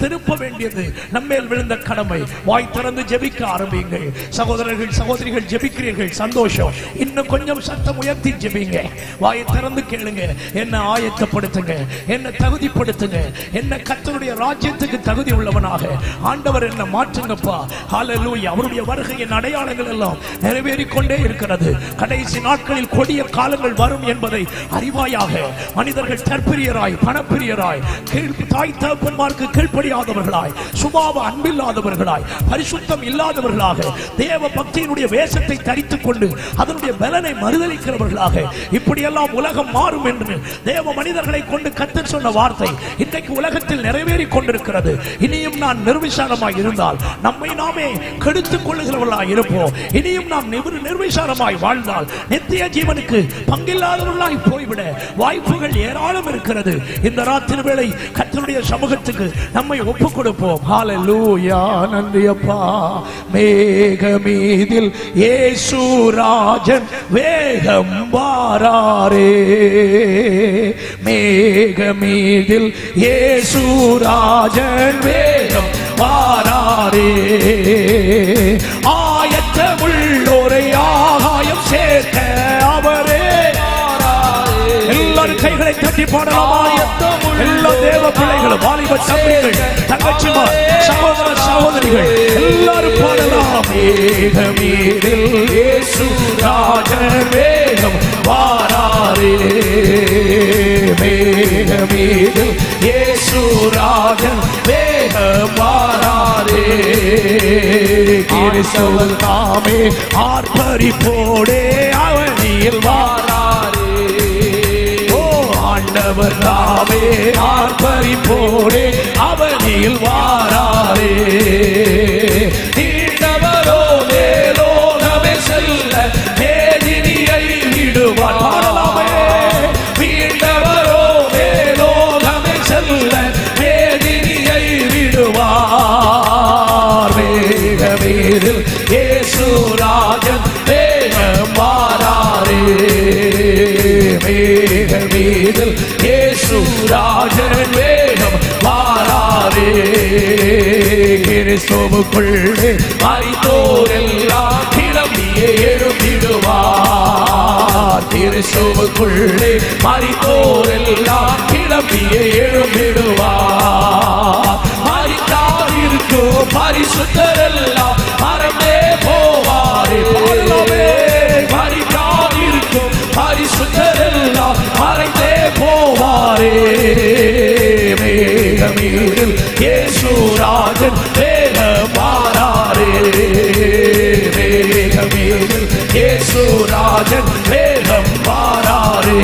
திருப்ப வேண்டியது நம்மேல் விழுந்த கடமை. வாய் திறந்து ஜெபிக்க ஆரம்பியுங்கள். சகோதரர்கள் சகோதரிகள் ஜெபிக்கிறீர்கள், சந்தோஷம். இன்னும் கொஞ்சம் சத்தம் உயர்த்தி ஜெபிங்க. வாய் திறந்து கேளுங்க. என்ன ஆயத்தப்படுத்துங்க, என்ன தகுதிப்படுத்துங்க, என்ன கர்த்தருடைய ராஜ்யத்துக்கு தகுதி உள்ளவனாக ஆண்டவர் என்ன மாற்றுங்கப்பா. ஹல்லேலூயா. அவருடைய வருகையின் அடையாளங்கள் எல்லாம் நிறைவேறிக் கொண்டே இருக்கிறது. கடைசி நாட்களில் கொடிய காலங்கள் வரும் என்பதை அறிவாயாக. மனிதர்கள் தற்பிரியராய், பணப்பிரியராய், தாய் தகப்பன்மாருக்கு கீழ்ப்படியாதவர்களாய், சுபாவ அன்பில்லாதவர்களாய், பரிசுத்தம் இல்லாதவர்களாக, தேவ பக்தியினுடைய வேஷத்தை தரித்துக் கொண்டு அதனுடைய பலனை மறுதலிக்கிறவர்களாக இப்படியெல்லாம் உலகம் மாறும் என்று தேவ மனிதர்களை கொண்டு கர்த்தர் சொன்ன வார்த்தை இன்றைக்கு உலகத்தில் நிறைவேறிக் கொண்டிருக்கிறது. இனியும் நான் நிர்விசாரமாய் இருந்தால் நம்மை நாமே கெடுத்துக் கொள்ளுகிறவர்களாய் இருப்போம். இனியும் நாம் நிர்விசாரமாய் வாழ்ந்தால் நித்திய ஜீவனுக்கு பங்கில்லாதவர்களாய் போய்விட வாய்ப்புகள் ஏராளம் இருக்கிறது. இந்த ராத்திரி வேளை கர்த்தருடைய சமூகத்துக்கு நம்மை ஒப்புக் கொடுப்போம். ஹல்லேலூயா. நன்றி அப்பா. மேகமீதில் இயேசு ராஜன் வேகம் வாராரே. மேகமீதில் இயேசு ராஜன் வேகம் வாராரே. ஆயத்தமுள்ளோரை ஆகாயம் சேர்க்க அவரே. எல்லாரும் கைகளை தட்டி பாடலாமா? எல்லா தேவ பிள்ளைகளும், வாலிப தம்பிகள், தங்கச்சிமார், சகோதர சகோதரிகள் எல்லாரும் பாடலாம். மேகமீதில் இயேசு ராஜன் வேகம் வாராரே. மேகமீதில் இயேசு ராஜன் வேகம் வாராரே. கிறிஸ்துவல் தாமே ஆர்ப்பரிப்போடே அவனியில் வாராரே. ஆண்டவர் தாமே ஆர்ப்பரிப்போடே அவனில் வாராரே. நீண்டவர் ராஜன் வேகம் வாராரே. கிறிஸ்துவுக்குள்ளே மரித்தோரெல்லாம் கிளம்பியே எழும்பிடுவார். கிறிஸ்துவுக்குள்ளே மரித்தோரெல்லாம் கிளம்பியே எழும்பிடுவார். மரித்தாயிருக்கும் பரிசுத்தரெல்லாம் மறந்தே போவாரே. மரித்தாயிருக்கும் பரிசுத்தரெல்லாம் மறைந்தே போவாரே. மேகமீதில் இயேசு ராஜன் வேகம் வாராரே. மேகமீதில் இயேசு ராஜன் வேகம் வாராரே.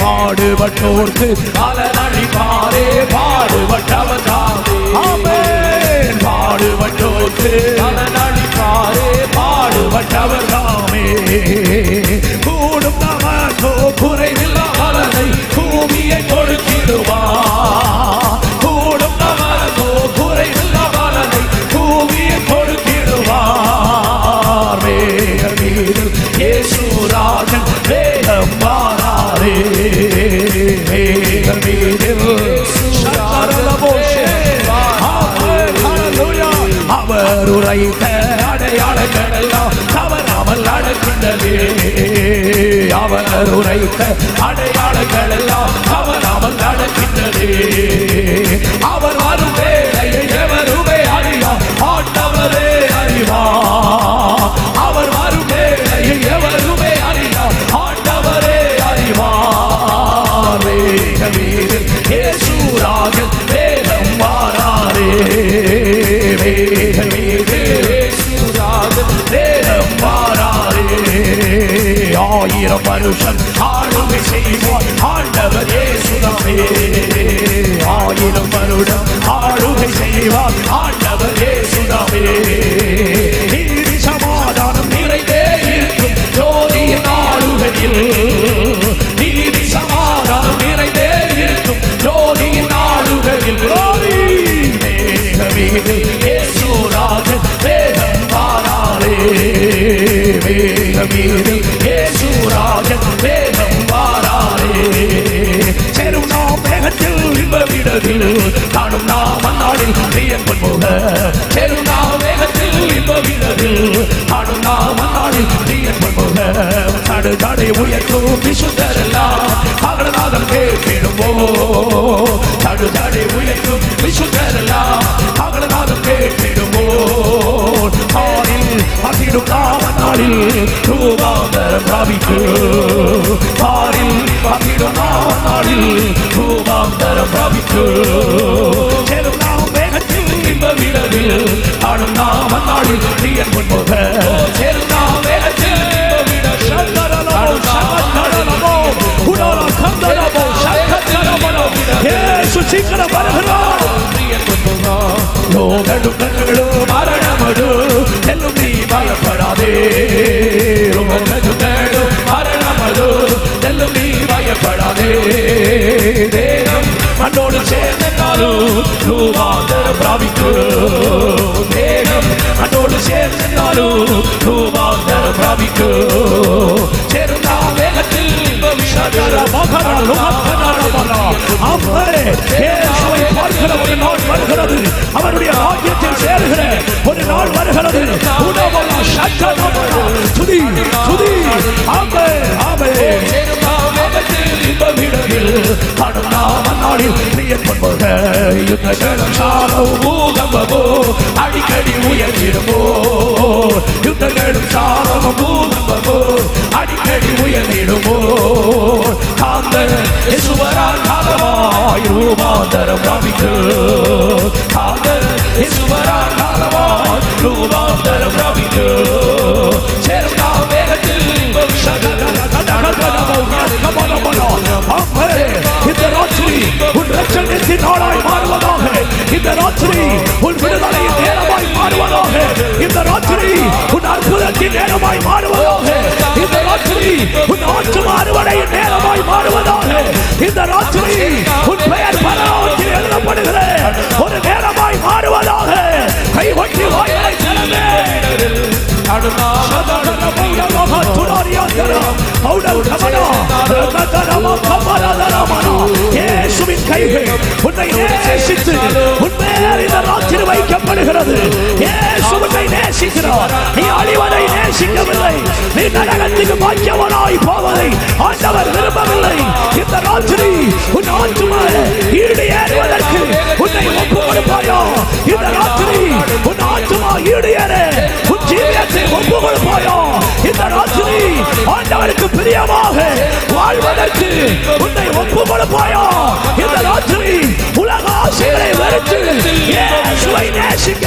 பாடுபட்டோர்க்கு பலனளிப்பாரே. பாடுபட்டவர் தாமே. ஆமென். பாடுபட்டோர்க்கு பலனளிப்பாரே. பாடுபட்டவர் தாமே. கூடும் நமக்கோ குறைவில்லா பலனை பூமியை கொடுத்திடுவார். கூடும் நமக்கோ குறைவில்லா பலனை பூமியை கொடுத்திடுவார். மேகமீதில் இயேசு ராஜன் வேகம் வாராரே. மேகமீதில் அவர் உரைத்த அடையாளங்களெல்லாம் தவறாமல் நடக்கின்றதே. அவர் உரைத்த அடையாளங்களெல்லாம் தவறாமல் நடக்கின்றதே. அவர் வரும் வேளையை எவருமே அறிவார். ஆண்டவரே அறிவார். அவர் வரும் வேளையை எவருமே அறிவார். ஆண்டவரே அறிவார். மேகமீதில் இயேசு ராஜன் வேகம் வாராரே. மேகமீதில் இயேசு ராஜன் வேகம் வாராரே. 1000 வருஷம் ஆளுகை செய்வார் ஆண்டவர் இயேசுதாமே. 1000 வருடம் ஆளுகை செய்வார் ஆண்டவர் இயேசுதாமே. நீதி சமாதானம் நிறைந்தே இருக்கும் ஜோதியின் ஆளுகையில். நீதி சமாதானம் நிறைந்தே இருக்கும் ஜோதியின் ஆளுகையில். மேகமீதில் இயேசு ராஜன் வேகம் வாராரே. மேகமீதில் இயேசு ராஜன் வேகம் வாராரே. சேரும் நாம் மேகத்தில் இன்பவிடத்தில் காணும் நாம் அந்நாளில் வியப்பன் போக. சேரும் நாம் மேகத்தில் இன்பவிடத்தில் காணும் நாம் அந்நாளில் வியப்பன் போக. தடு தடை உயர்த்தும் விசுத்தரெல்லாம் அகலநாதம் கேட்கிடுமோ. தடு தடை உயர்த்தும் விசுத்தரெல்லாம் அகலநாதம் கேட்கிடுமோ. ஆறில் அசிடும் நாம் அந்நாளில் ரூபாந்தரம் பிராபிக்கு. ஆறில் அசிடும் நாம் அந்நாளில் ரூபாந்தரம் பிராபிக்கு. சேரும் நாம் வேகத்தில் இன்பவிடவில் ஆடும் நாம் அந்நாளில் தீயன் முன்போக. சேரும் நாம் வேகத்தில் சீக்கிரம் வருகிறோம். லோகடும் கண்களும் மரணமடு செல்லும் நீ பயப்படாதே. லோகடும் மரணமடு செல்லும் நீ பயப்படாதே. தேகம் மண்ணோடு சேர்ந்தாலும் ரூபாந்தரம் பிராபிக்கு. தேகம் மண்ணோடு சேர்ந்தாலும் ரூபாந்தரம் பிராபிக்கு. சேர்ந்தா வேகத்தில் பார்க்கிற ஒரு நாள் வருகிறது. அவருடைய ராஜ்யத்தில் சேருகிற ஒரு நாள் வருகிறது. துதி துதி. ஆமென் ஆமென். அடிக்கடி உயர்ந்திடுமோ. யுத்தங்களும் சாரமும் பூகம்பமோ அடிக்கடி உயர்ந்திடுமோ. காந்த இசுவரால் காலமாய் ரூபாந்தரம் பிராபிக்கு. காந்த இசுவரால் காலமாய் ரூபாந்தரம் பிராபிக்கு. சேர்ந்தா வேகத்தில் இந்த ராத்திரி உன் ரட்சணத்தின் நாளாய் மாறுவதாக. இந்த ராத்திரி உன் விடுதலையின் நேரமாய் மாறுவதாக. இந்த ராத்திரி உன் அற்புதத்தின் நேரமாய் மாறுவதாக. இந்த ராத்திரி உன் ஆற்றுமா அறுவடையின் நேரமாய் மாறுவதாக. இந்த ராத்திரி உன் பெயர் பரலோகத்தில் எழுதப்படுகிற ஒரு நேரமாய் மாறுவதாக. கை ஒட்டி வாய்களை திறந்து கைகள் உன்னை நேசித்து உன்மேல் இந்த ராத்திரி வைக்கப்படுகிறது. இயேசு உன்னை நேசிக்கிறார். நீ அழிவதை நேசிக்கவில்லை. நீ நரகத்துக்கு பாக்கியவனாய் போவதை ஆண்டவர் விரும்பவில்லை. இந்த ராத்திரி உன் ஆத்துமாவை ஈடு ஏறுவதற்கு உன்னை ஒப்புக் கொடுப்பாயோ? இந்த ராத்திரி உன் ஆத்துமா ஈடு ஏற உன் ஜீவியத்தை ஒப்புக் கொடுப்பாயோ? இந்த ராத்திரி ஆண்டவருக்கு பிரியமாக வாழ்வதற்கு உன்னை ஒப்புக் கொடுப்பாயோ? இந்த ராத்திரி உலக ஆசைகளை வெறுத்து இயேசுவை நேசிக்க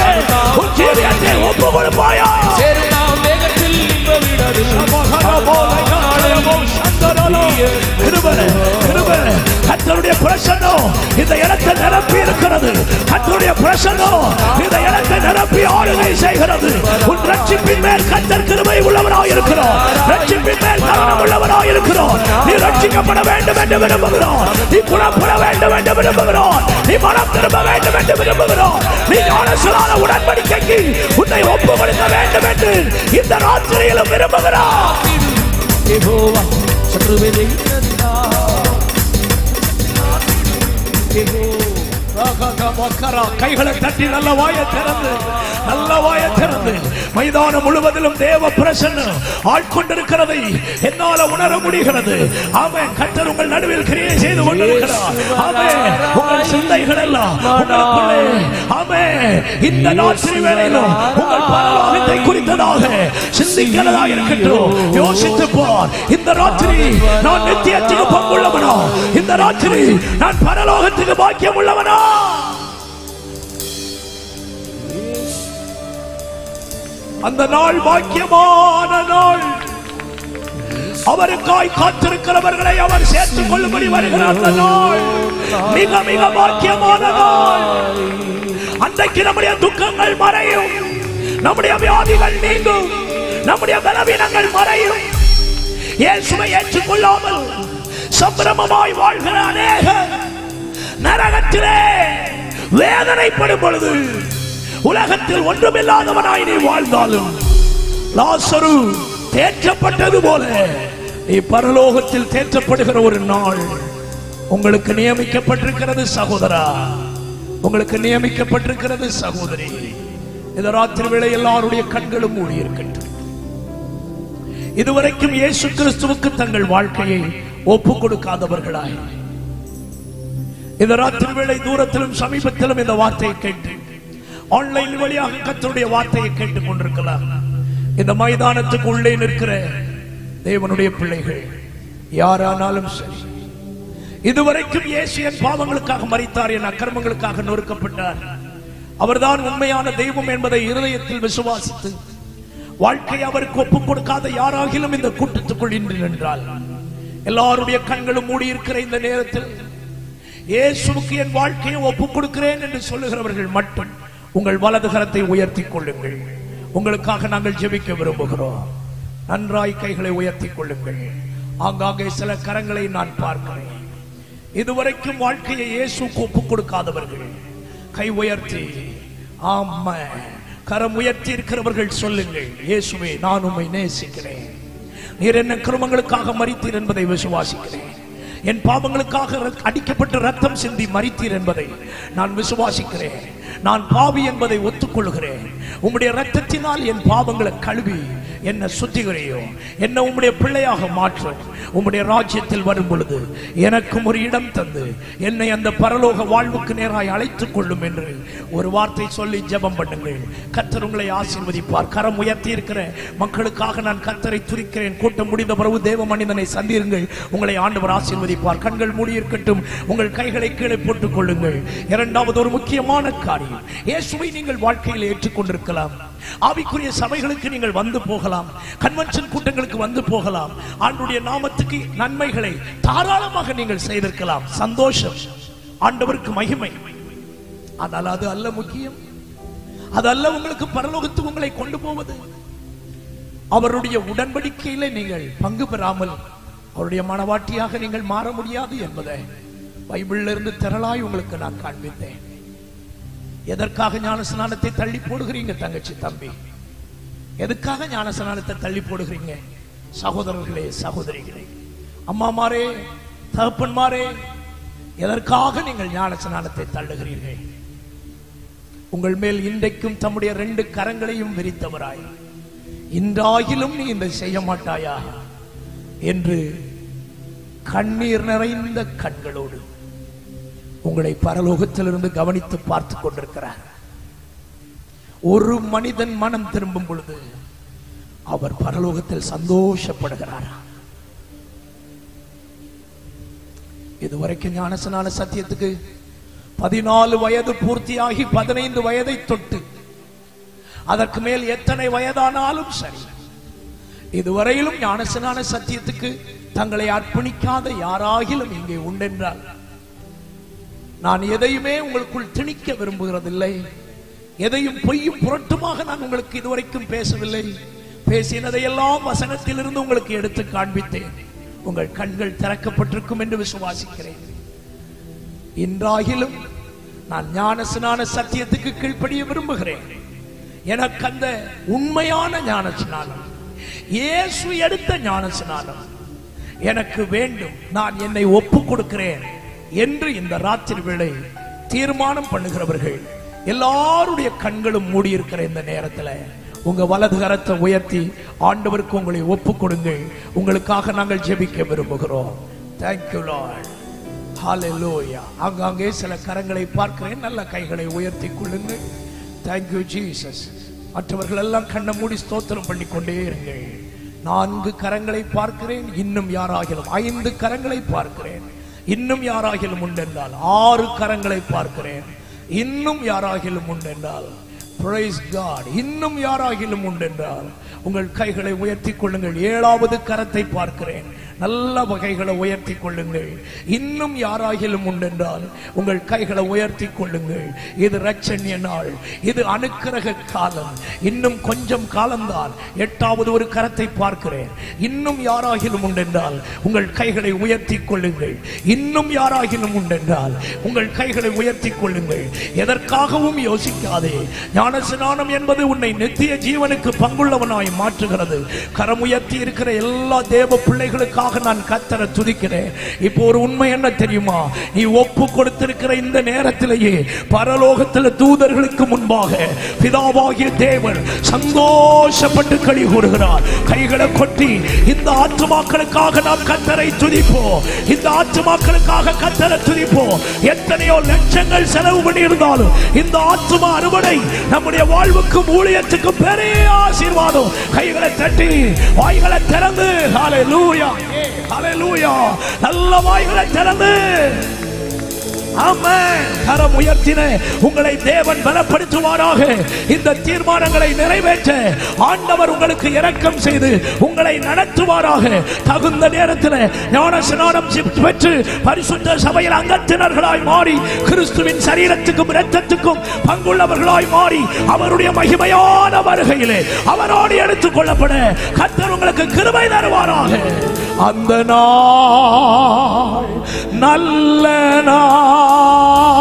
உன் ஜீவியத்தை ஒப்புக் கொடுப்பாயோ? கர்த்தருடைய பிரசன்னம் இந்த இடத்தை நிரப்பி இருக்கிறது. கர்த்தருடைய பிரசன்னம் இந்த இடத்தை நிரப்பி ஆளுகை செய்கிறது. உன் ரட்சிப்பின் மேல் கர்த்தர் கிருபை உள்ளவராய் இருக்கிறார். ரட்சிப்பின் மேல் கருணை உள்ளவராய் இருக்கிறார். நீ ரட்சிக்கப்பட வேண்டும் என்று விரும்புகிறார். நீ குணப்பட வேண்டும் என்று விரும்புகிறார். நீ மனம் திரும்ப வேண்டும் என்று விரும்புகிறார். நீ ஞானஸ்நான உடன்படிக்கைக்கு உன்னை ஒப்புக் கொடுக்க வேண்டும் என்று இந்த ராத்திரியிலும் விரும்புகிறார். யெகோவா சத்ருவை கைகளை தட்டி நல்ல வாயை திறந்து மைதானம் முழுவதிலும் தேவ பிரசன்னம் ஆட்கொண்டிருக்கிறதை என்னால உணர முடிகிறது. ஆமென். கர்த்தர் உங்கள் நடுவில் கிரியை செய்து கொண்டிருக்கிறார். ஆமென். உங்கள் சிந்தைகள் எல்லாம் உங்களுக்குள்ளே ஆமென் இந்த ராத்திரி வேளையிலும் உங்கள் பரலோகத்தை குறித்ததாக சிந்திக்கிறதா இருக்கட்டும். யோசித்து பார். இந்த ராத்திரி நான் நித்தியத்துக்கு பங்குள்ளவனா? இந்த ராத்திரி நான் பரலோகத்துக்கு பாக்கியம் உள்ளவனா? அந்த நாள் பாக்கியமான நாள். அவருக்காய் காத்திருக்கிறவர்களை அவர் சேர்த்துக் கொள்ளும்படி வருகிற அந்த நாள் மிக மிக பாக்கியமான நாள். அன்றைக்கு நம்முடைய துக்கங்கள் மறையும், நம்முடைய வியாதிகள் நீங்கும், நம்முடைய பலவீனங்கள் மறையும். இயேசுவை ஏற்றுக்கொள்ளாமல் சம்பிரமமாய் வாழ்கிற அநேகர் நரகத்திலே வேதனைப்படும் பொழுது உலகத்தில் ஒன்றுமில்லாதவனாய் நீ வாழ்ந்தாலும் லாசரு தேற்றப்பட்டது போல நீ பரலோகத்தில் தேற்றப்படுகிற ஒரு நாள் உங்களுக்கு நியமிக்கப்பட்டிருக்கிறது சகோதரா. உங்களுக்கு நியமிக்கப்பட்டிருக்கிறது சகோதரி. இந்த ராத்திரி வேளை எல்லாருடைய கண்களும் மூடி இருக்கட்டும். இதுவரைக்கும் இயேசு கிறிஸ்துவுக்கு தங்கள் வாழ்க்கையை ஒப்புக் கொடுக்காதவர்களாய் இந்த ராத்திரி வேளை தூரத்திலும் சமீபத்திலும் இந்த வார்த்தையை கேட்டு ஆன்லைன் வழியாக கர்த்தருடைய வார்த்தையை கேட்டுக் கொண்டிருக்கலாம். இந்த மைதானத்துக்கு உள்ளே நிற்கிற தேவனுடைய பிள்ளைகள் யாரானாலும் சரி, இதுவரைக்கும் இயேசு என் பாவங்களுக்காக மரித்தார், என் அக்கிரமங்களுக்காக நொறுக்கப்பட்டார், அவர்தான் உண்மையான தெய்வம் என்பதை இருதயத்தில் விசுவாசித்து வாழ்க்கை அவருக்கு ஒப்புக் கொடுக்காத யாராகிலும் இந்த கூட்டத்துக்குள் இன்று நின்றால், எல்லாருடைய கண்களும் மூடி இருக்கிற இந்த நேரத்தில் இயேசுவுக்கு என் வாழ்க்கையை ஒப்புக் கொடுக்கிறேன் என்று சொல்லுகிறவர்கள் மட்டும் உங்கள் வலது கரத்தை உயர்த்திக் கொள்ளுங்கள். உங்களுக்காக நாங்கள் ஜெபிக்க விரும்புகிறோம். நன்றாய் கைகளை உயர்த்திக் கொள்ளுங்கள். ஆங்காங்கே சில கரங்களை நான் பார்க்கிறேன். இதுவரைக்கும் வாழ்க்கையை இயேசுக்கு ஒப்புக் கொடுக்காதவர்கள் கை உயர்த்தி ஆமா கரம் உயர்த்தி இருக்கிறவர்கள் சொல்லுங்கள், இயேசுவே நான் உம்மை நேசிக்கிறேன், நீர் என்ன கிருமங்களுக்காக மரித்தீர் என்பதை விசுவாசிக்கிறேன், என் பாவங்களுக்காக அடிக்கப்பட்ட ரத்தம் சிந்தி மரித்தீர் என்பதை நான் விசுவாசிக்கிறேன், நான் பாவி என்பதை ஒத்துக்கொள்கிறேன், உம்முடைய ரத்தத்தினால் என் பாவங்களை கழுவி என்ன சுத்திகரியோ, என்ன உம்முடைய பிள்ளையாக மாற்றும், உம்முடைய ராஜ்யத்தில் வரும் பொழுது எனக்கும் ஒரு இடம் தந்து என்னை அந்த பரலோக வாழ்வுக்கு நேராய் அழைத்துக் கொள்ளும் என்று ஒரு வார்த்தை சொல்லி ஜெபம் பண்ணுங்கள். கர்த்தர் உங்களை ஆசீர்வதிப்பார். கரம் உயர்த்தி இருக்கிற மக்களுக்காக நான் கர்த்தரை துதிக்கிறேன். கூட்டம் முடிந்த பிறகு தேவ மனிதனை சந்திருங்கள். உங்களை ஆண்டவர் ஆசீர்வதிப்பார். கண்கள் மூடி இருக்கட்டும். உங்கள் கைகளை கீழே போட்டுக் கொள்ளுங்கள். இரண்டாவது ஒரு முக்கியமான காரியம், இயேசுவை நீங்கள் வாழ்க்கையில் ஏற்றுக்கொண்டிருக்கலாம், ஆவிக்குரிய சபைகளுக்கு நீங்கள் வந்து போகலாம், கன்வென்ஷன் கூட்டங்களுக்கு வந்து போகலாம், ஆண்டவருடைய நாமத்துக்கு நன்மைகளை தாராளமாக நீங்கள் செய்திருக்கலாம். சந்தோஷம், ஆண்டவருக்கு மகிமை. ஆனால் அது அல்ல முக்கியம். அது அல்ல உங்களுக்கு பரலோகத்துக்கு உங்களை கொண்டு போவது. அவருடைய உடன்படிக்கையில நீங்கள் பங்கு பெறாமல் அவருடைய மனவாட்டியாக நீங்கள் மாற முடியாது என்பதை பைபிள்ல இருந்து திரளாய் உங்களுக்கு நான் காண்பித்தேன். எதற்காக ஞானஸ்நானத்தை தள்ளி போடுகிறீங்க தங்கச்சி தம்பி? எதுக்காக ஞானஸ்நானத்தை தள்ளி போடுகிறீங்க? சகோதரர்களே, சகோதரிகளே, அம்மாமாரே, தகப்பன்மாரே, எதற்காக நீங்கள் ஞானஸ்நானத்தை தள்ளுகிறீர்கள்? உங்கள் மேல் இன்றைக்கும் தம்முடைய 2 கரங்களையும் விரித்தவராய், இன்றாகிலும் நீ இந்த செய்ய மாட்டாயா என்று கண்ணீர் நிறைந்த கண்களோடு உங்களை பரலோகத்திலிருந்து கவனித்து பார்த்து கொண்டிருக்கிறார். ஒரு மனிதன் மனம் திரும்பும் பொழுது அவர் பரலோகத்தில் சந்தோஷப்படுகிறார். இதுவரைக்கும் ஞானஸ்நான சத்தியத்துக்கு 14 வயது பூர்த்தியாகி 15 வயதை தொட்டு அதற்கு மேல் எத்தனை வயதானாலும் சரி, இதுவரையிலும் ஞானஸ்நான சத்தியத்துக்கு தங்களை அர்ப்பணிக்காத யாராகிலும் இங்கே உண்டென்றால், நான் எதையுமே உங்களுக்குள் திணிக்க விரும்புகிறதில்லை. எதையும் பொய்யும் புரட்டுமாக நான் உங்களுக்கு இதுவரைக்கும் பேசவில்லை. பேசினதையெல்லாம் வசனத்திலிருந்து உங்களுக்கு எடுத்து காண்பித்தேன். உங்கள் கண்கள் திறக்கப்பட்டிருக்கும் என்று விசுவாசிக்கிறேன். இன்றாகிலும் நான் ஞானஸ்நான சத்தியத்துக்கு கீழ்ப்படிய விரும்புகிறேன். எனக்கு அந்த உண்மையான ஞானஸ்நானம், இயேசு எடுத்த ஞானஸ்நானம் எனக்கு வேண்டும். நான் என்னை ஒப்புக் கொடுக்கிறேன் என்று இந்த ராத்திரி வேளை தீர்மானம் பண்ணுகிறவர்கள் எல்லாருடைய கண்களும் மூடியிருக்கிற இந்த நேரத்தில் உங்க வலது கரத்தை உயர்த்தி ஆண்டவருக்கு உங்களை ஒப்புக் கொடுங்கள். உங்களுக்காக நாங்கள் ஜெபிக்க விரும்புகிறோம். Thank you Lord. Hallelujah. அங்கங்கே சில கரங்களை பார்க்கிறேன். நல்ல கைகளை உயர்த்தி கொள்ளுங்கள். Thank you Jesus. மற்றவர்கள் எல்லாம் கண்ணை மூடி ஸ்தோத்திரம் பண்ணி கொண்டே இருங்கள். 4 கரங்களை பார்க்கிறேன். இன்னும் யாராகிலும் 5 கரங்களை பார்க்கிறேன். இன்னும் யாராகிலும் உண்டென்றால் 6 கரங்களை பார்க்கிறேன். இன்னும் யாராகிலும் உண்டென்றால் praise God. இன்னும் யாராகிலும் உண்டென்றால் உங்கள் கைகளை உயர்த்தி கொள்ளுங்கள். 7வது கரத்தை பார்க்கிறேன். நல்ல வகைகளை உயர்த்தி கொள்ளுங்கள். இன்னும் யாராகிலும் உண்டென்றால் உங்கள் கைகளை உயர்த்தி கொள்ளுங்கள். இது இரட்சணிய நாள், இது அனுக்கிரக காலம். இன்னும் கொஞ்சம் காலம்தான். 8வது ஒரு கரத்தை பார்க்கிறேன். இன்னும் யாராகிலும் உண்டென்றால் உங்கள் கைகளை உயர்த்தி கொள்ளுங்கள். இன்னும் யாராகிலும் உண்டென்றால் உங்கள் கைகளை உயர்த்தி கொள்ளுங்கள். எதற்காகவும் யோசிக்காதே. ஞானஸ்நானம் என்பது உன்னை நித்திய ஜீவனுக்கு பங்குள்ளவனாய் மாற்றுகிறது. கரம் உயர்த்தி இருக்கிற எல்லா தேவ பிள்ளைகளுக்காக நான் கர்த்தரை துதிக்கிறேன். இப்போ ஒரு உண்மை என்ன தெரியுமா? நீ ஒப்பு கொடுத்திருக்கிற இந்த நேரத்திலேயே பரலோகத்தில் தூதர்களுக்கு முன்பாக பிதாவாகிய தேவன் சந்தோஷப்பட்டு களி கூறுகிறார். கைகளை கொட்டி இந்த ஆத்துமாக்களுக்காக நாம் கர்த்தரை துதிப்போம். இந்த ஆத்துமாக்களுக்காக கர்த்தரை துதிப்போம். எத்தனையோ லட்சங்கள் செலவு பண்ணியிருந்தாலும் இந்த ஆத்துமா அறுவடை நம்முடைய வாழ்வுக்கும் ஊழியத்துக்கும் பெரிய ஆசீர்வாதம். கைகளை தட்டி வாய்களை திறந்து ஹல்லேலூயா, ஹல்லேலூயா, நல்ல வாய்களை திறந்து ஆமென். கரம் உயர்த்தின உங்களை தேவன் பலப்படுத்துவாராக. இந்த தீர்மானங்களை நிறைவேற்ற ஆண்டவர் உங்களுக்கு இரக்கம் செய்து உங்களை நடத்துவாராக. தகுந்த நேரத்தில் ஞானஸ்நானம் பெற்று பரிசுத்த சபையில் அங்கத்தினர்களாய் மாறி கிறிஸ்துவின் சரீரத்துக்கும் இரத்தத்துக்கும் பங்குள்ளவர்களாய் மாறி அவருடைய மகிமையான வருகையிலே அவரோடு எடுத்துக் கொள்ளப்பட கர்த்தர் உங்களுக்கு கிருபை தருவாராக. அந்த நாள் நல்ல நாள்,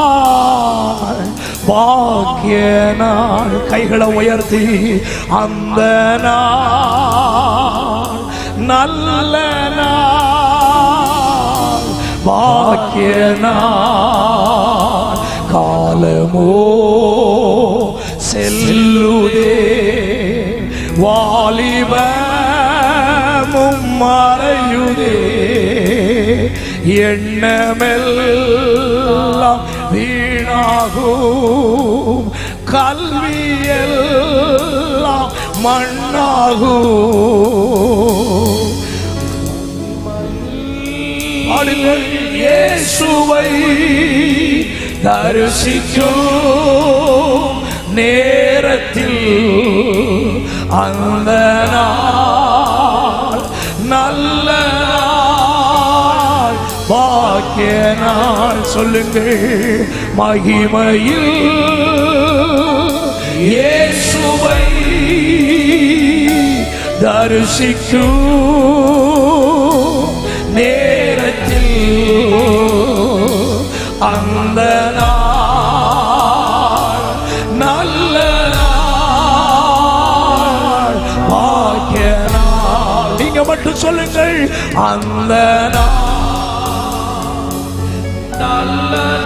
பாக்கிய நாள். கைகளை உயர்த்தி அந்த நாள் நல்ல நாள், பாக்கிய நாள். காலமோ செல்லுதே, வாலிபமும் மறையுதே, எண்ணமெல்லாம் வீணாகும், கல்வியெல்லாம் மண்ணாகும். இயேசுவை தரிசிக்கும் நேரத்தில் அந்த நாள் நல்ல நாள், பாக்கிய நாள். சொல்லுங்கள். மகிமையில் இயேசுவை தரிசிக்கும் நேரத்தில் அந்த நாள் நல்ல நாள், பாக்கிய நாள். நீங்க மட்டும் சொல்லுங்கள். அந்த நாள் நல்ல